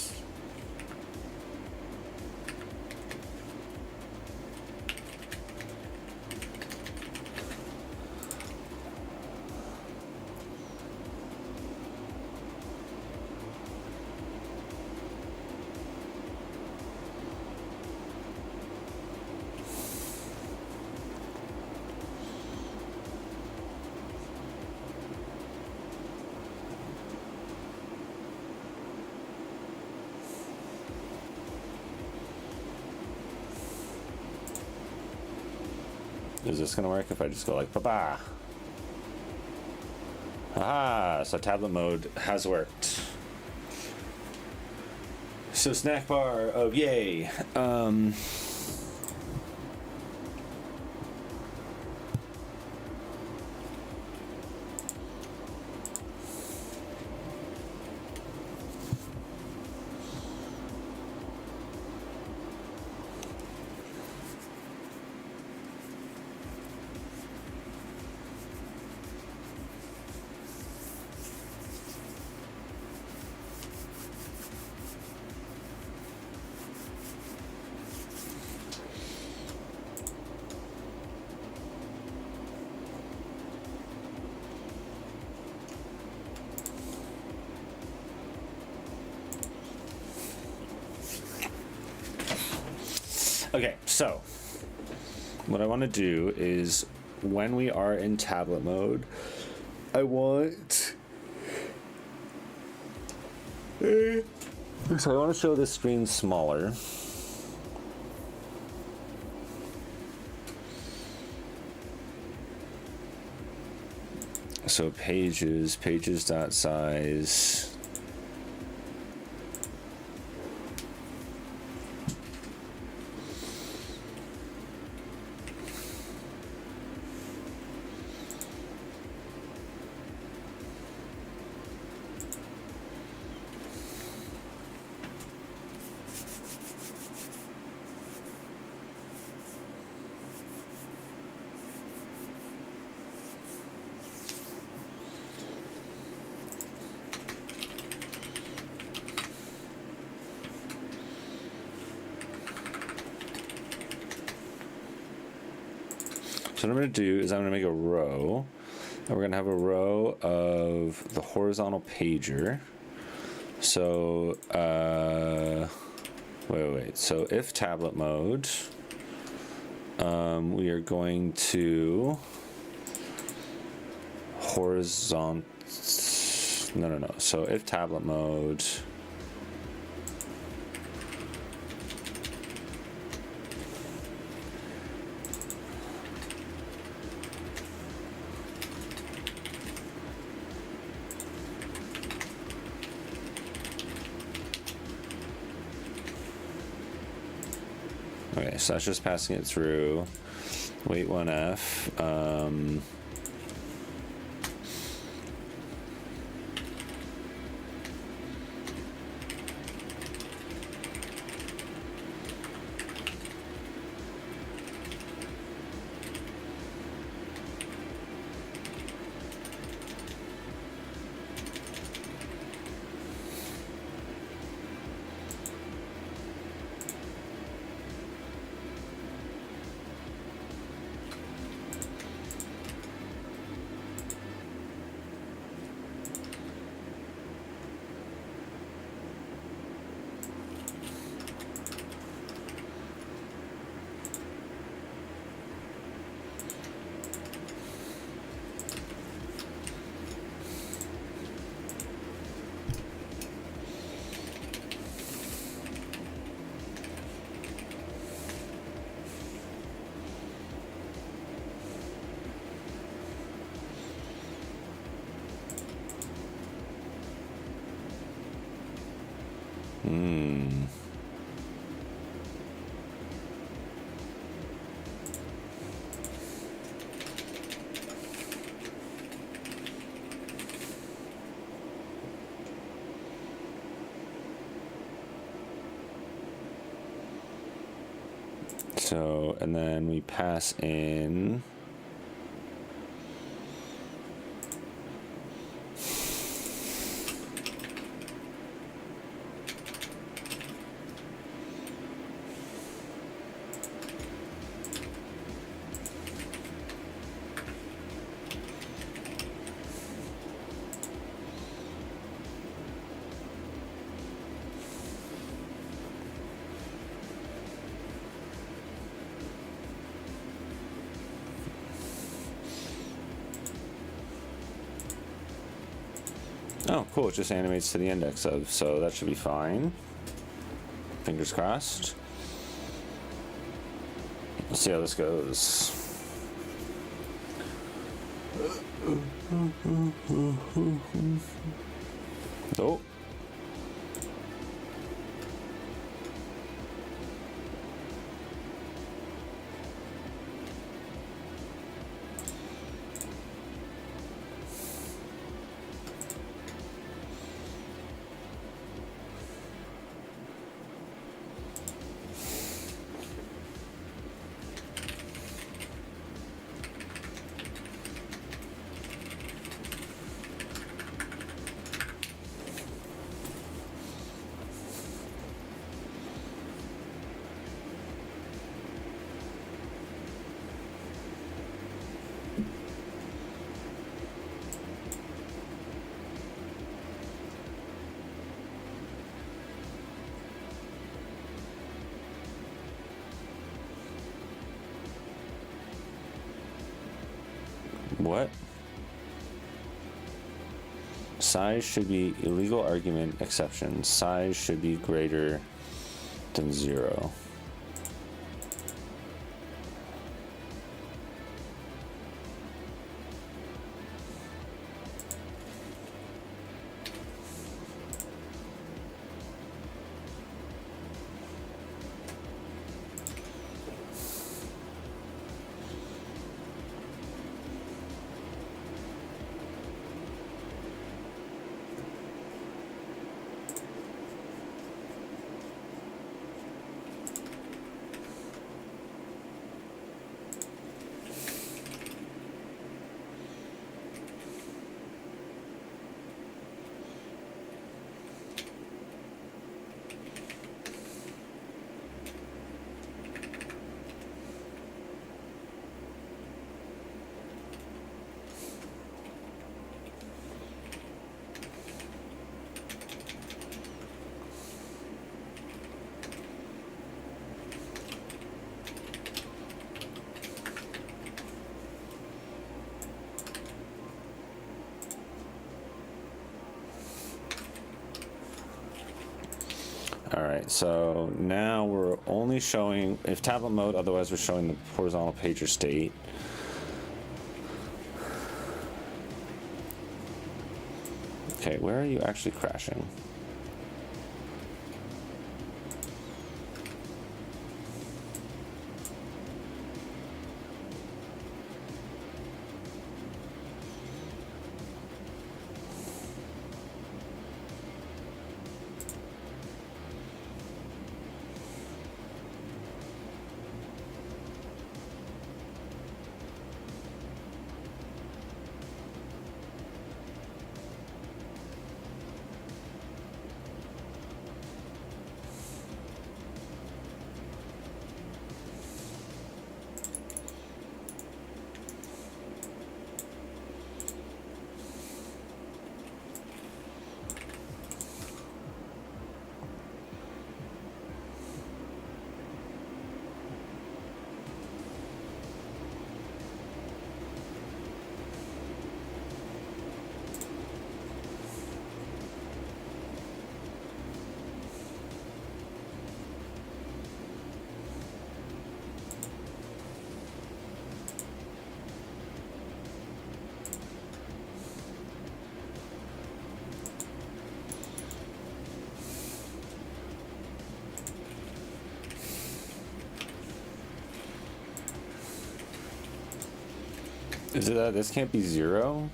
is this gonna work if I just go like ba-ba? Ah, so tablet mode has worked. So snack bar of yay. Okay, so what I want to do is when we are in tablet mode, I want to show the screen smaller. So pages dot size. So what I'm going to do is I'm going to make a row, and we're going to have a row of the horizontal pager. So, wait. So if tablet mode, we are going to horizontal, no. So if tablet mode, okay, so that's just passing it through. Weight 1F. So, and then we pass in oh, cool. It just animates to the index of, so that should be fine. Fingers crossed. Let's see how this goes. Oh. What? Size should be illegal argument exception. Size should be greater than 0. Alright, so now we're only showing, if tablet mode, otherwise we're showing the horizontal pager state. Okay, where are you actually crashing? Is it that this can't be 0?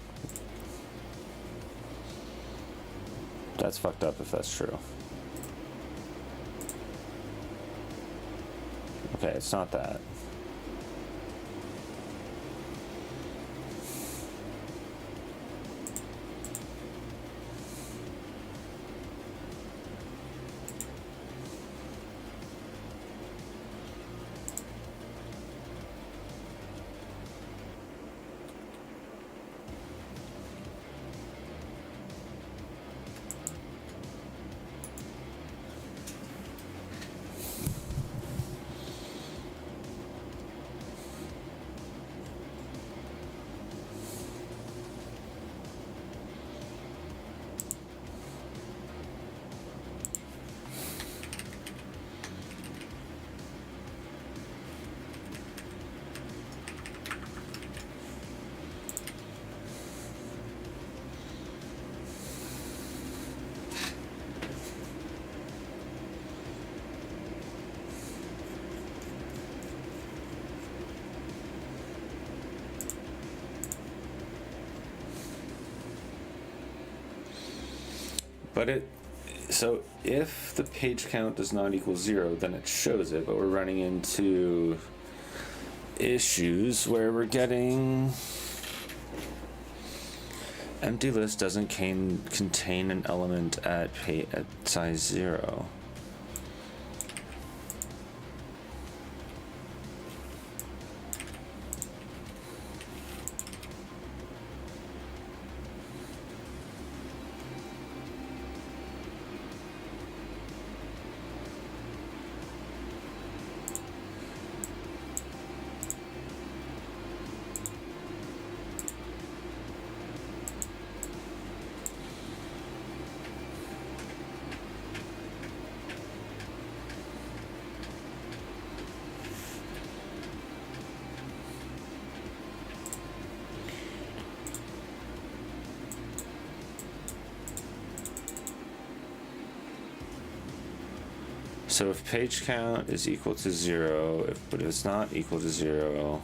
That's fucked up if that's true. Okay, it's not that. But so if the page count does not equal 0, then it shows it, but we're running into issues where we're getting empty list doesn't contain an element at size 0. So if page count is equal to 0, but if it's not equal to 0,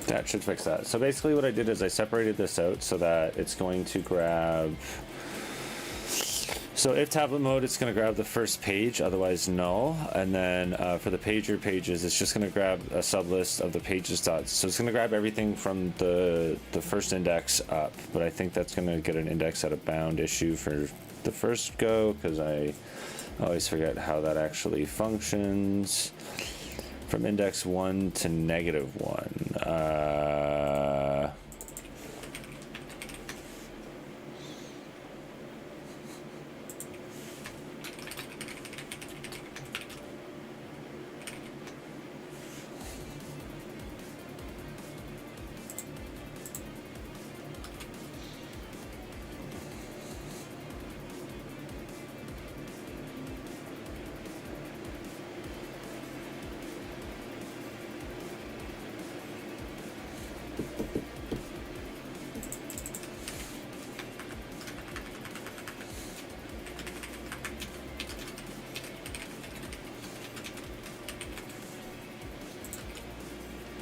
that should fix that. So basically what I did is I separated this out so that it's going to grab, so if tablet mode, it's going to grab the first page, otherwise null. And then for the pager pages, it's just going to grab a sublist of the pages dots. So it's going to grab everything from the first index up, but I think that's going to get an index out of bound issue for the first go, because I always forget how that actually functions. From index 1 to -1.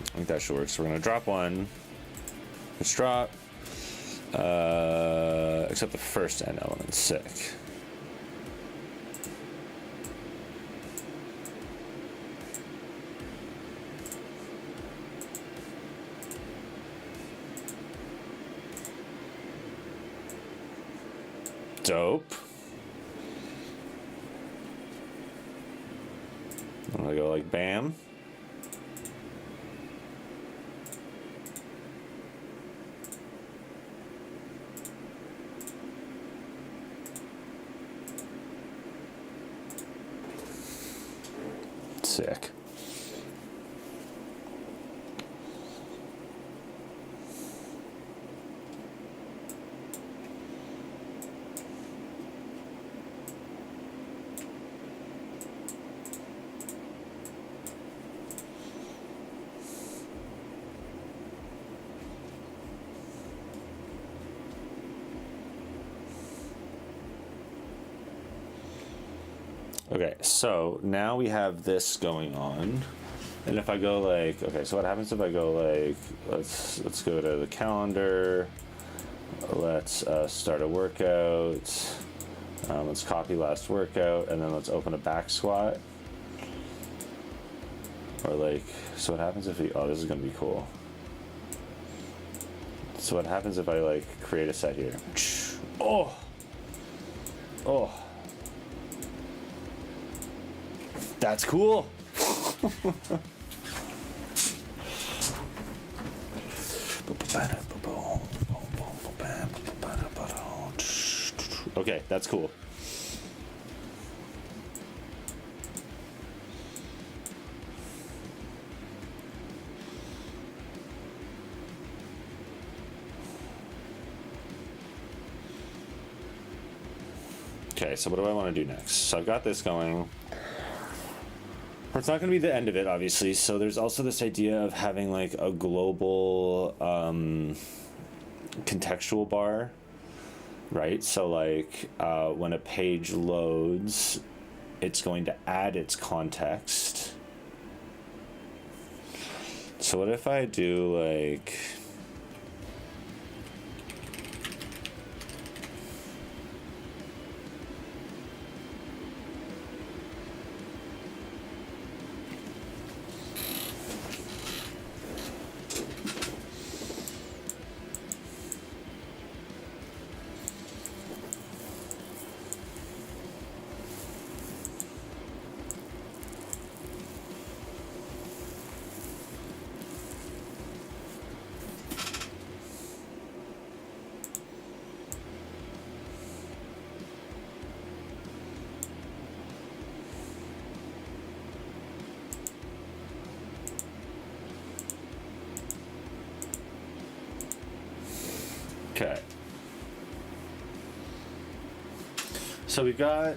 I think that should work. So we're going to drop one. Let's drop. Except the first n element. Sick. Dope. I'm gonna go like bam. Sick. Okay, so now we have this going on, and if I go like, okay, so what happens if I go like, let's go to the calendar, let's start a workout, let's copy last workout, and then let's open a back squat, or like, so what happens if we, oh, this is gonna be cool. So what happens if I like create a set here? Oh, oh. That's cool. Okay, that's cool. Okay, so what do I want to do next? So I've got this going. It's not going to be the end of it, obviously. So there's also this idea of having like a global contextual bar, right? So like when a page loads, it's going to add its context. So what if I do like... Okay. So we've got...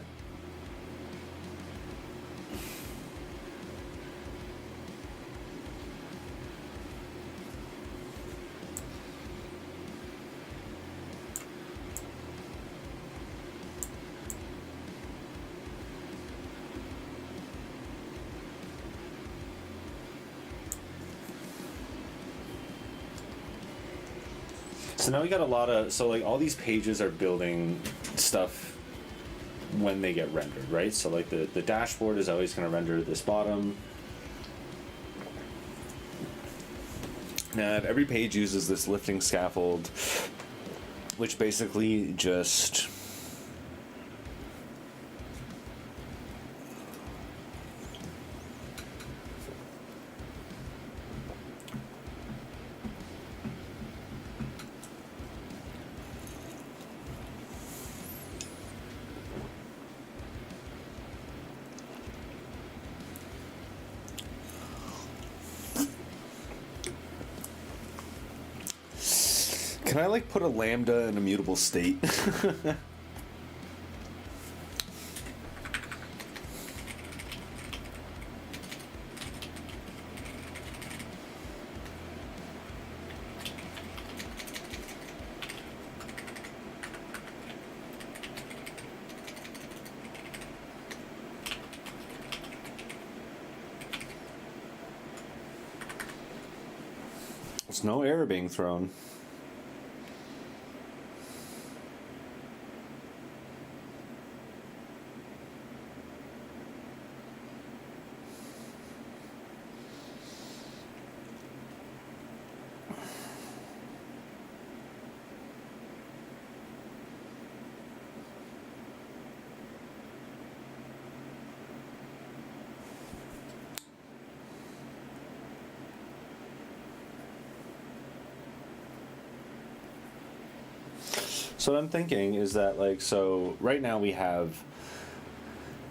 So now we got a lot of, so like all these pages are building stuff when they get rendered, right? So like the dashboard is always going to render this bottom. Now every page uses this lifting scaffold, which basically just... Can I like put a lambda in a mutable state? There's no error being thrown. So what I'm thinking is that, like, so right now we have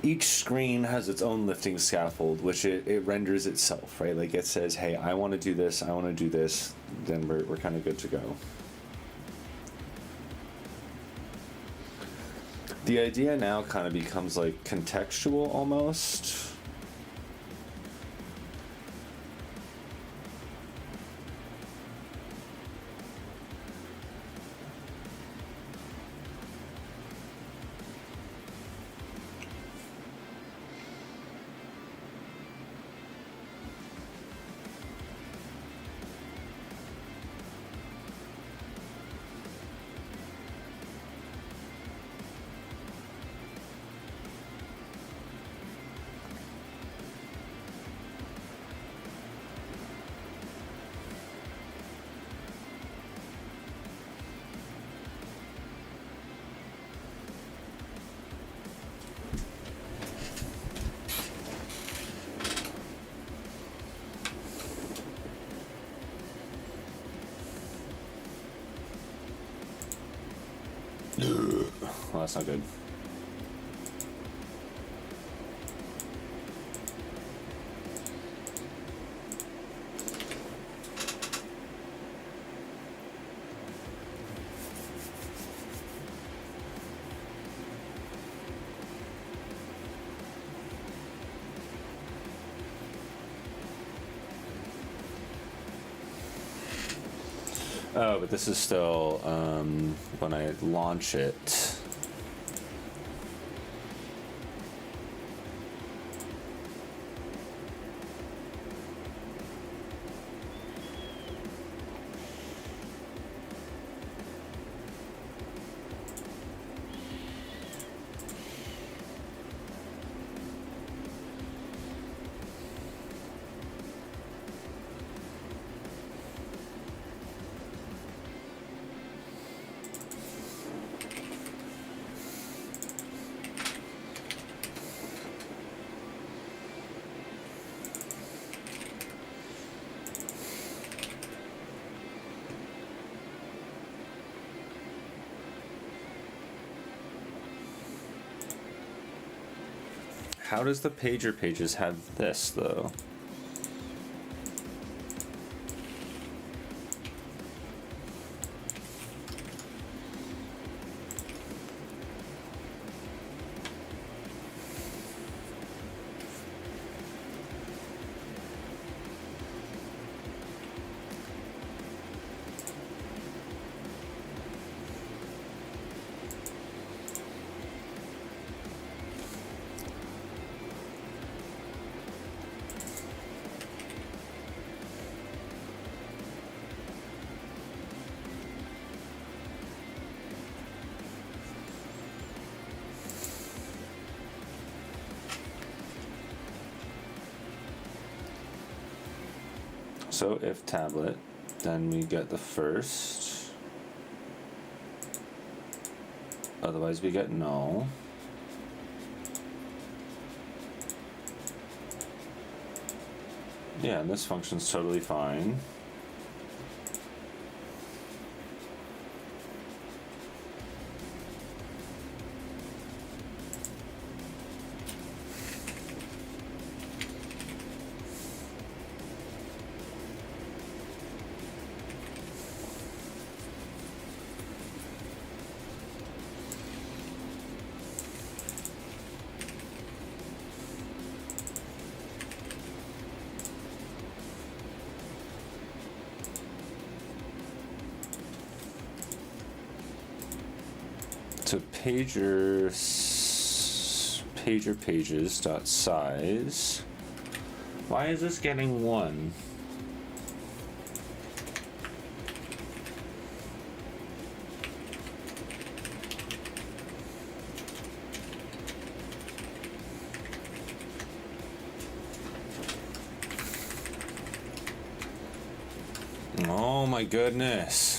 each screen has its own lifting scaffold, which it renders itself, right? Like it says, hey, I want to do this, I want to do this, then we're kind of good to go. The idea now kind of becomes like contextual almost. Well, that's not good. Oh, but this is still when I launch it. How does the pager pages have this though? So if tablet, then we get the first. Otherwise we get no. Yeah, and this function's totally fine. So pager pages dot size. Why is this getting 1? Oh my goodness.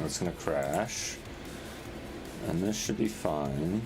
It's gonna crash, and this should be fine.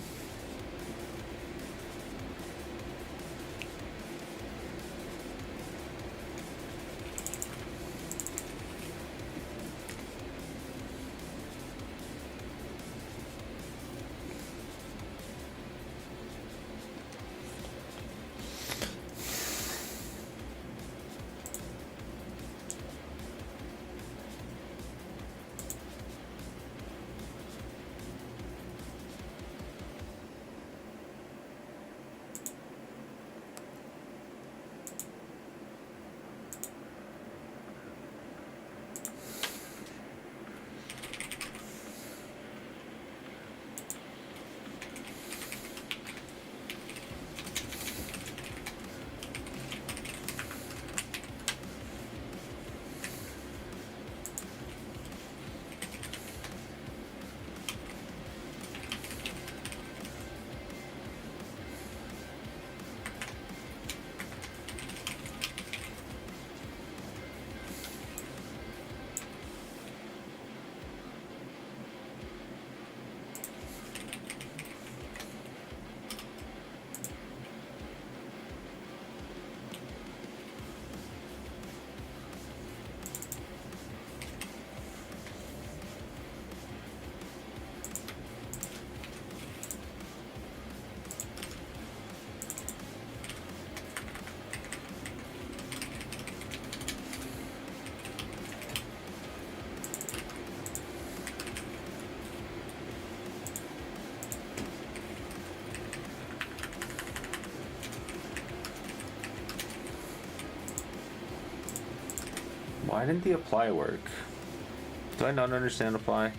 Why didn't the apply work? Do I not understand apply?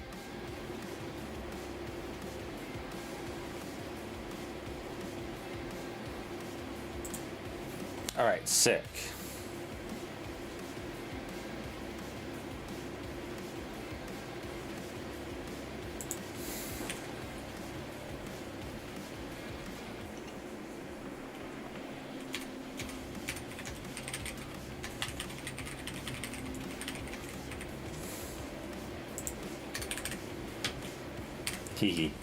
All right, sick. Hee.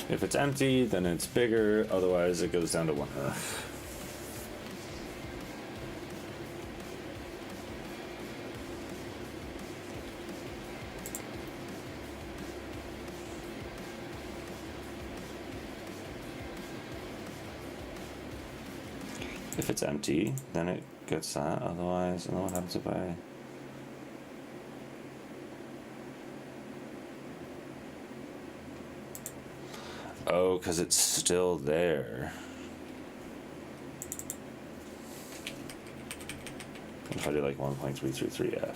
If it's empty, then it's bigger. Otherwise, it goes down to 1. If it's empty, then it gets that. Otherwise, and then what happens if I... Oh, because it's still there. What if I do like 1.333F?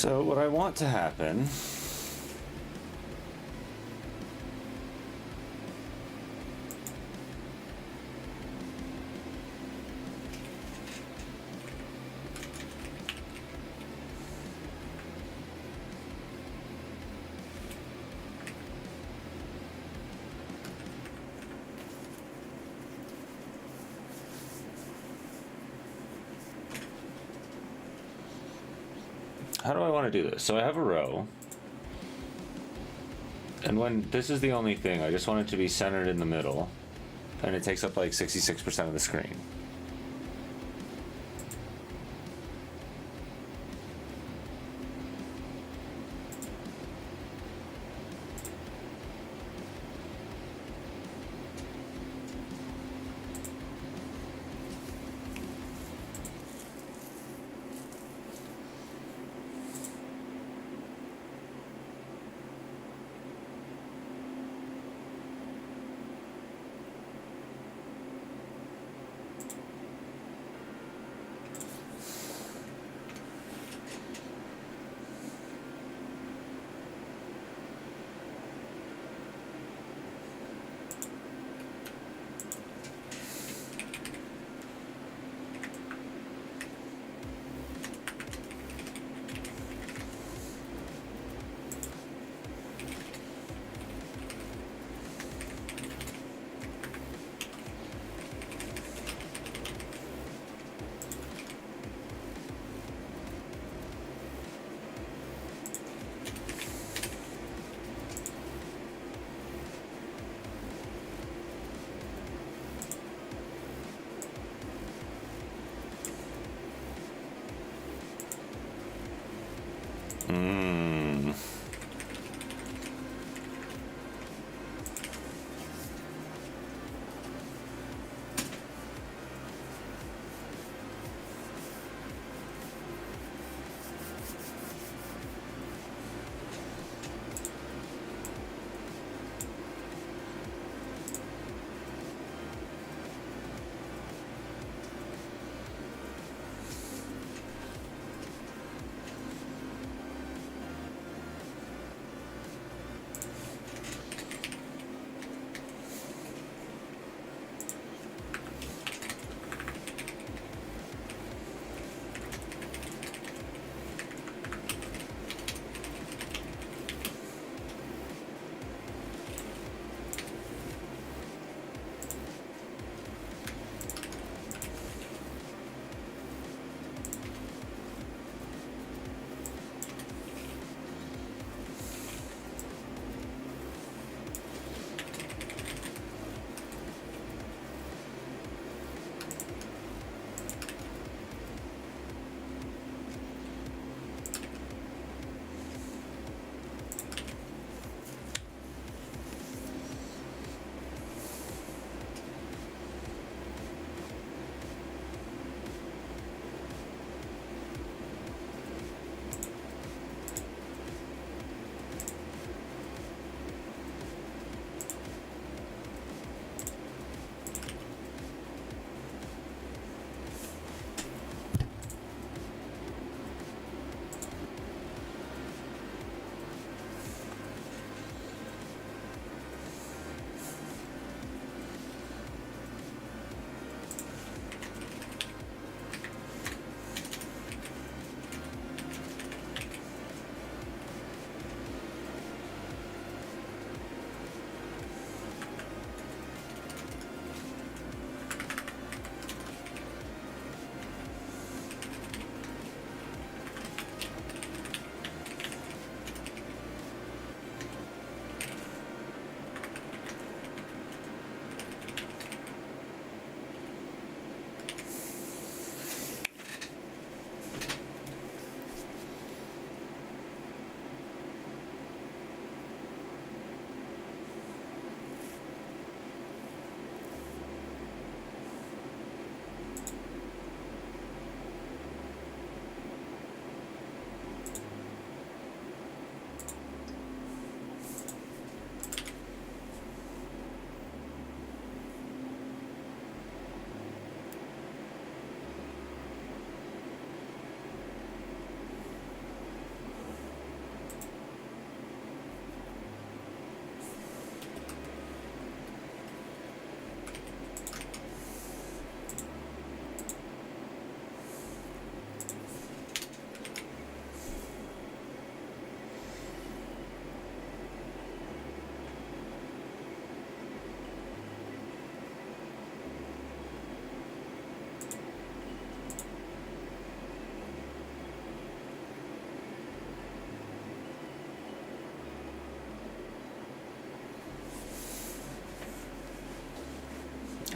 So what I want to happen how do I want to do this? So I have a row, and when this is the only thing, I just want it to be centered in the middle, and it takes up like 66% of the screen.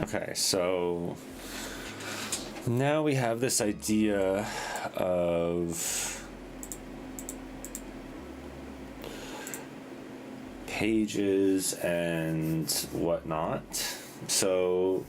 Okay, so now we have this idea of pages and whatnot. So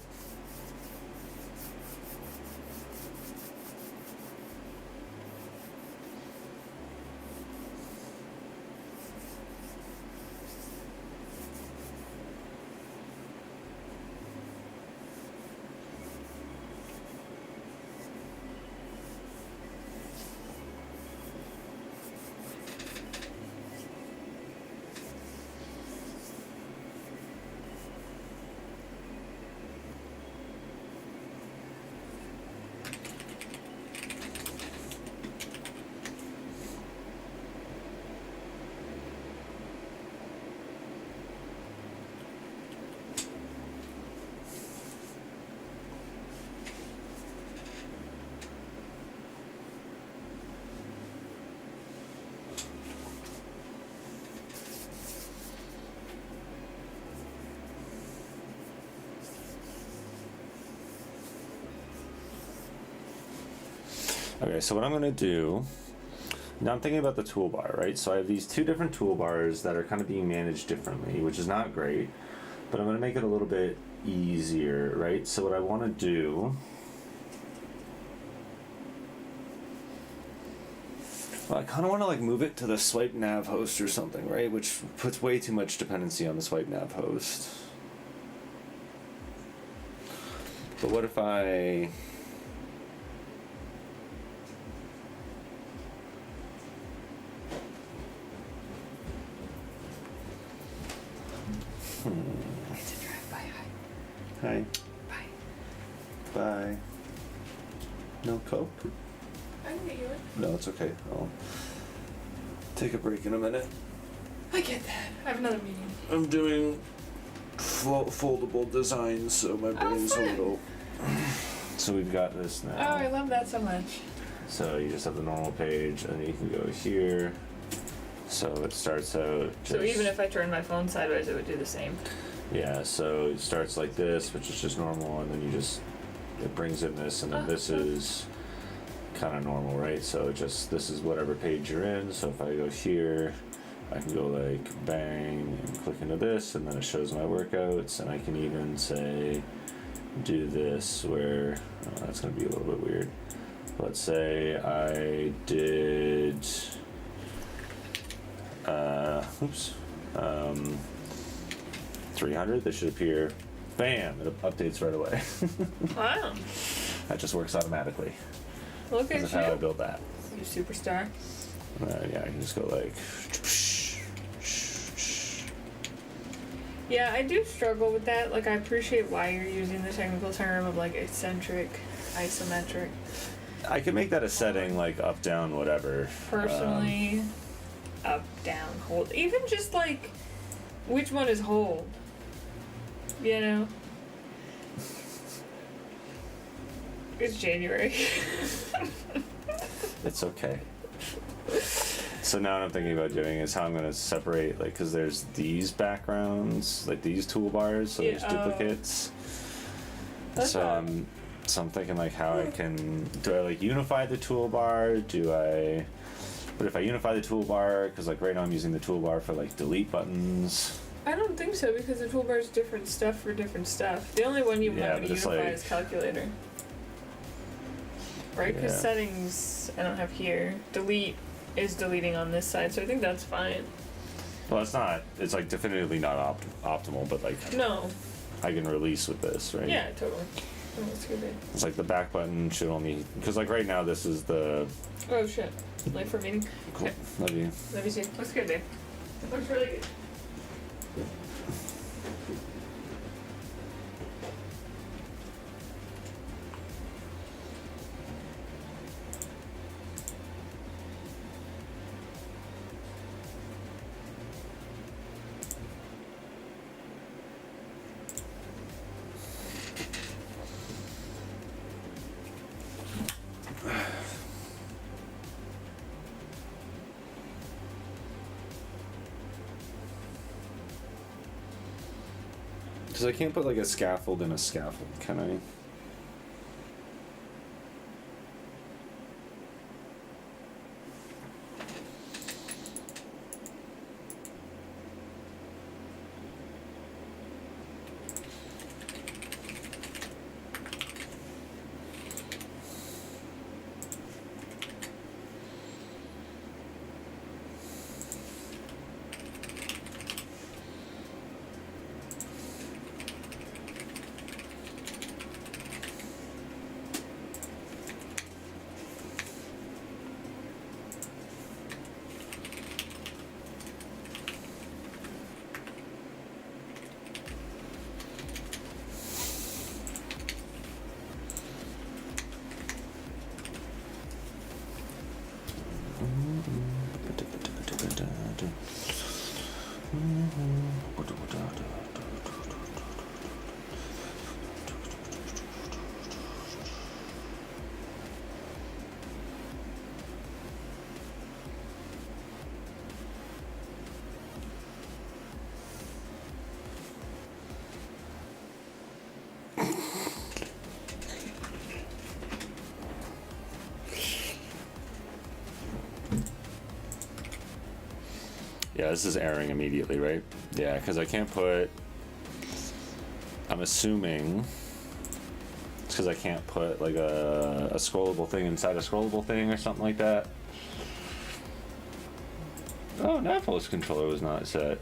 okay, so what I'm going to do, now I'm thinking about the toolbar, right? So I have these two different toolbars that are kind of being managed differently, which is not great, but I'm going to make it a little bit easier, right? So what I want to do, well, I kind of want to like move it to the swipe nav host or something, right? Which puts way too much dependency on the swipe nav host. But what if I... I had to drive by. Hi. Bye. Bye. No Coke? I can get you one. No, it's okay. I'll take a break in a minute. I get that. I have another meeting. I'm doing foldable designs, so my brain's a fun. little... So we've got this now. Oh, I love that so much. So you just have the normal page, and you can go here. So it starts out just... So even if I turn my phone sideways, it would do the same. Yeah, so it starts like this, which is just normal, and then you just... It brings in this, and then this is kind of normal, right? So just, this is whatever page you're in. So if I go here, I can go like bang and click into this, and then it shows my workouts, and I can even say, do this where, oh, that's going to be a little bit weird. Let's say I did, 300, this should appear, bam, it updates right away. Wow. That just works automatically. Look This at is how I you. built that. You superstar. Yeah, I can just go like, Yeah, I do struggle with that. Like, I appreciate why you're using the technical term of like eccentric, isometric. I can make that a setting like up, down, whatever. Personally, up, down, hold. Even just like, which one is hold? You know? It's January. It's okay. So now what I'm thinking about doing is how I'm going to separate, like, because there's these backgrounds, like these toolbars, so there's duplicates. That's So fine. I'm thinking like how I can, do I like unify the toolbar? But if I unify the toolbar, because like right now I'm using the toolbar for like delete buttons. I don't think so because the toolbar is different stuff for different stuff. The only one you Yeah, want but to it's unify like- is calculator. Right? Because Yeah. settings I don't have here. Delete is deleting on this side, so I think that's fine. Well, it's like definitively not optimal, but like No. I can release with this, right? Yeah, totally. Oh, that's good. It's like the back button should only, because like right now this is the, Oh shit. Late for a meeting? cool, Okay. love you. Let me see. Looks good, babe. Looks really good. Because I can't put like a scaffold in a scaffold, can I? Yeah, this is airing immediately, right? Yeah, because I can't put... I'm assuming... It's because I can't put, like, a scrollable thing inside a scrollable thing or something like that. Oh, Napos controller was not set.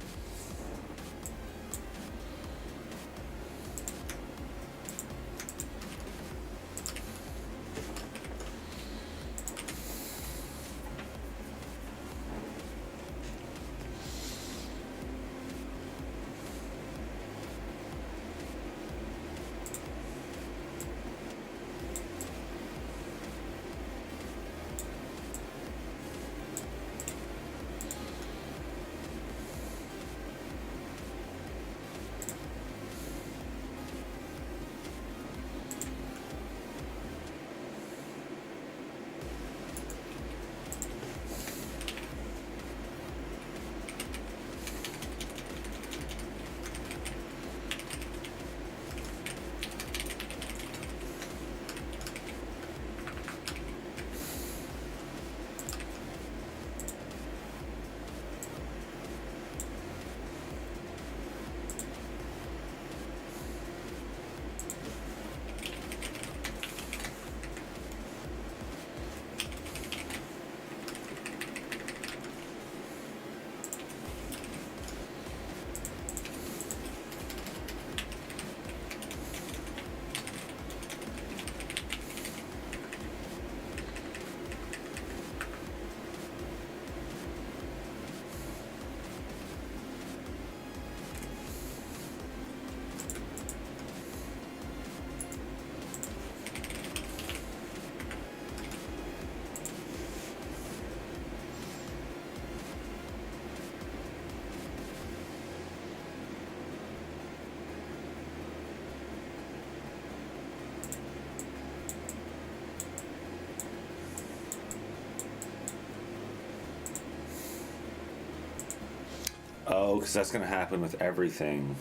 Oh, because that's going to happen with everything.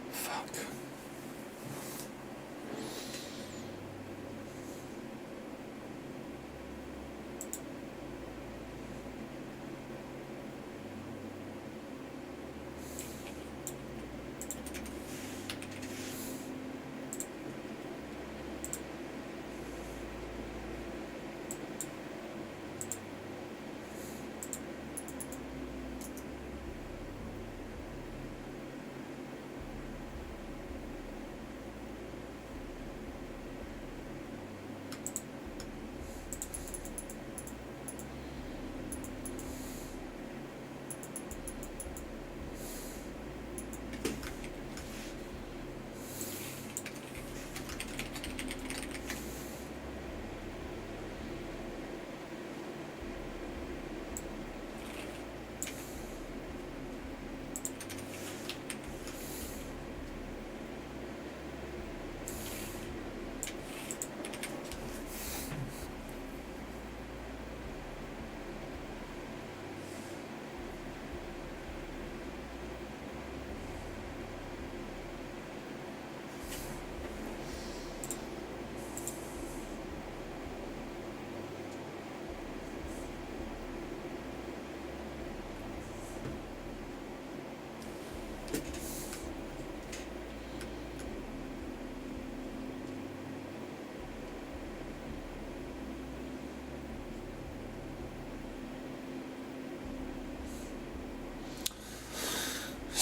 Fuck.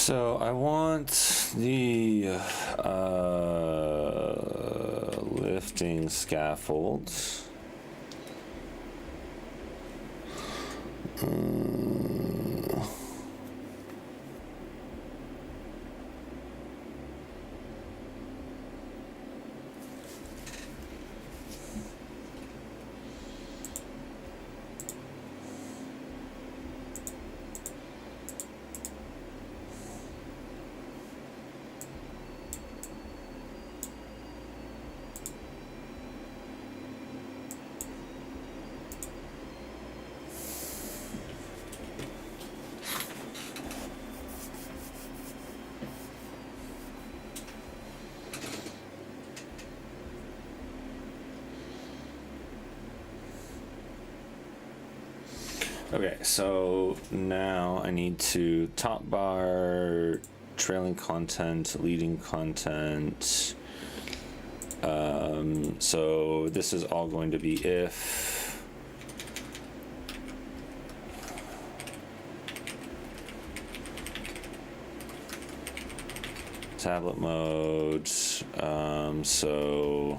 So I want the lifting scaffolds. Okay, so now I need to top bar, trailing content, leading content. So this is all going to be if tablet mode. So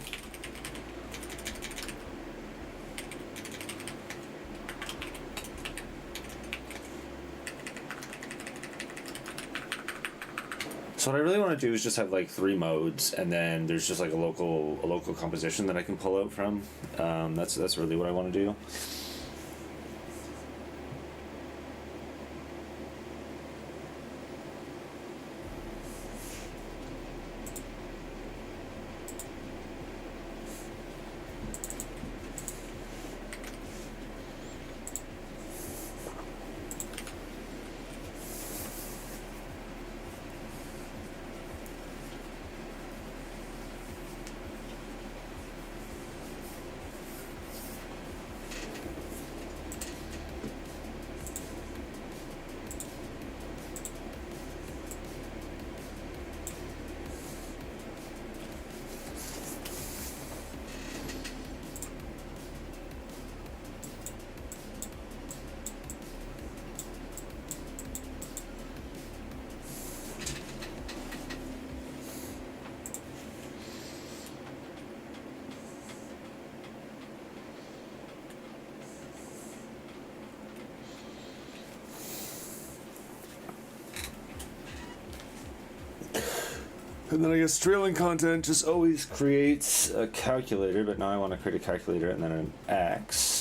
So what I really want to do is just have like 3 modes, and then there's just like a local composition that I can pull out from. That's really what I want to do. And then I guess trailing content just always creates a calculator, but now I want to create a calculator and then an X.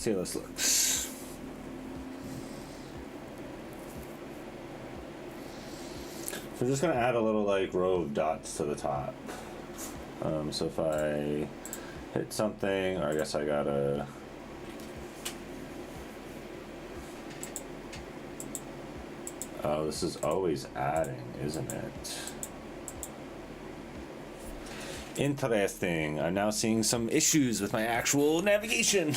see how this looks. So I'm just gonna add a little like row of dots to the top. So if I hit something, or I guess I gotta. Oh, this is always adding, isn't it? Interesting. I'm now seeing some issues with my actual navigation.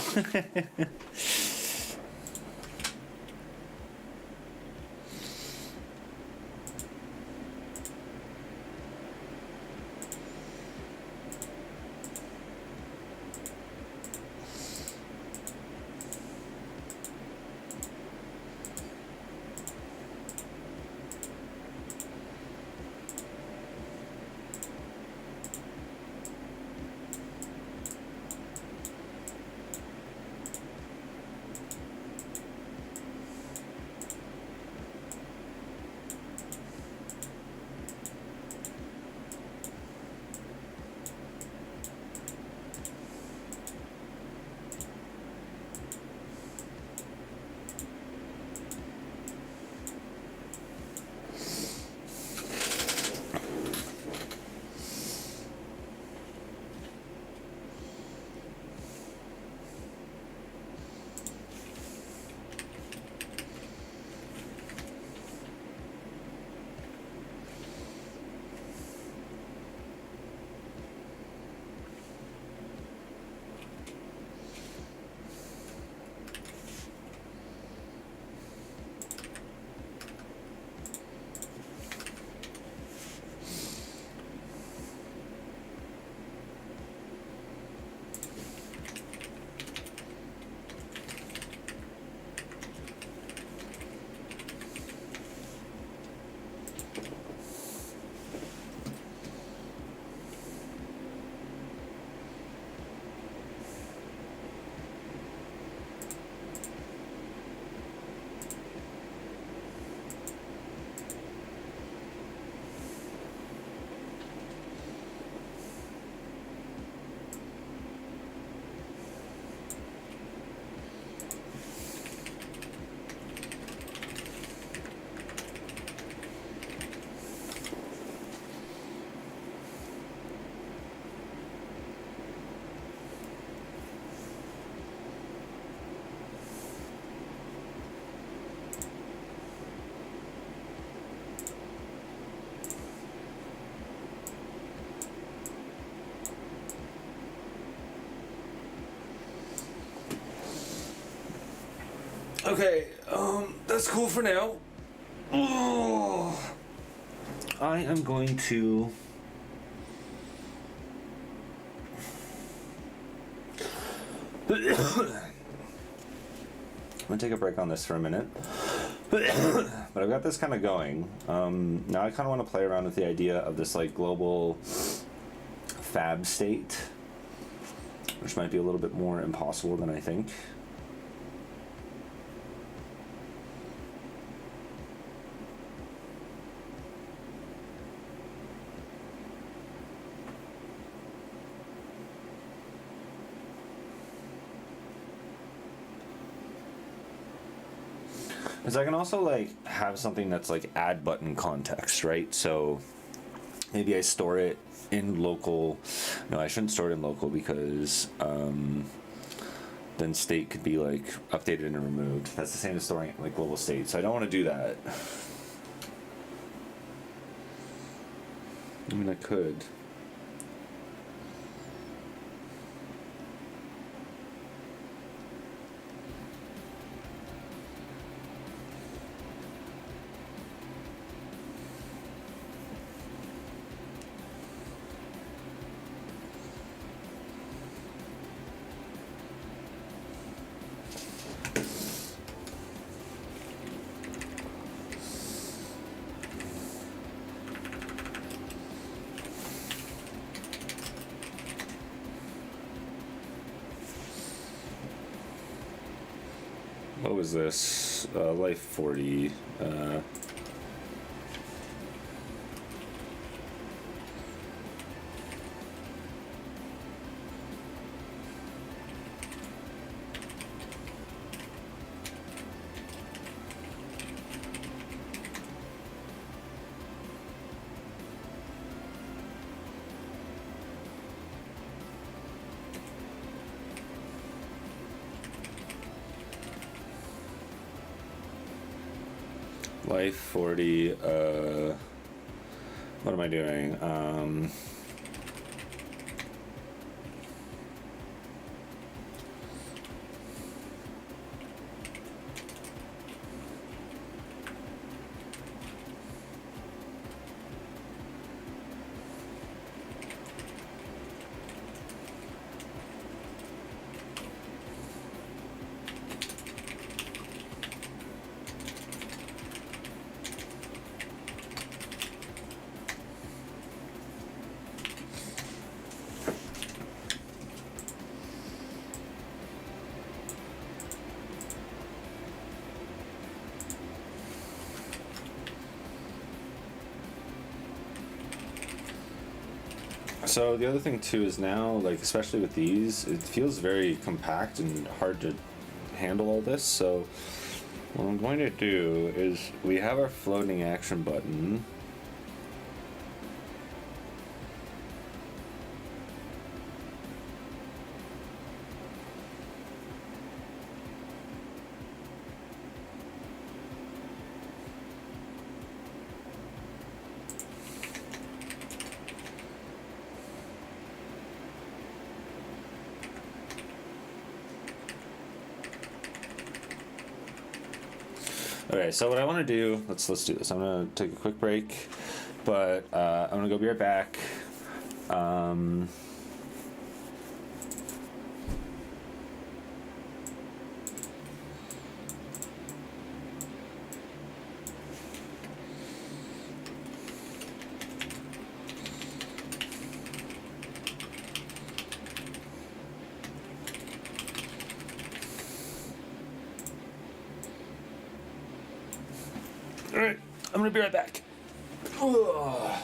Okay, that's cool for now. Oh, I am going to I'm gonna take a break on this for a minute. But I've got this kind of going. Now I kind of want to play around with the idea of this like global fab state, which might be a little bit more impossible than I think. Because I can also like have something that's like add button context, right? So maybe I store it in local. No, I shouldn't store it in local because then state could be like updated and removed. That's the same as storing it in like global state. So I don't want to do that. I mean, I could. What was this? Life 40. Life 40. What am I doing? So the other thing too is now, like especially with these, it feels very compact and hard to handle all this. So what I'm going to do is we have our floating action button. Okay, so what I want to do, let's do this. I'm gonna take a quick break, but I'm gonna go be right back. All right, I'm gonna be right back. Ugh.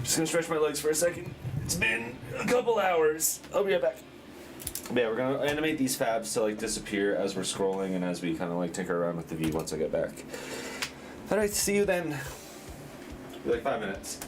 Just gonna stretch my legs for a second. It's been a couple hours. I'll be right back. But yeah, we're gonna animate these fabs to like disappear as we're scrolling and as we kind of like tinker around with the V once I get back. All right, see you then. Be like 5 minutes.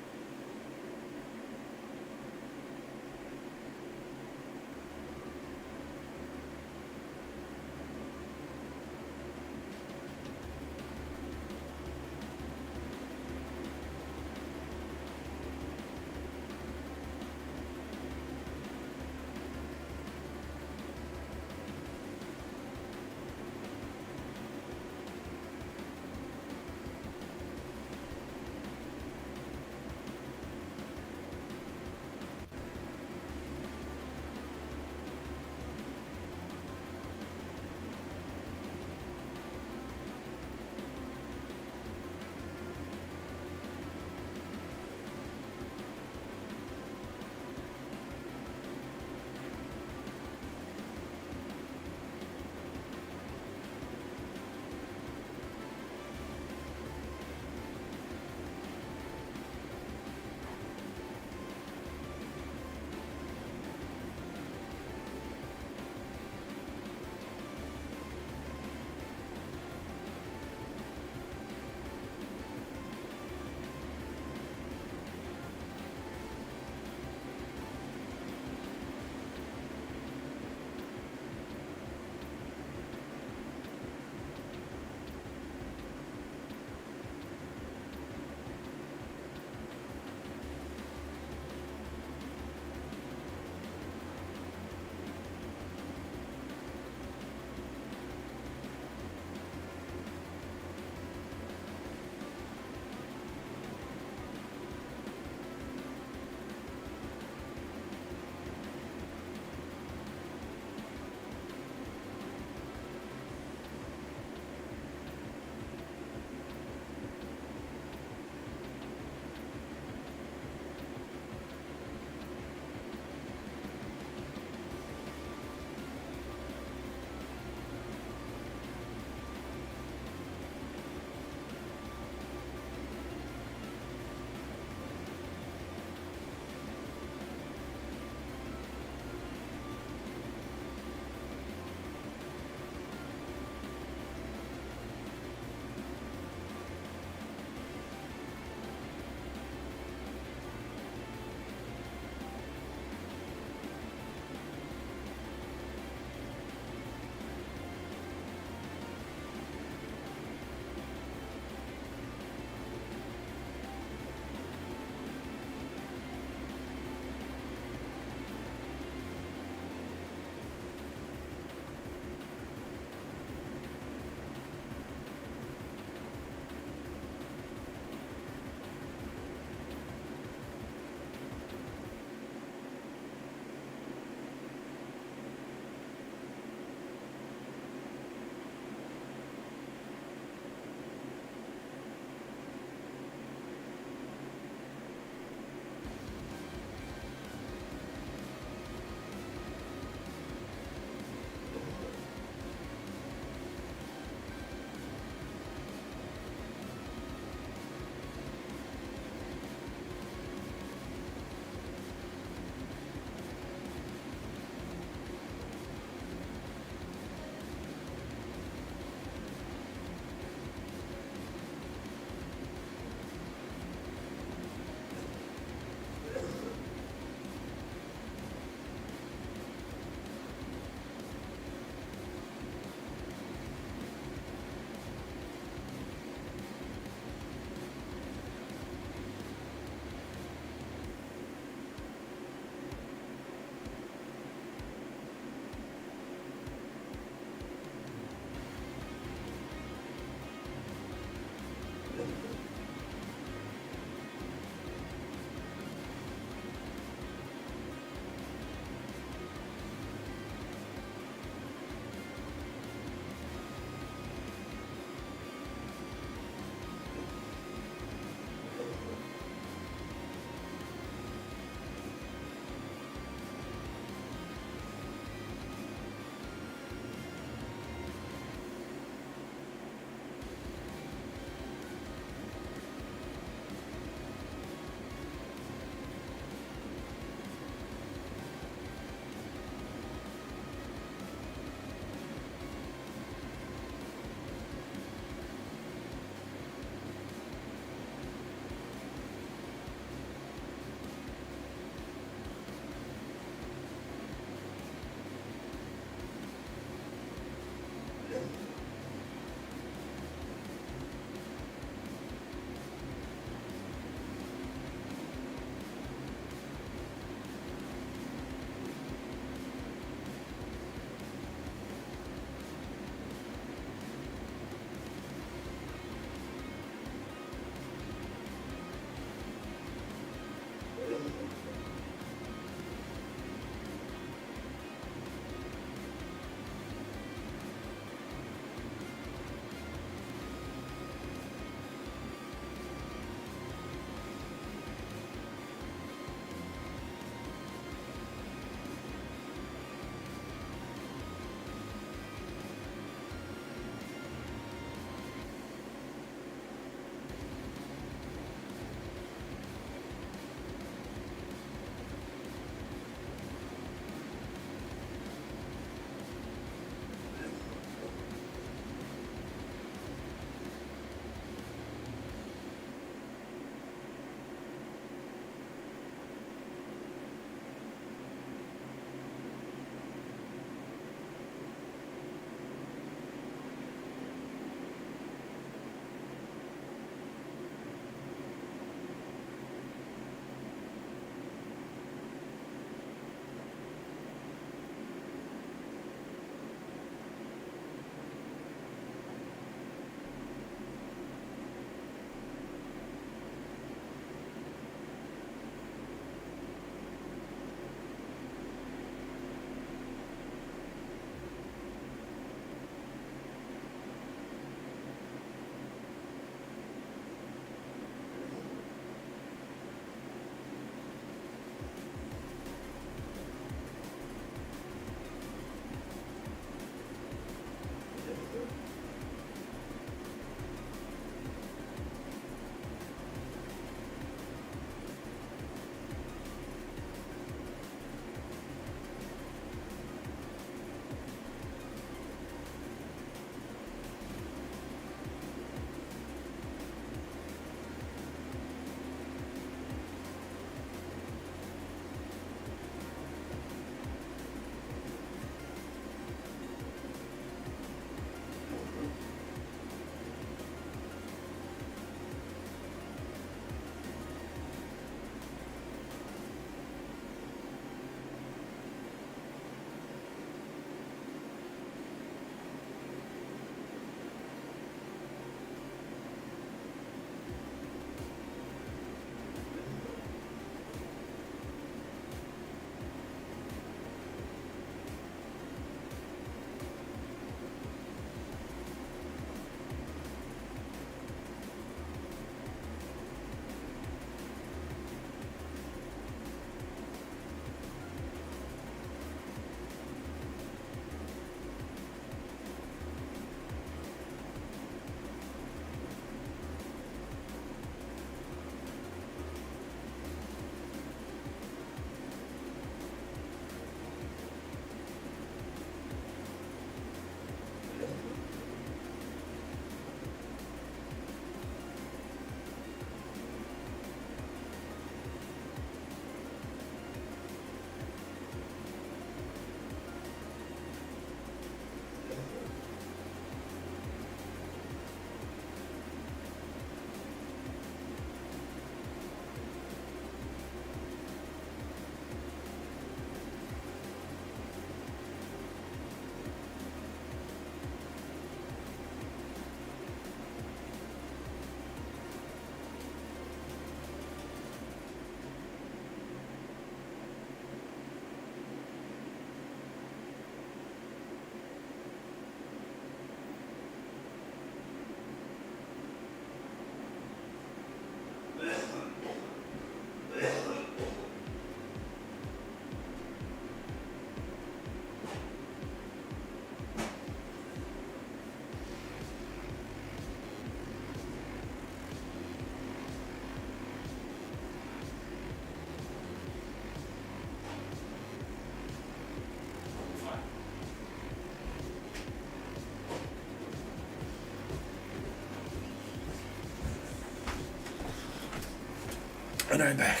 And I'm back.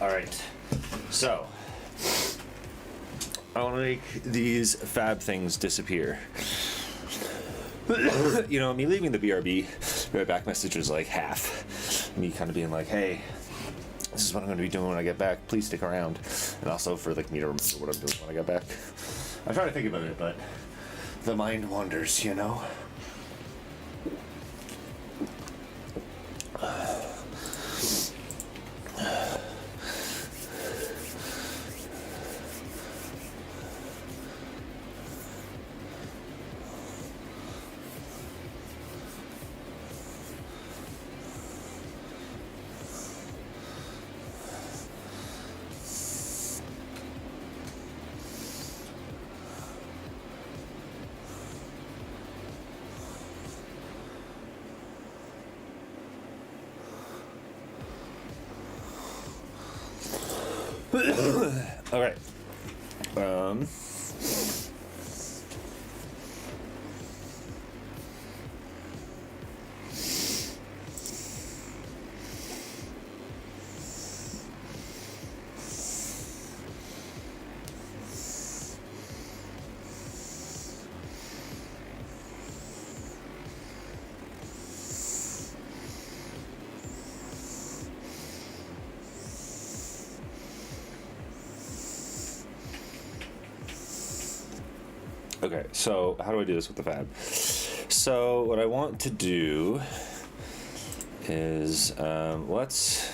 All right. So, I want to make these fab things disappear. You know, me leaving the BRB, my back message was like half. Me kind of being like, hey, this is what I'm going to be doing when I get back. Please stick around. And also for like me to remember what I'm doing when I get back. I try to think about it, but the mind wanders, you know? All right. Okay, so how do I do this with the fab? So what I want to do is let's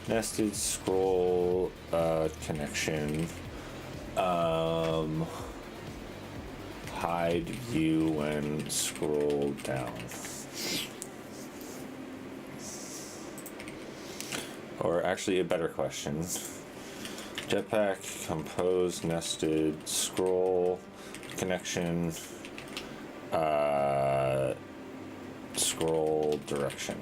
nested scroll connection, hide view when scroll down, or actually a better question, jetpack compose nested scroll connection, scroll direction.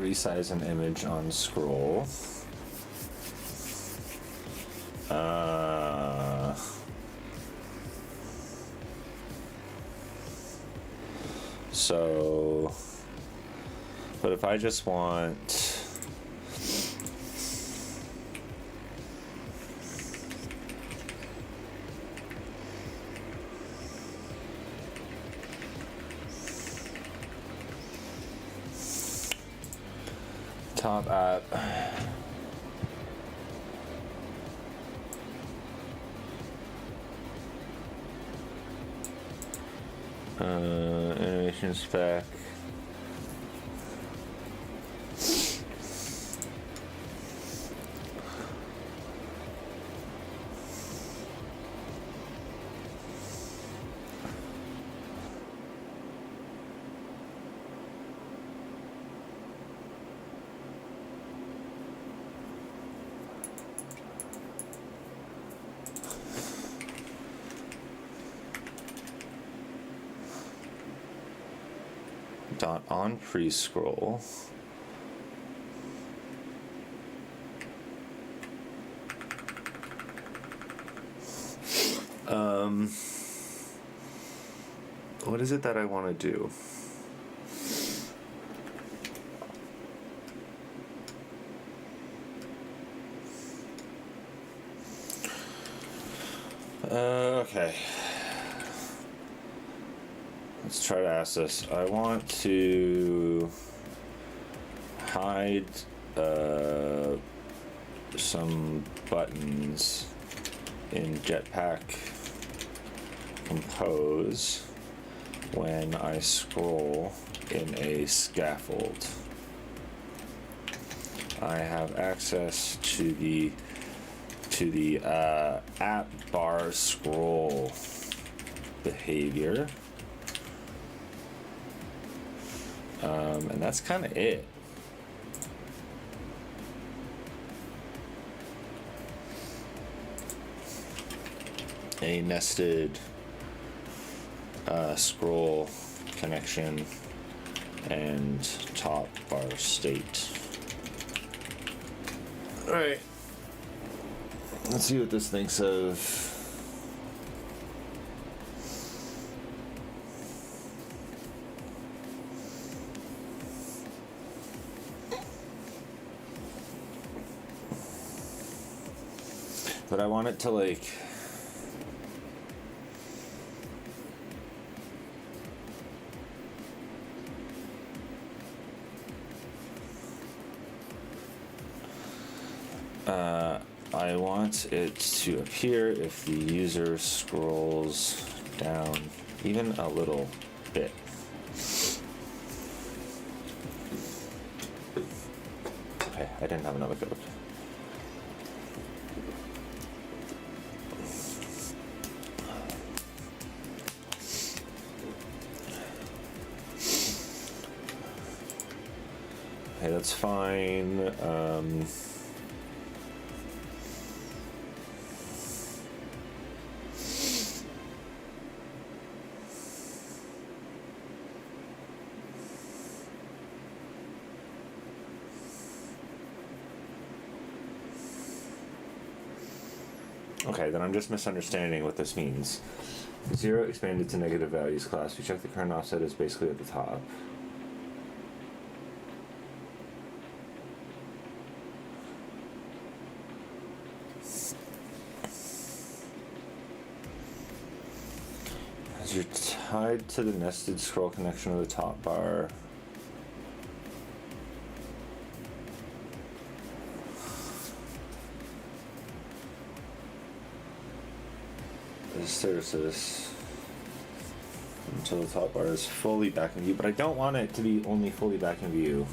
Resize an image on scroll. So, but if I just want top app, animation spec, dot on pre-scroll, what is it that I want to do? Okay. Let's try to ask this. I want to hide some buttons in Jetpack Compose when I scroll in a scaffold. I have access to the app bar scroll behavior, and that's kind of it. A nested scroll connection and top bar state. All right. Let's see what this thinks of. But I want it to like I want it to appear if the user scrolls down even a little bit. Okay, I didn't have another code. Okay, that's fine. Okay, then I'm just misunderstanding what this means. 0 expanded to negative values class. We check the current offset is basically at the top. As you're tied to the nested scroll connection of the top bar. Services until the top bar is fully back in view, but I don't want it to be only fully back in view.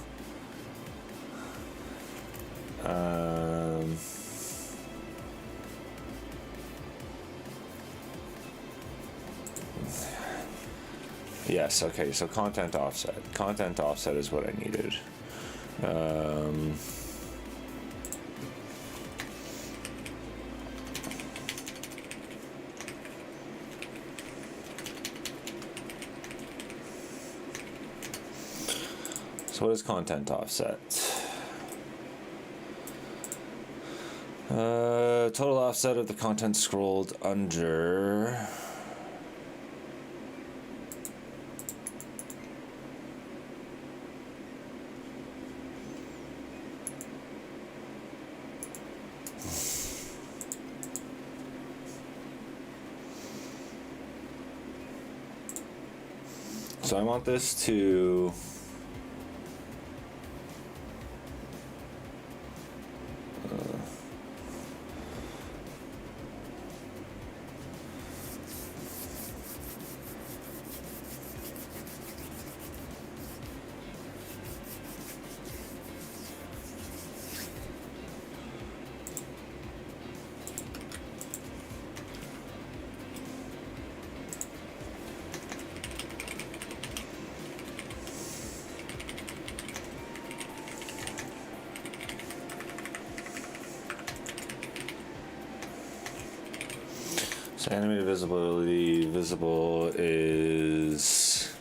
Yes, okay, so content offset. Content offset is what I needed. So what is content offset? Total offset of the content scrolled under. So I want this to animated visibility. Visible is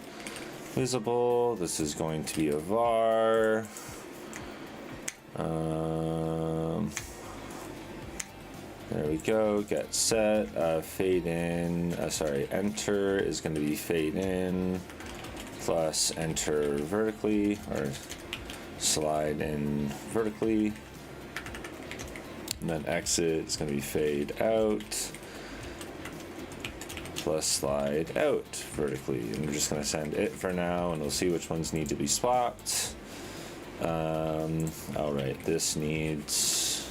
visible. This is going to be a var. There we go. Get set. Fade in. Enter is going to be fade in plus enter vertically, or slide in vertically. And then exit is going to be fade out. plus slide out vertically. And we're just going to send it for now, and we'll see which ones need to be swapped. All right, this needs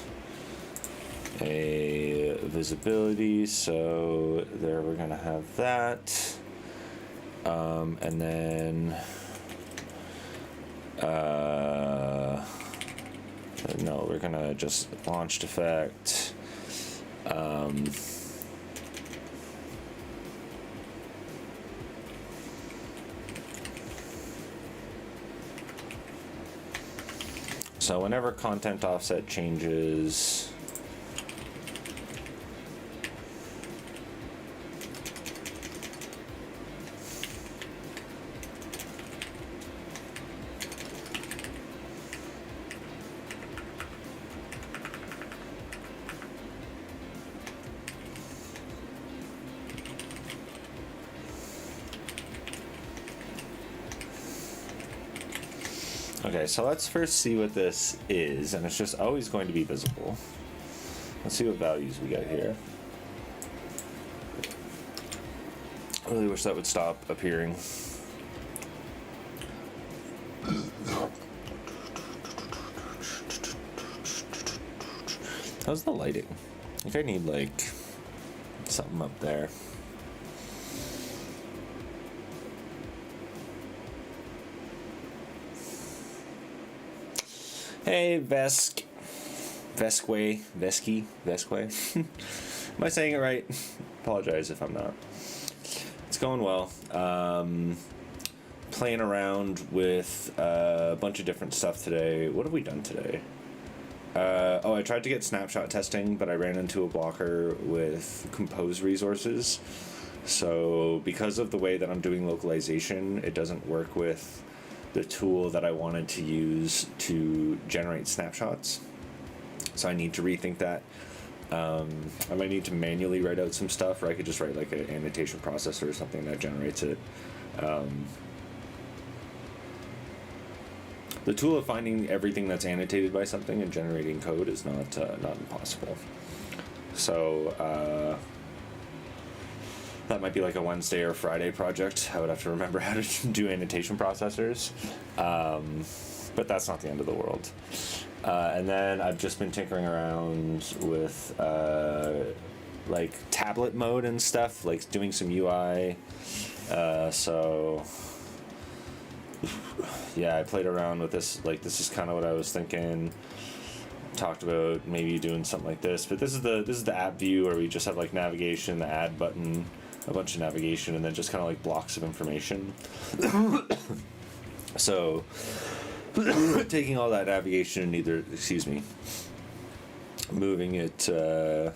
a visibility, so there we're going to have that. And then no, we're gonna just launched effect. So whenever content offset changes, okay, so let's first see what this is, and it's just always going to be visible. Let's see what values we got here. I really wish that would stop appearing. How's the lighting? I think I need like something up there. Hey, Vesque. Am I saying it right? Apologize if I'm not. It's going well. Playing around with a bunch of different stuff today. What have we done today? I tried to get snapshot testing, but I ran into a blocker with compose resources. So because of the way that I'm doing localization, it doesn't work with the tool that I wanted to use to generate snapshots. So I need to rethink that. I might need to manually write out some stuff, or I could just write like an annotation processor or something that generates it. The tool of finding everything that's annotated by something and generating code is not impossible. So that might be like a Wednesday or Friday project. I would have to remember how to do annotation processors, but that's not the end of the world. And then I've just been tinkering around with like tablet mode and stuff, like doing some UI. So yeah, I played around with this. Like this is kind of what I was thinking. Talked about maybe doing something like this, but this is the app view where we just have like navigation, the add button, a bunch of navigation, and then just kind of like blocks of information. So taking all that navigation and moving it to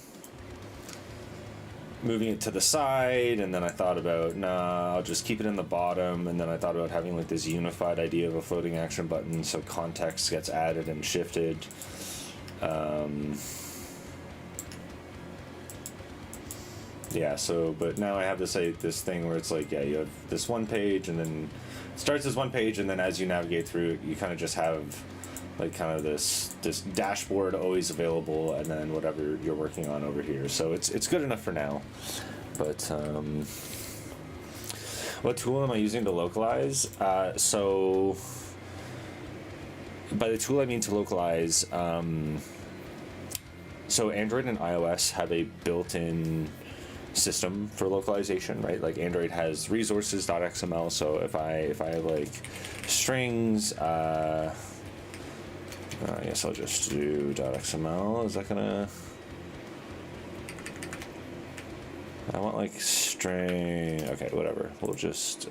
the side, and then I thought about, nah, I'll just keep it in the bottom, and then I thought about having like this unified idea of a floating action button so context gets added and shifted. Yeah, so, but now I have this thing where it's like, yeah, you have this one page, and then it starts as one page, and then as you navigate through it, you kind of just have like kind of this dashboard always available, and then whatever you're working on over here. So it's good enough for now. But what tool am I using to localize? So by the tool I mean to localize, so Android and iOS have a built-in system for localization, right? Like Android has resources.xml, so if I have like strings, I guess I'll just do .xml. Is that gonna... I want like string... Okay, whatever. We'll just...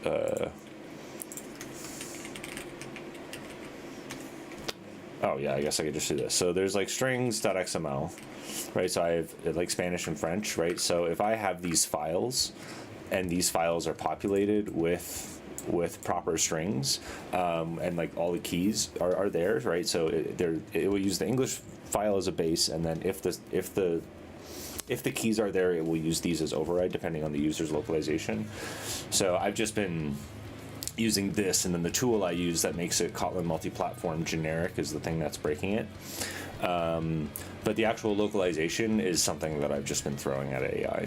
Oh yeah, I guess I could just do this. So there's like strings.xml, right? So I have like Spanish and French, right? So if I have these files, and these files are populated with proper strings, and like all the keys are there, right? So it will use the English file as a base, and then if the keys are there, it will use these as override depending on the user's localization. So I've just been using this, and then the tool I use that makes it KotlinMultiplatform generic is the thing that's breaking it. But the actual localization is something that I've just been throwing at AI.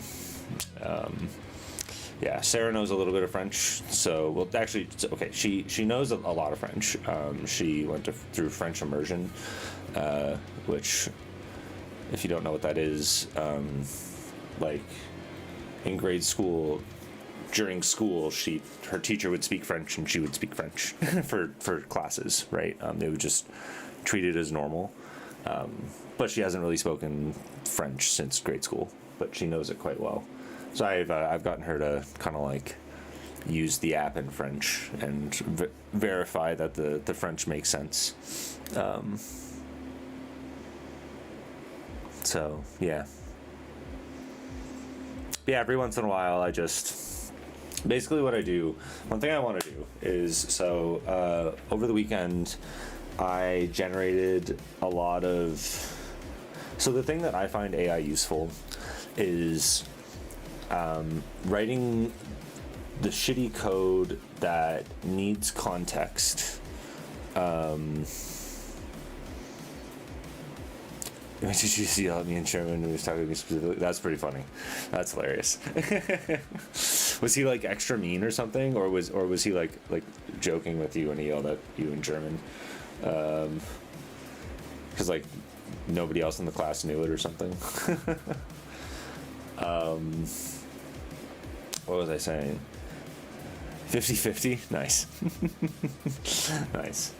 Yeah, Sarah knows a little bit of French, so well, actually, okay, she knows a lot of French. She went through French immersion, which, if you don't know what that is, like in grade school, during school, her teacher would speak French and she would speak French for classes, right? They would just treat it as normal, but she hasn't really spoken French since grade school, but she knows it quite well. So I've gotten her to kind of like use the app in French and verify that the French makes sense. So yeah. Yeah, every once in a while I just basically what I do. One thing I want to do is so over the weekend I generated a lot of. So the thing that I find AI useful is writing the shitty code that needs context. Did you see me and Sherman when he was talking to me specifically? That's pretty funny. That's hilarious. Was he like extra mean or something, or was he like joking with you when he yelled at you in German? Because like nobody else in the class knew it or something. What was I saying? 50-50? Nice. Nice.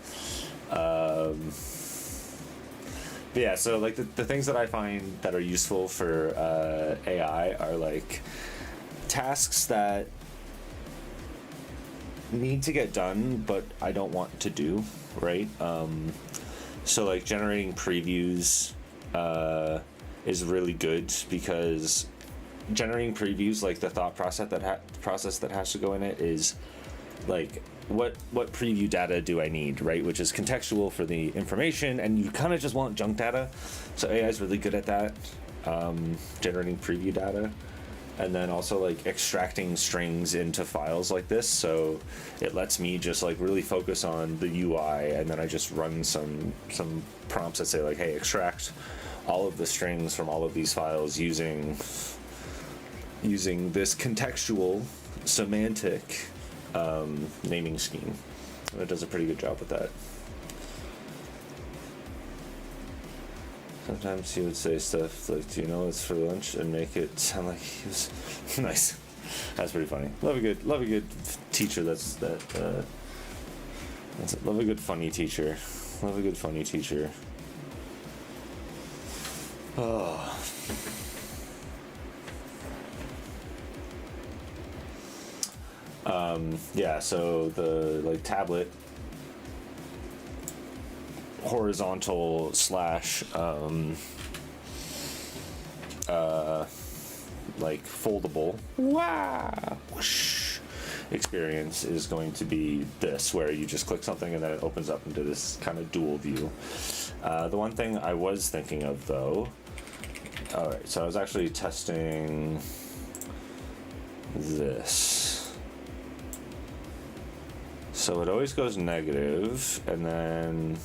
But yeah, so like the things that I find that are useful for AI are like tasks that need to get done, but I don't want to do, right? So like generating previews is really good because generating previews, like the thought process that has to go in it is like what preview data do I need, right? Which is contextual for the information, and you kind of just want junk data. So AI is really good at that, generating preview data, and then also like extracting strings into files like this. So it lets me just like really focus on the UI, and then I just run some prompts that say like, hey, extract all of the strings from all of these files using this contextual semantic naming scheme. It does a pretty good job with that. Sometimes he would say stuff like, do you know it's for lunch, and make it sound like he was nice. That's pretty funny. Love a good teacher love a good funny teacher. Love a good funny teacher. Oh. Yeah, so the like tablet horizontal slash like foldable whoosh experience is going to be this, where you just click something and then it opens up into this kind of dual view. The one thing I was thinking of though, alright, so I was actually testing this. So it always goes negative, and then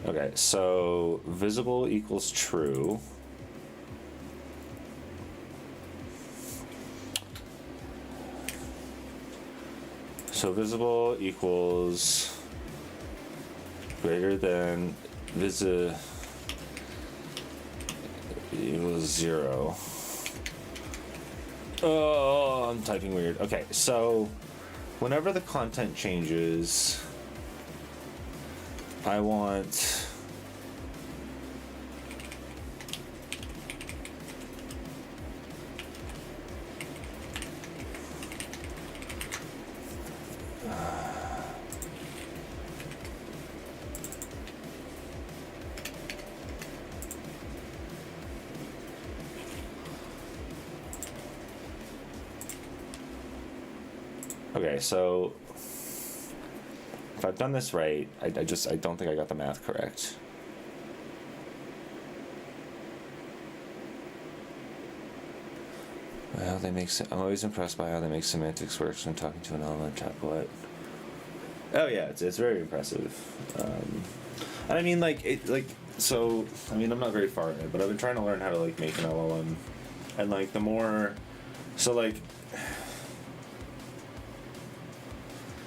okay, so visible equals true. So visible equals greater than equals 0. Oh, I'm typing weird. Okay, so whenever the content changes, I want okay, so if I've done this right, I don't think I got the math correct. Well, I'm always impressed by how they make semantics work when talking to an LLM chatbot. Oh yeah, it's very impressive. And I mean, like it, like so. I mean, I'm not very far in it, but I've been trying to learn how to like make an LLM, and like the more, so like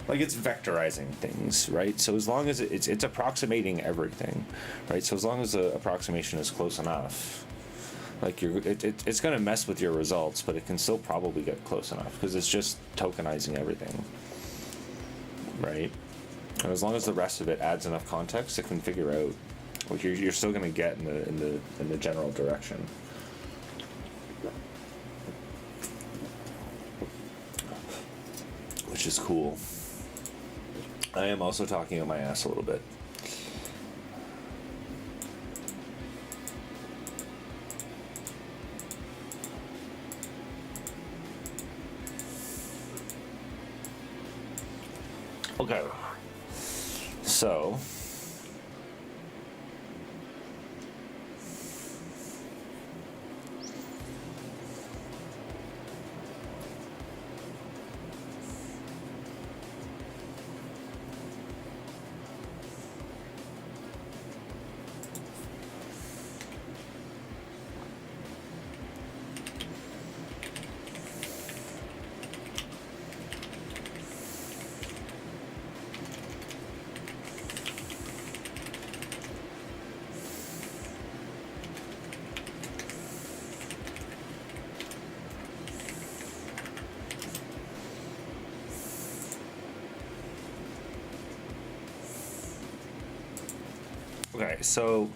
it's vectorizing things, right? So as long as it's approximating everything, right? So as long as the approximation is close enough, like it's gonna mess with your results, but it can still probably get close enough because it's just tokenizing everything, right? And as long as the rest of it adds enough context, it can figure out what you're still gonna get in the general direction. Which is cool. I am also talking on my ass a little bit. Okay. So, okay, so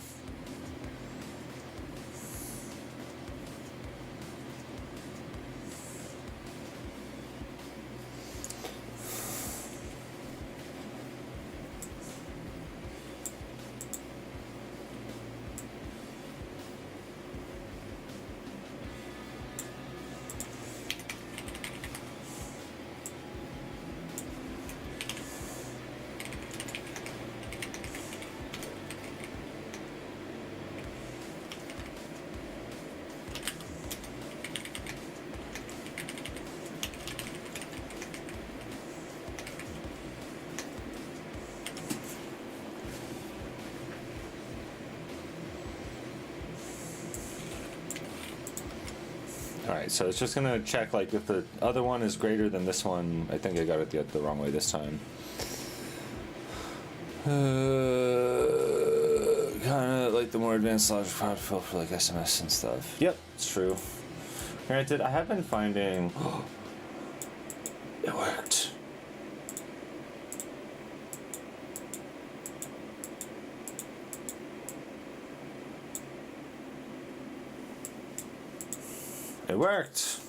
alright, so it's just gonna check like if the other one is greater than this one. I think I got it the wrong way this time. Kind of like the more advanced logic product fill for like SMS and stuff. Yep, it's true. Granted, I have been finding it worked. It worked.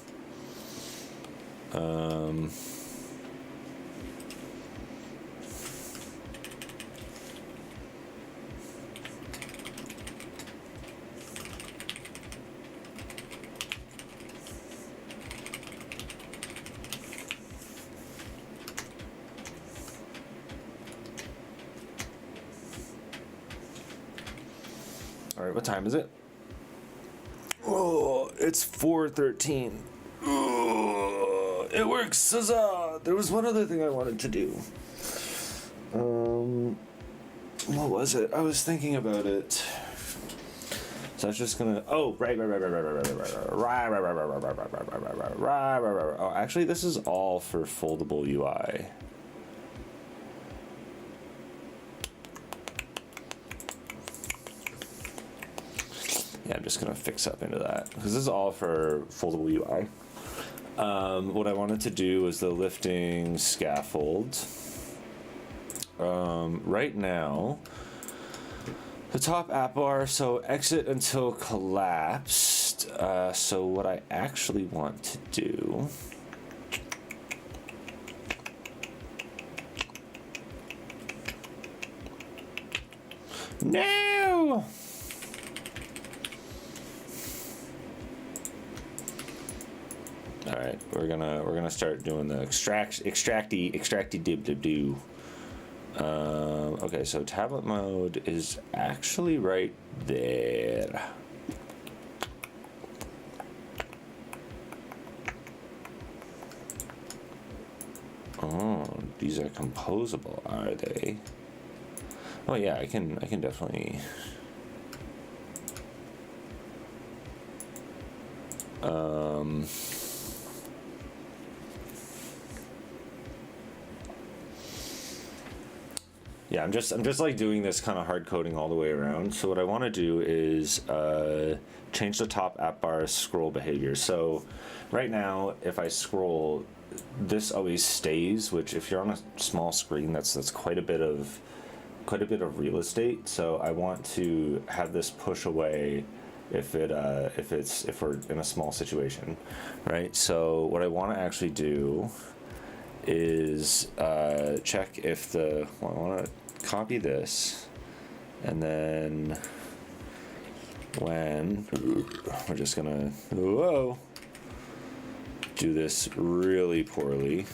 All right, what time is it? Oh, it's 4:13. Oh, it works, huzzah! There was one other thing I wanted to do. What was it? I was thinking about it. So I was just gonna. Oh, right. Oh, actually, this is all for foldable UI. Yeah, I'm just gonna fix up into that because this is all for foldable UI. What I wanted to do was the lifting scaffold. Right now, the top app bar, so exit until collapsed. So what I actually want to do. No! All right, we're gonna start doing the extracty do. Okay, so tablet mode is actually right there. Oh, these are composable, are they? Oh yeah, I can definitely. Yeah, I'm just like doing this kind of hard coding all the way around. So what I want to do is change the top app bar scroll behavior. So right now, if I scroll, this always stays. Which, if you're on a small screen, that's quite a bit of real estate. So I want to have this push away if we're in a small situation, right? So what I want to actually do is check if I want to copy this, and then when we're just gonna do this really poorly.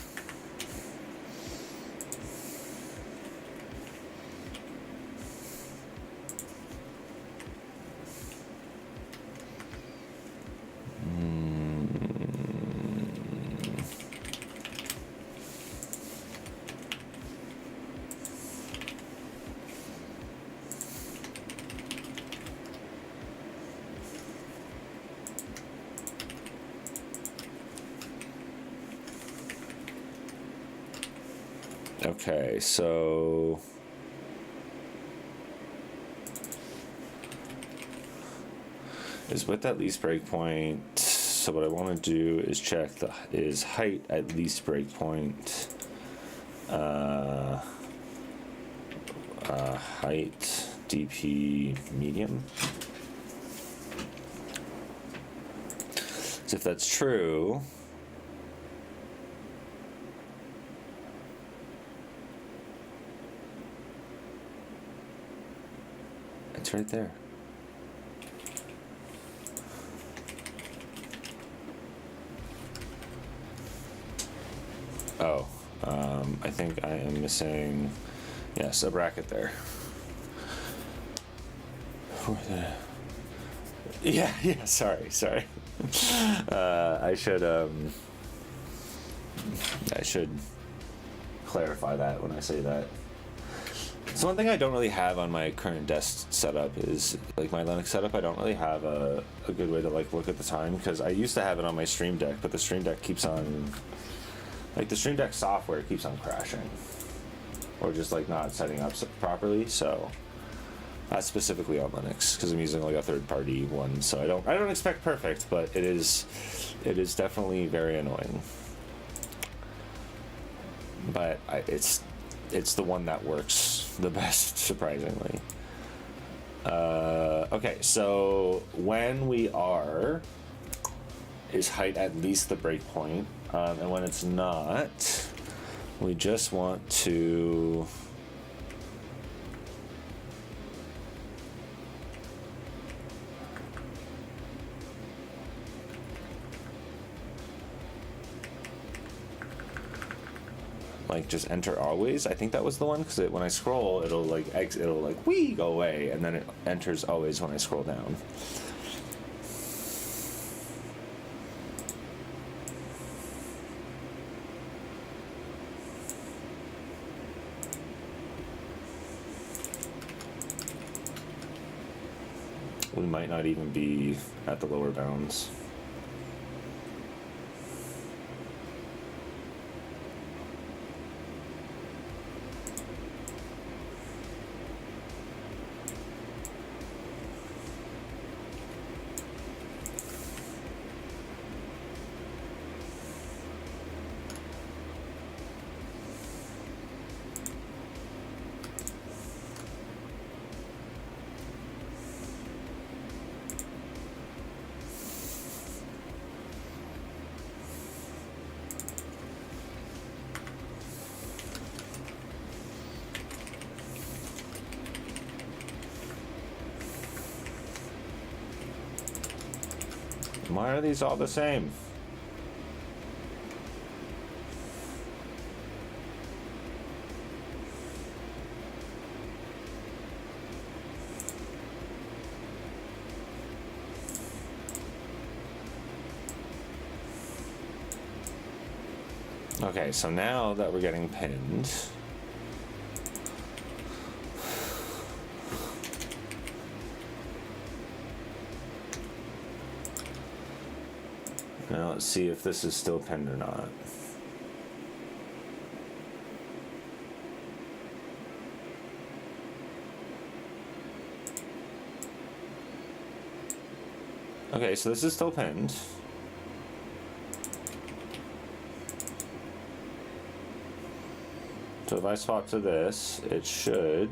Okay, so is width at least breakpoint. So what I want to do is check is height at least breakpoint. Height DP medium. So if that's true, it's right there. Oh, I think I am missing, yes, a bracket there. Yeah, sorry. I should clarify that when I say that. So one thing I don't really have on my current desk setup is, like, my Linux setup, I don't really have a good way to, like, look at the time, because I used to have it on my Stream Deck, but the Stream Deck keeps on, like, the Stream Deck software keeps on crashing, or just, like, not setting up properly. So that's specifically on Linux, because I'm using, like, a third-party one, so I don't expect perfect, but it is definitely very annoying. But it's the one that works the best, surprisingly. Okay, so when we are, is height at least the breakpoint, and when it's not, we just want to like just enter always. I think that was the one, because when I scroll, it'll like go away, and then it enters always when I scroll down. We might not even be at the lower bounds. Why are these all the same? Okay, so now that we're getting pinned, now let's see if this is still pinned or not. Okay, so this is still pinned. So if I swap to this, it should...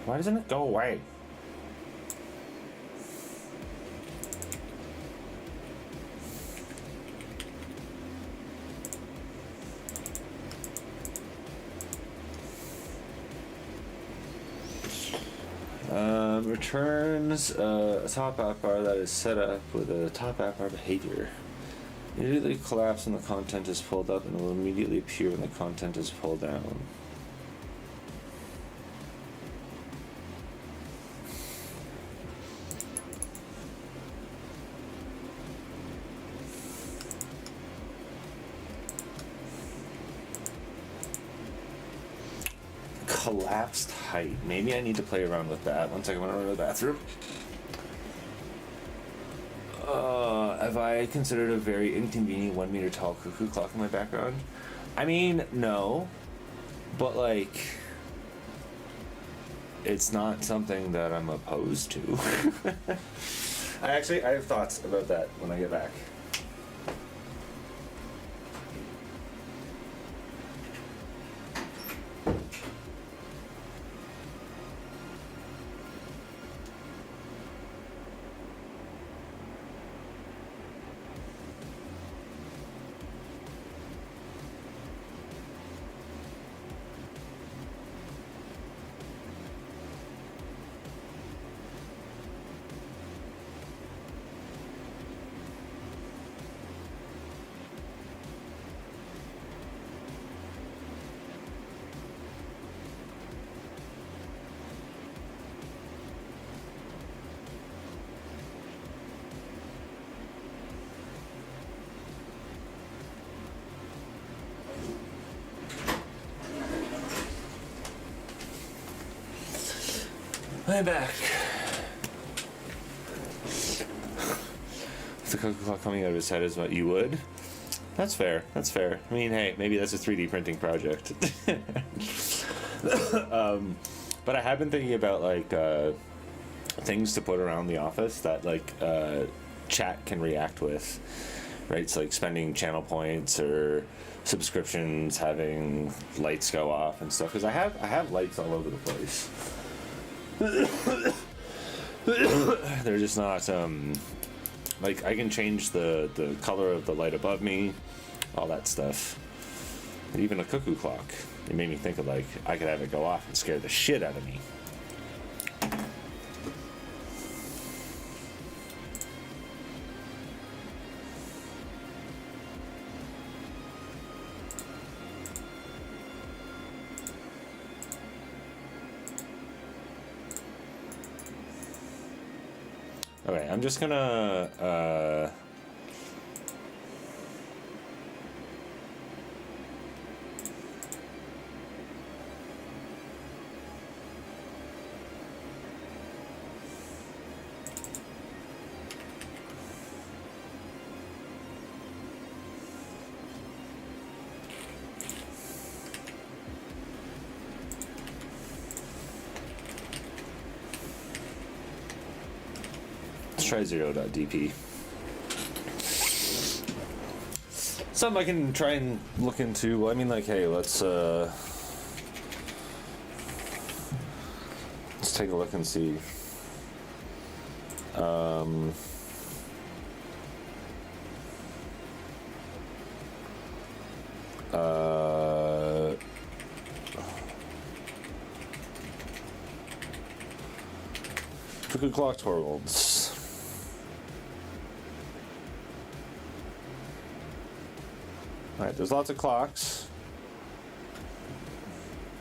Why doesn't it go away? Returns a top app bar that is set up with a top app bar behavior. Immediately collapse when the content is pulled up and will immediately appear when the content is pulled down. Collapsed height. Maybe I need to play around with that. One second, I'm gonna run to the bathroom. Have I considered a very inconvenient 1 meter tall cuckoo clock in my background? I mean, no. But, like, it's not something that I'm opposed to. I have thoughts about that when I get back. I'm back. If the cuckoo clock coming out of his head is what you would. That's fair. That's fair. I mean, hey, maybe that's a 3D printing project. But I have been thinking about like things to put around the office that like chat can react with, right? So like spending channel points or subscriptions, having lights go off and stuff. Because I have lights all over the place. They're just not like I can change the color of the light above me, all that stuff. And even a cuckoo clock. It made me think of like I could have it go off and scare the shit out of me. Okay, I'm just gonna try 0.dp. Something I can try and look into. I mean, like, hey, let's take a look and see. Cuckoo clock toggles. Alright, there's lots of clocks,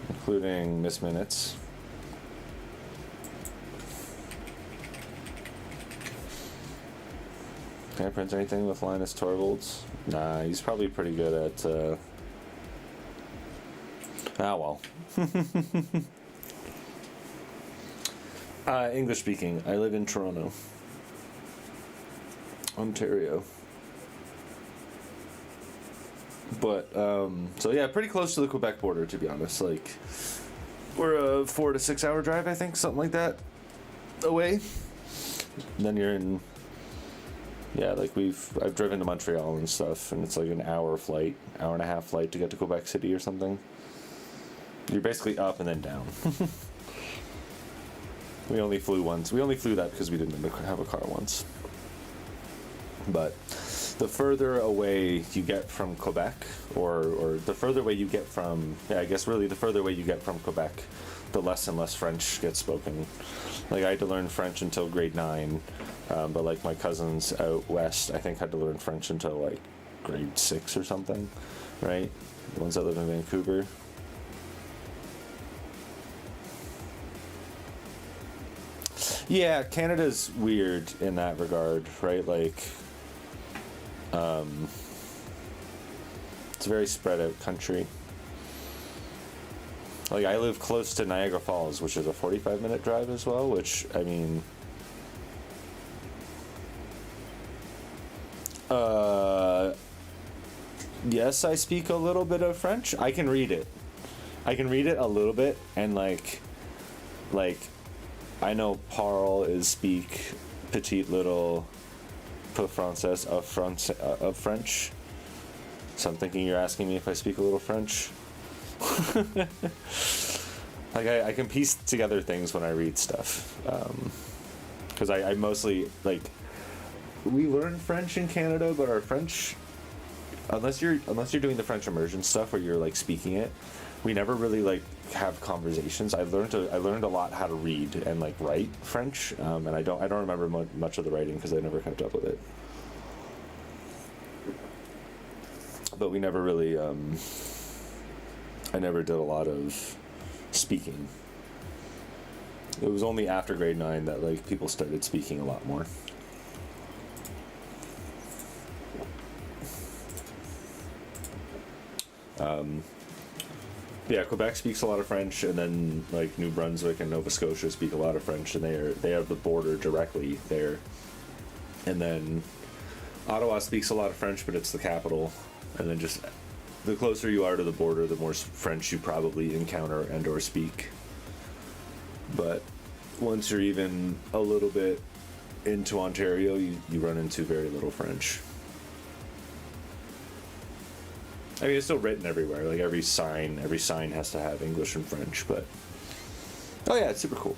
including Miss Minutes. Can I print anything with Linus Torvalds? Nah, he's probably pretty good at, well. English speaking. I live in Toronto, Ontario. But, so yeah, pretty close to the Quebec border, to be honest. Like, we're a 4 to 6 hour drive, I think, something like that, away. And then you're in, yeah, like I've driven to Montreal and stuff, and it's like an hour flight, hour and a half flight to get to Quebec City or something. You're basically up and then down. We only flew once. We only flew that because we didn't have a car once. But the further away you get from Quebec, or the further away you get from, yeah, I guess really the further away you get from Quebec, the less and less French gets spoken. Like, I had to learn French until grade 9, but like my cousins out west, I think, had to learn French until like grade 6 or something, right? The ones that live in Vancouver. Yeah, Canada's weird in that regard, right? Like, it's a very spread out country. Like, I live close to Niagara Falls, which is a 45-minute drive as well, which, I mean, yes, I speak a little bit of French. I can read it. I can read it a little bit, and like, I know parle is speak petit little peu français of French. So I'm thinking you're asking me if I speak a little French. Like, I can piece together things when I read stuff. Because I mostly, like, we learn French in Canada, but our French, unless you're doing the French immersion stuff where you're like speaking it, we never really like have conversations. I learned a lot how to read and like write French, and I don't remember much of the writing because I never kept up with it. But we never really, I never did a lot of speaking. It was only after grade 9 that like people started speaking a lot more. Yeah, Quebec speaks a lot of French, and then like New Brunswick and Nova Scotia speak a lot of French, and they have the border directly there. And then Ottawa speaks a lot of French, but it's the capital. And then just the closer you are to the border, the more French you probably encounter and or speak. But once you're even a little bit into Ontario, you run into very little French. I mean, it's still written everywhere. Like every sign has to have English and French. But oh yeah, it's super cool.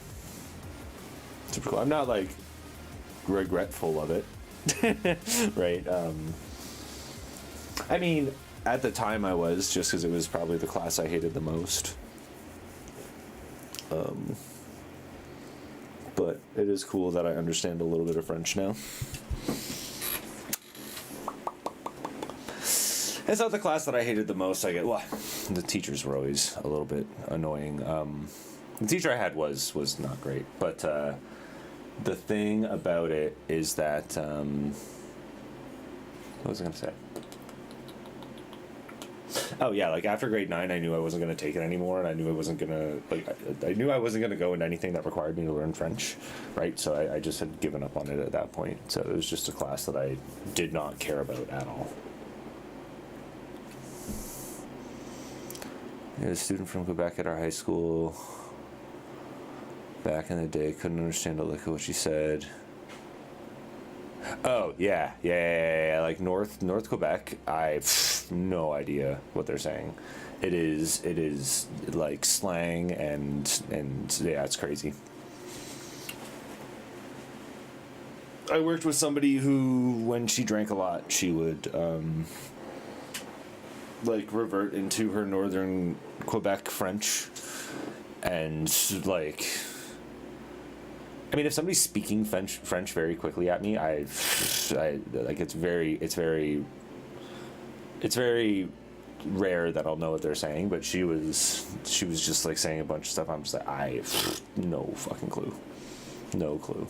Super cool. I'm not like regretful of it, right? I mean, at the time I was, just because it was probably the class I hated the most. But it is cool that I understand a little bit of French now. It's not the class that I hated the most. Well, the teachers were always a little bit annoying. The teacher I had was not great, but the thing about it is that what was I gonna say? Oh yeah, like after grade 9, I knew I wasn't gonna take it anymore, and I knew I wasn't gonna I knew I wasn't gonna go into anything that required me to learn French, right? So I just had given up on it at that point. So it was just a class that I did not care about at all. A student from Quebec at our high school back in the day couldn't understand a lick of what she said. Oh yeah. Like North Quebec, I've no idea what they're saying. It is like slang and yeah, it's crazy. I worked with somebody who, when she drank a lot, she would like revert into her northern Quebec French, and like, I mean, if somebody's speaking French very quickly at me, I like, it's very rare that I'll know what they're saying. But she was just like saying a bunch of stuff. I'm just like, I have no fucking clue, no clue.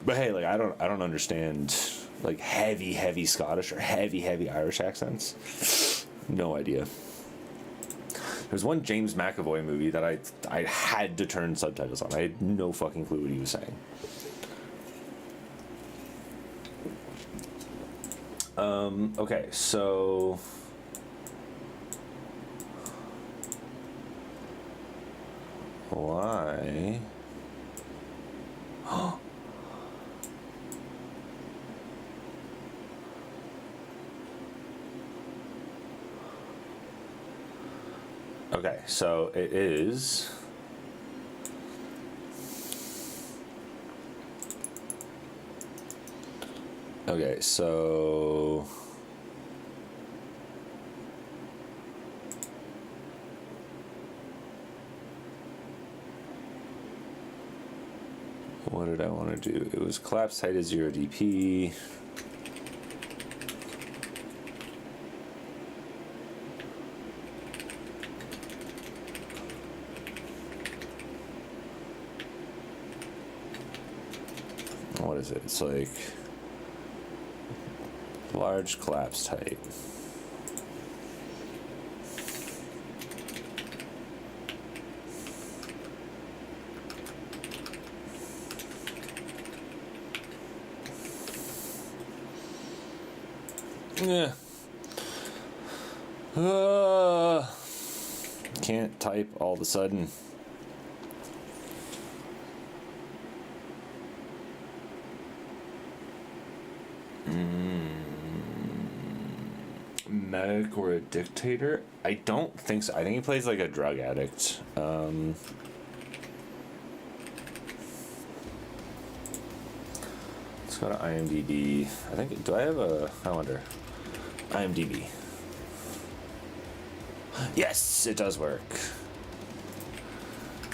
But hey, like I don't understand like heavy Scottish or heavy Irish accents. No idea. There's one James McAvoy movie that I had to turn subtitles on. I had no fucking clue what he was saying. Okay, so why? Okay, so it is. Okay, so. What did I want to do? It was collapse height at 0 dp. What is it? It's like large collapse height. Yeah. Can't type all of a sudden. Medic or a dictator? I don't think so. I think he plays like a drug addict. Let's go to IMDb. I think, do I have a, I wonder. IMDb. Yes, it does work.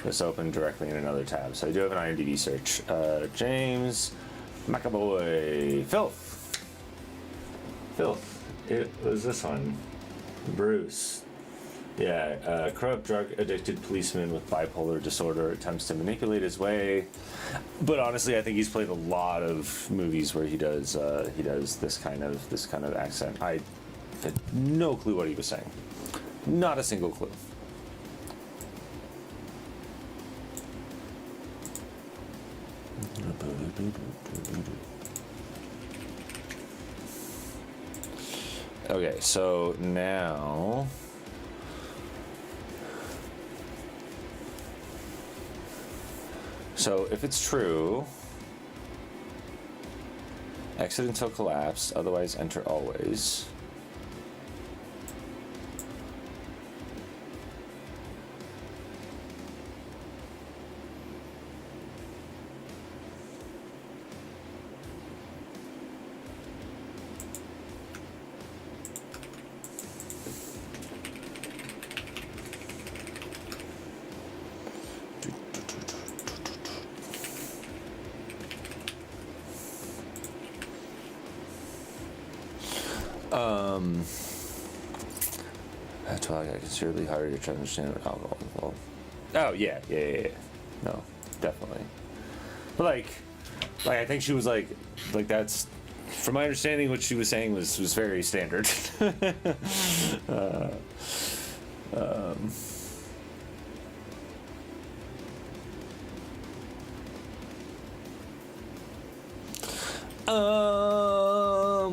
This opened directly in another tab. So I do have an IMDb search. James McAvoy. Filth. It was this one. Bruce. Yeah, corrupt drug-addicted policeman with bipolar disorder attempts to manipulate his way. But honestly, I think he's played a lot of movies where he does this kind of accent. I had no clue what he was saying. Not a single clue. Okay, so now if it's true, exit until collapse, otherwise enter always. That's why I got considerably harder to understand what alcohol involved. Oh yeah. No, definitely. But like I think she was like that's, from my understanding, what she was saying was very standard.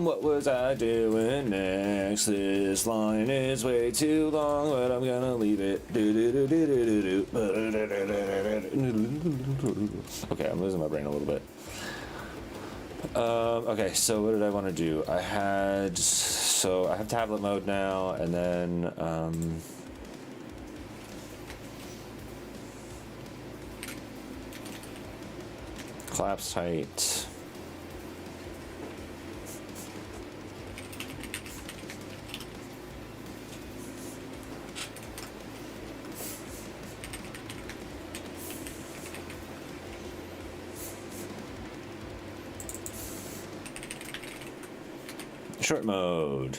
What was I doing next? This line is way too long, but I'm gonna leave it. Okay, I'm losing my brain a little bit. Okay, so what did I want to do? I have tablet mode now, and then collapse height. Short mode.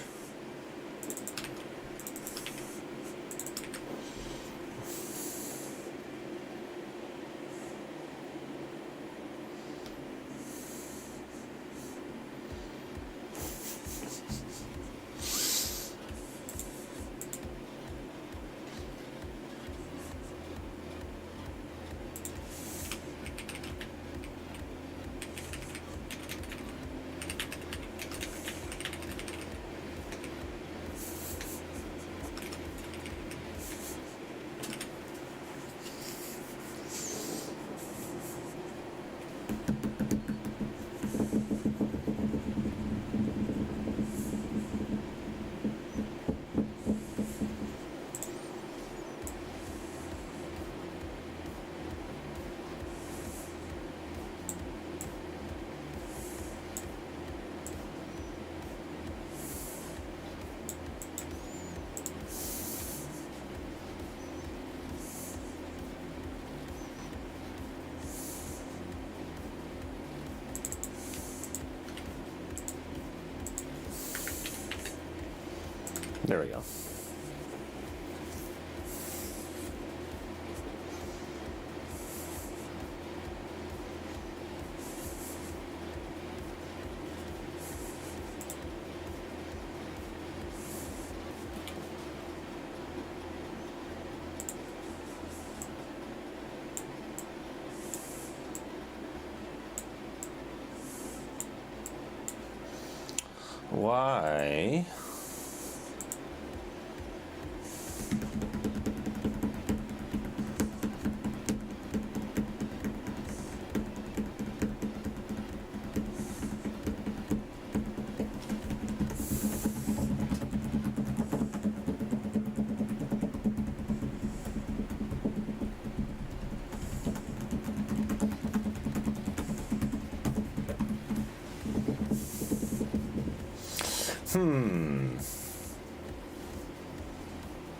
There we go. Why?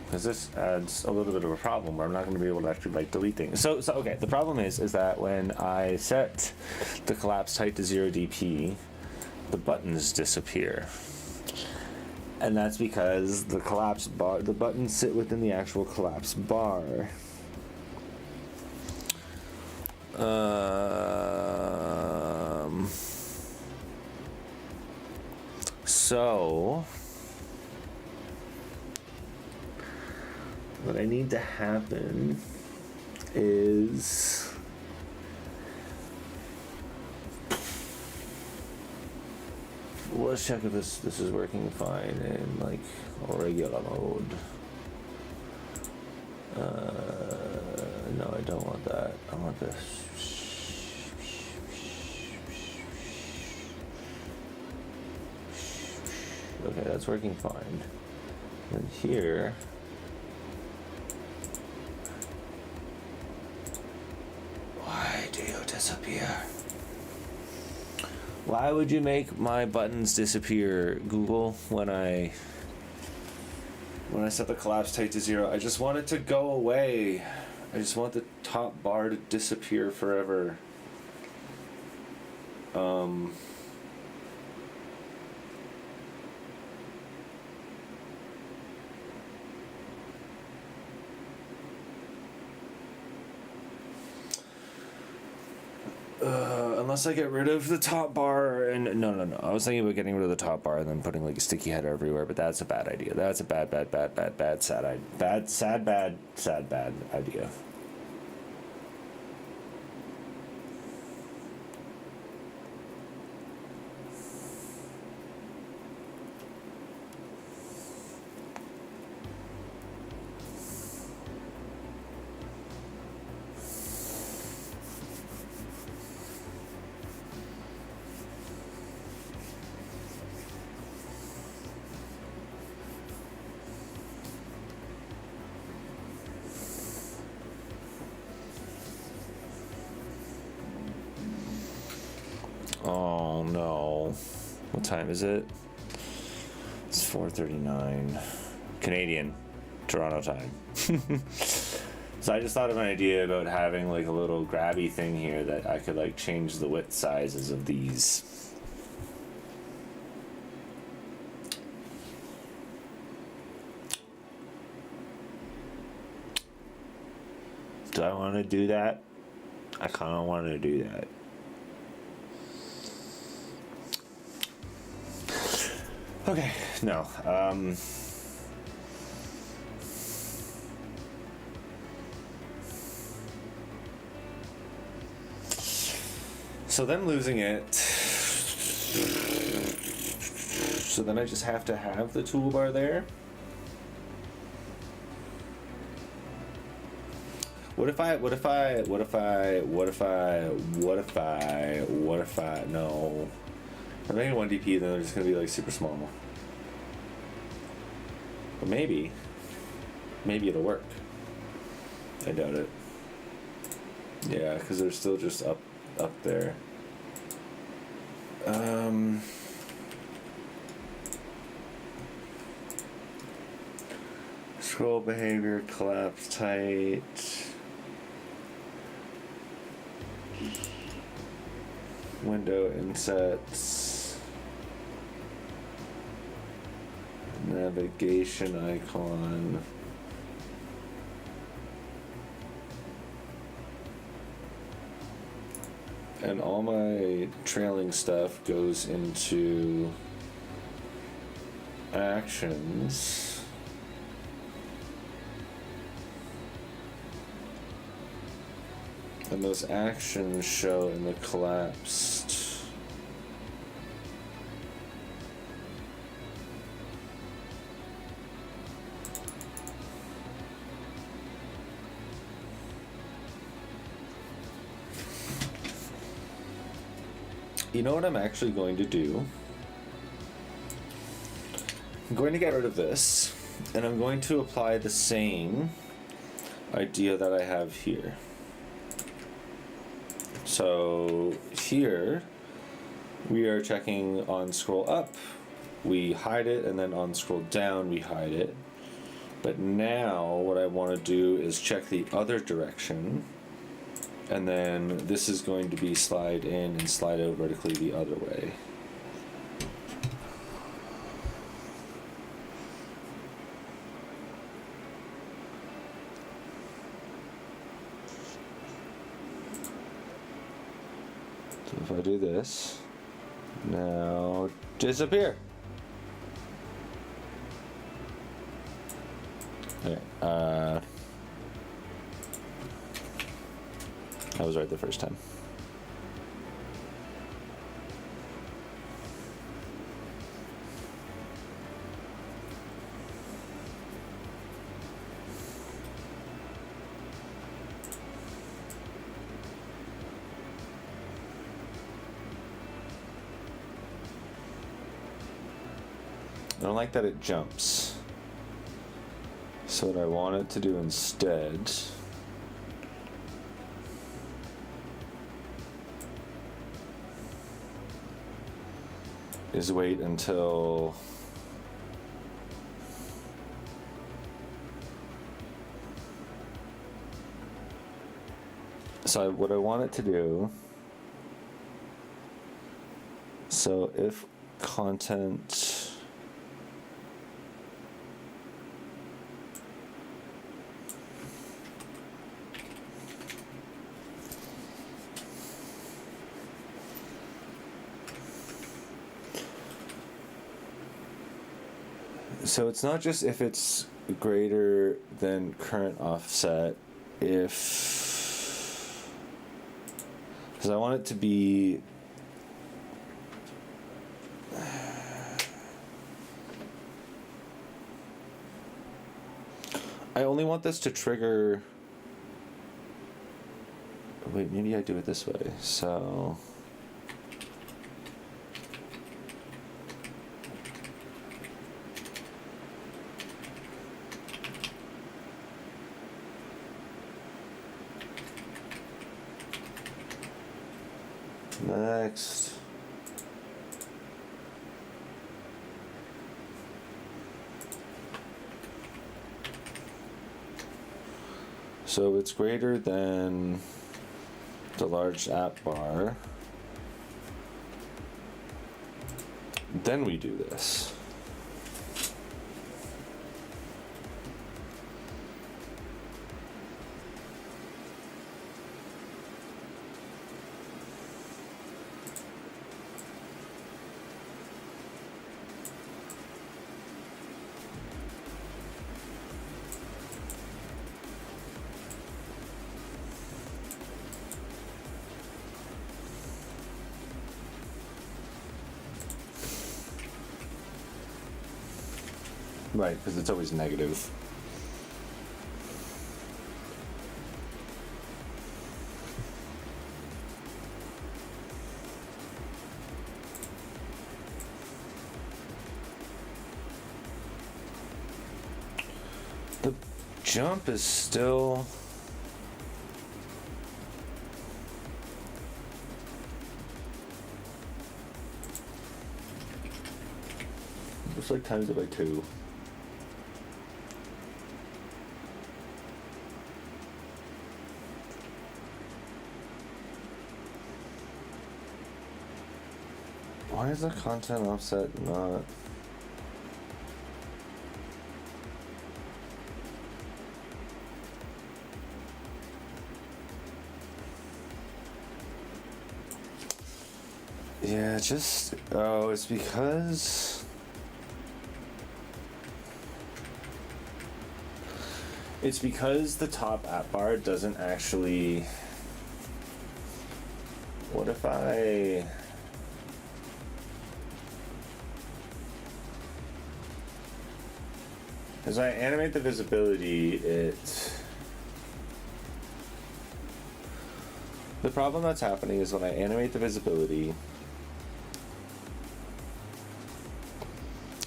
Because this adds a little bit of a problem where I'm not going to be able to actually like delete things. So okay, the problem is that when I set the collapse height to 0 dp, the buttons disappear. And that's because the collapse bar, the buttons sit within the actual collapse bar. So what I need to happen is let's check if this is working fine in like regular mode. No, I don't want that. I want this. Okay, that's working fine. And here, why do you disappear? Why would you make my buttons disappear, Google, when I set the collapse height to 0? I just want it to go away. I just want the top bar to disappear forever. Unless I get rid of the top bar and no. I was thinking about getting rid of the top bar and then putting like a sticky header everywhere, but that's a bad idea. That's a bad idea. Oh no. What time is it? It's 4:39. Canadian. Toronto time. So I just thought of an idea about having like a little grabby thing here that I could like change the width sizes of these. Do I want to do that? I kind of want to do that. Okay, no. So then losing it. So then I just have to have the toolbar there. What if I, no. I'm making 1DP, then they're just gonna be like super small. But maybe it'll work. I doubt it. Yeah, because they're still just up there. Scroll behavior, collapse tight. Window insets. And navigation icon. And all my trailing stuff goes into actions. And those actions show in the collapsed. You know what I'm actually going to do? I'm going to get rid of this, and I'm going to apply the same idea that I have here. So here, we are checking on scroll up, we hide it, and then on scroll down, we hide it. But now, what I want to do is check the other direction, and then this is going to be slide in and slide out vertically the other way. So if I do this, now disappear. Okay, I was right the first time. I don't like that it jumps. So what I want it to do instead is wait until what I want it to do, so if content so it's not just if it's greater than current offset, if, because I want it to be I only want this to trigger, wait, maybe I do it this way, so next. So it's greater than the large app bar. Then we do this. Right, because it's always negative. The jump is still... Looks like times it by 2. Why is the content offset not? Yeah, just... Oh, it's because... It's because the top app bar doesn't actually... What if I... As I animate the visibility, the problem that's happening is when I animate the visibility,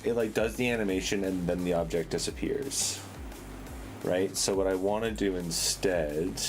it like does the animation and then the object disappears. Right? So what I want to do instead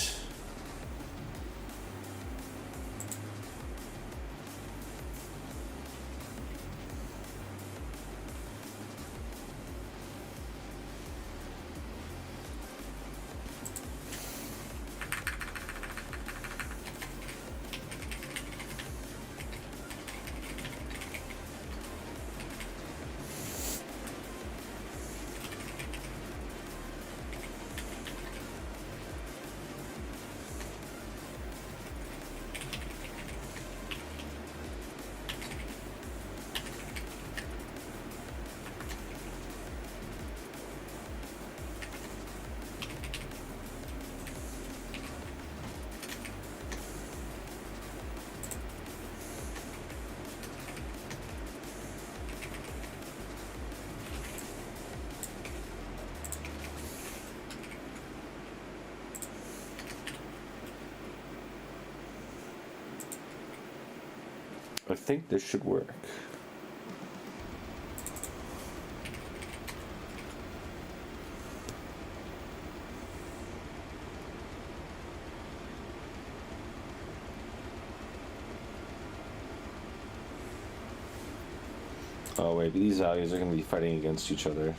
I think this should work. Oh wait, these values are going to be fighting against each other.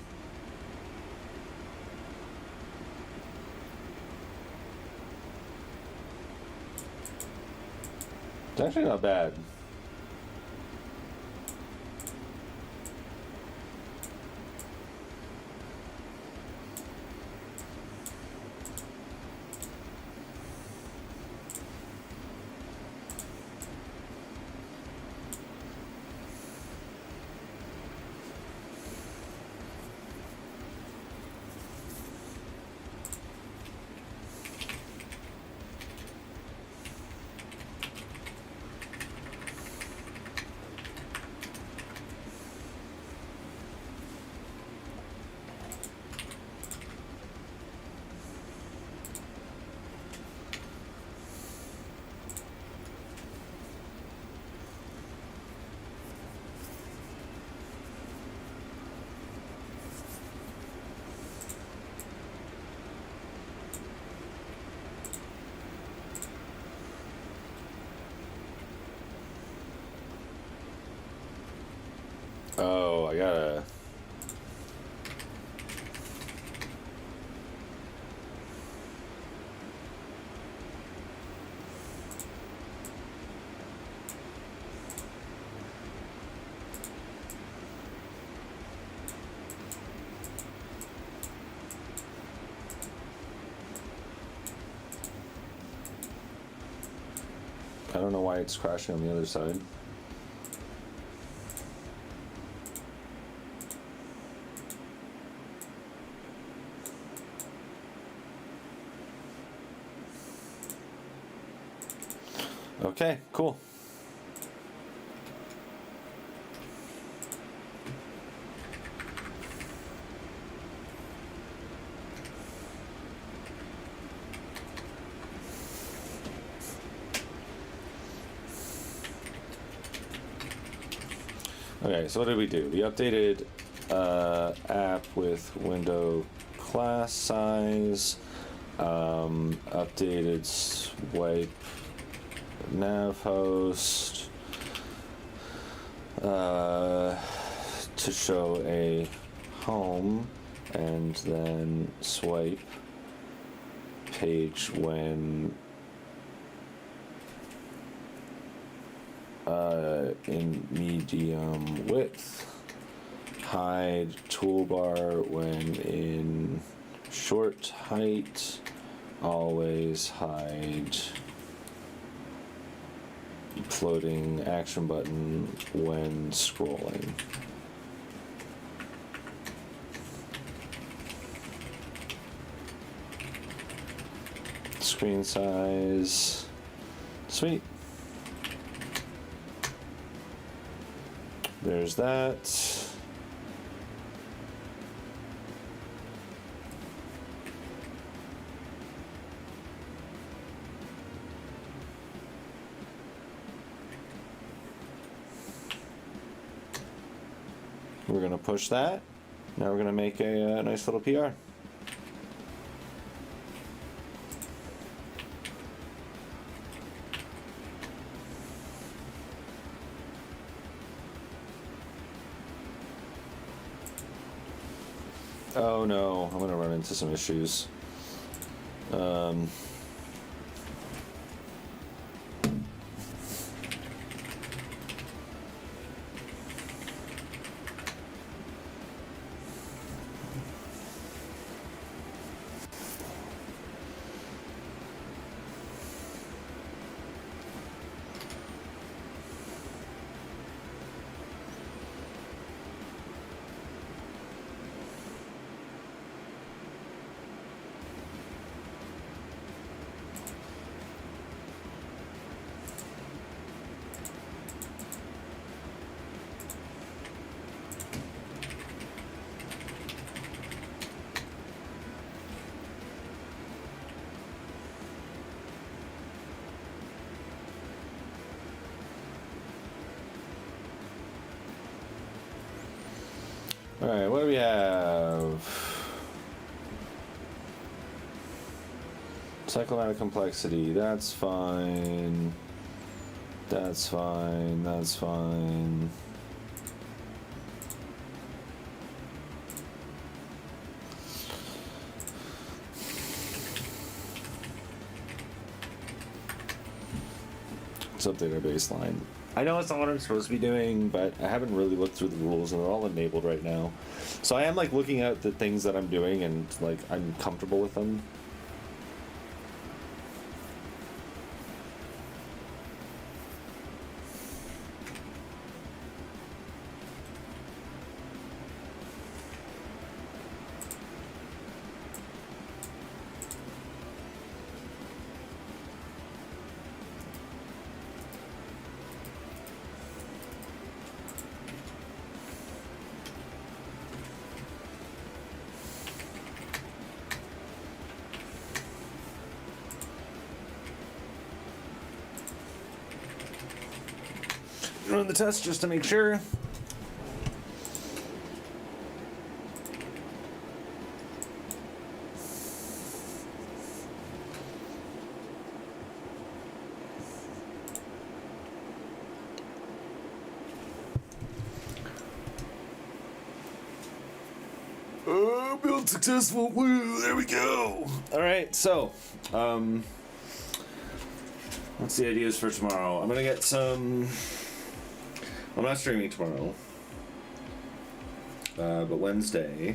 It's actually not bad. Oh, I gotta... I don't know why it's crashing on the other side. Okay, cool. Okay, so what did we do? We updated app with window class size, updated swipe nav host to show a home, and then swipe page when in medium width, hide toolbar when in short height, always hide floating action button when scrolling. Screen size. Sweet. There's that. We're going to push that. Now we're going to make a nice little PR. Oh no, I'm going to run into some issues. Alright, what do we have? Cyclomatic complexity, that's fine. That's fine, that's fine. Let's update our baseline. I know it's not what I'm supposed to be doing, but I haven't really looked through the rules, and they're all enabled right now. So I am like looking at the things that I'm doing, and like I'm comfortable with them. Run the test just to make sure. Build successful. Woo, there we go. All right, so what's the ideas for tomorrow? I'm gonna get some. I'm not streaming tomorrow, but Wednesday.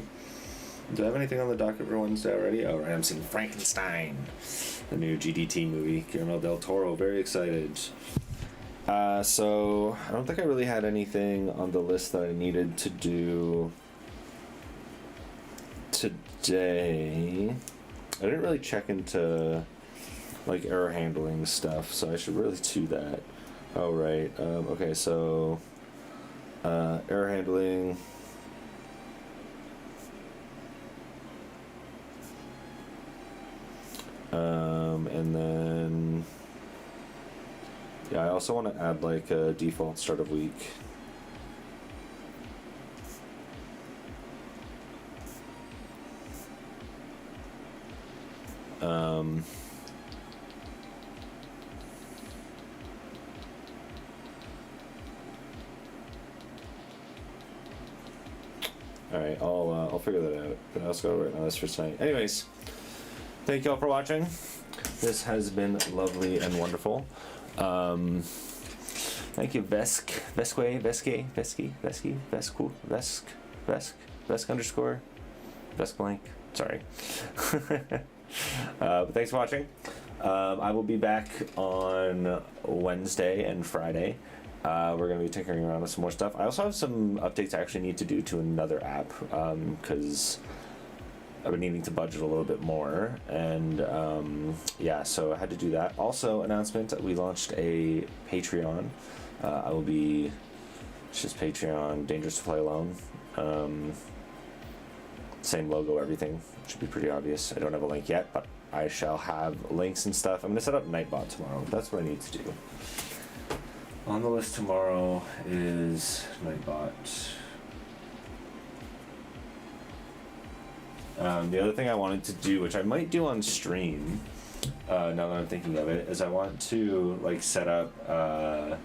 Do I have anything on the docket for Wednesday already? Oh, right, I'm seeing Frankenstein, the new GDT movie. Guillermo del Toro, very excited. So I don't think I really had anything on the list that I needed to do today. I didn't really check into like error handling stuff, so I should really do that. Oh, right. Okay, so error handling. And then, yeah, I also want to add like a default start of week. All right, I'll figure that out. But I'll just go right now. That's for tonight. Anyways, thank you all for watching. This has been lovely and wonderful. Thank you, Vesk, Vesque, Veske, Veski, Veski, Vesku, Vesk underscore, Vesk blank. Sorry. But thanks for watching. I will be back on Wednesday and Friday. We're going to be tinkering around with some more stuff. I also have some updates I actually need to do to another app because I've been needing to budget a little bit more. And yeah, so I had to do that. Also, announcement, we launched a Patreon. I will be, it's just Patreon, Dangerous to Play Alone. Same logo, everything. Should be pretty obvious. I don't have a link yet, but I shall have links and stuff. I'm going to set up Nightbot tomorrow. That's what I need to do. On the list tomorrow is Nightbot. The other thing I wanted to do, which I might do on stream, now that I'm thinking of it, is I want to like set up I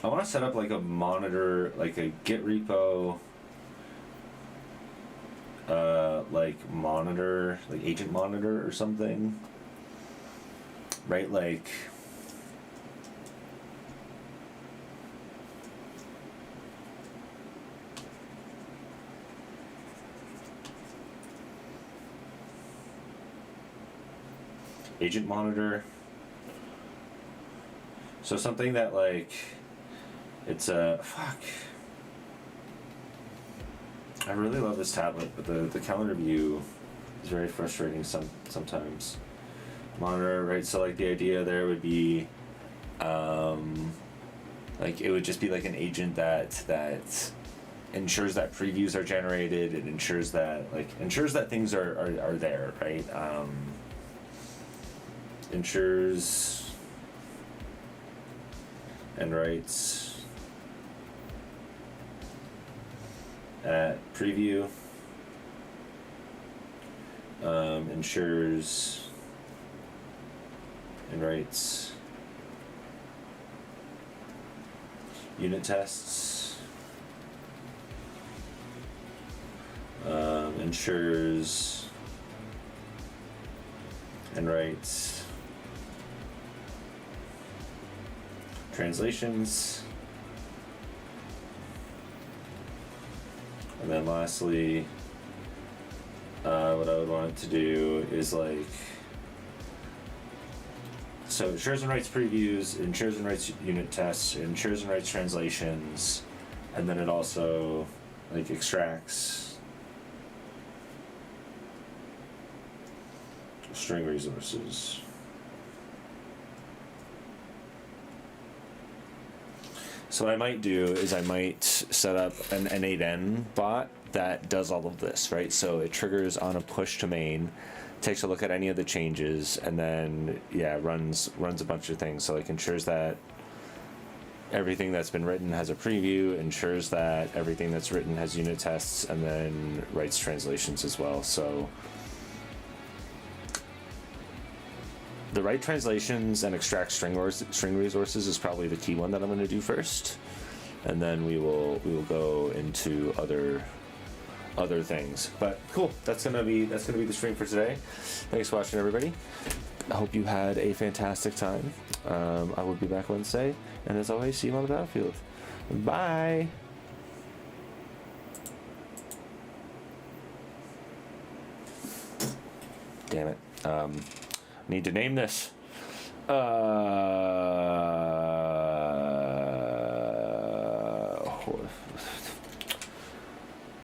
want to set up like a monitor, like a Git repo, like monitor, like agent monitor or something, right? Like, agent monitor. So something that like, it's a fuck. I really love this tablet, but the calendar view is very frustrating sometimes. Monitor, right? So like the idea there would be, like it would just be like an agent that ensures that previews are generated. It ensures that things are there, right? Ensures and writes at preview, ensures and writes unit tests, ensures and writes translations. And then lastly, what I would want it to do is like, so it ensures and writes previews, it ensures and writes unit tests, it ensures and writes translations, and then it also like extracts string resources. So what I might do is I might set up an N8N bot that does all of this, right? So it triggers on a push to main, takes a look at any of the changes, and then yeah, runs a bunch of things. So like ensures that everything that's been written has a preview, ensures that everything that's written has unit tests, and then writes translations as well. So the right translations and extract string resources is probably the key one that I'm going to do first, and then we will go into other things. But cool, that's gonna be the stream for today. Thanks for watching, everybody. I hope you had a fantastic time. I will be back Wednesday, and as always, see you on the battlefield. Bye. Damn it. Need to name this.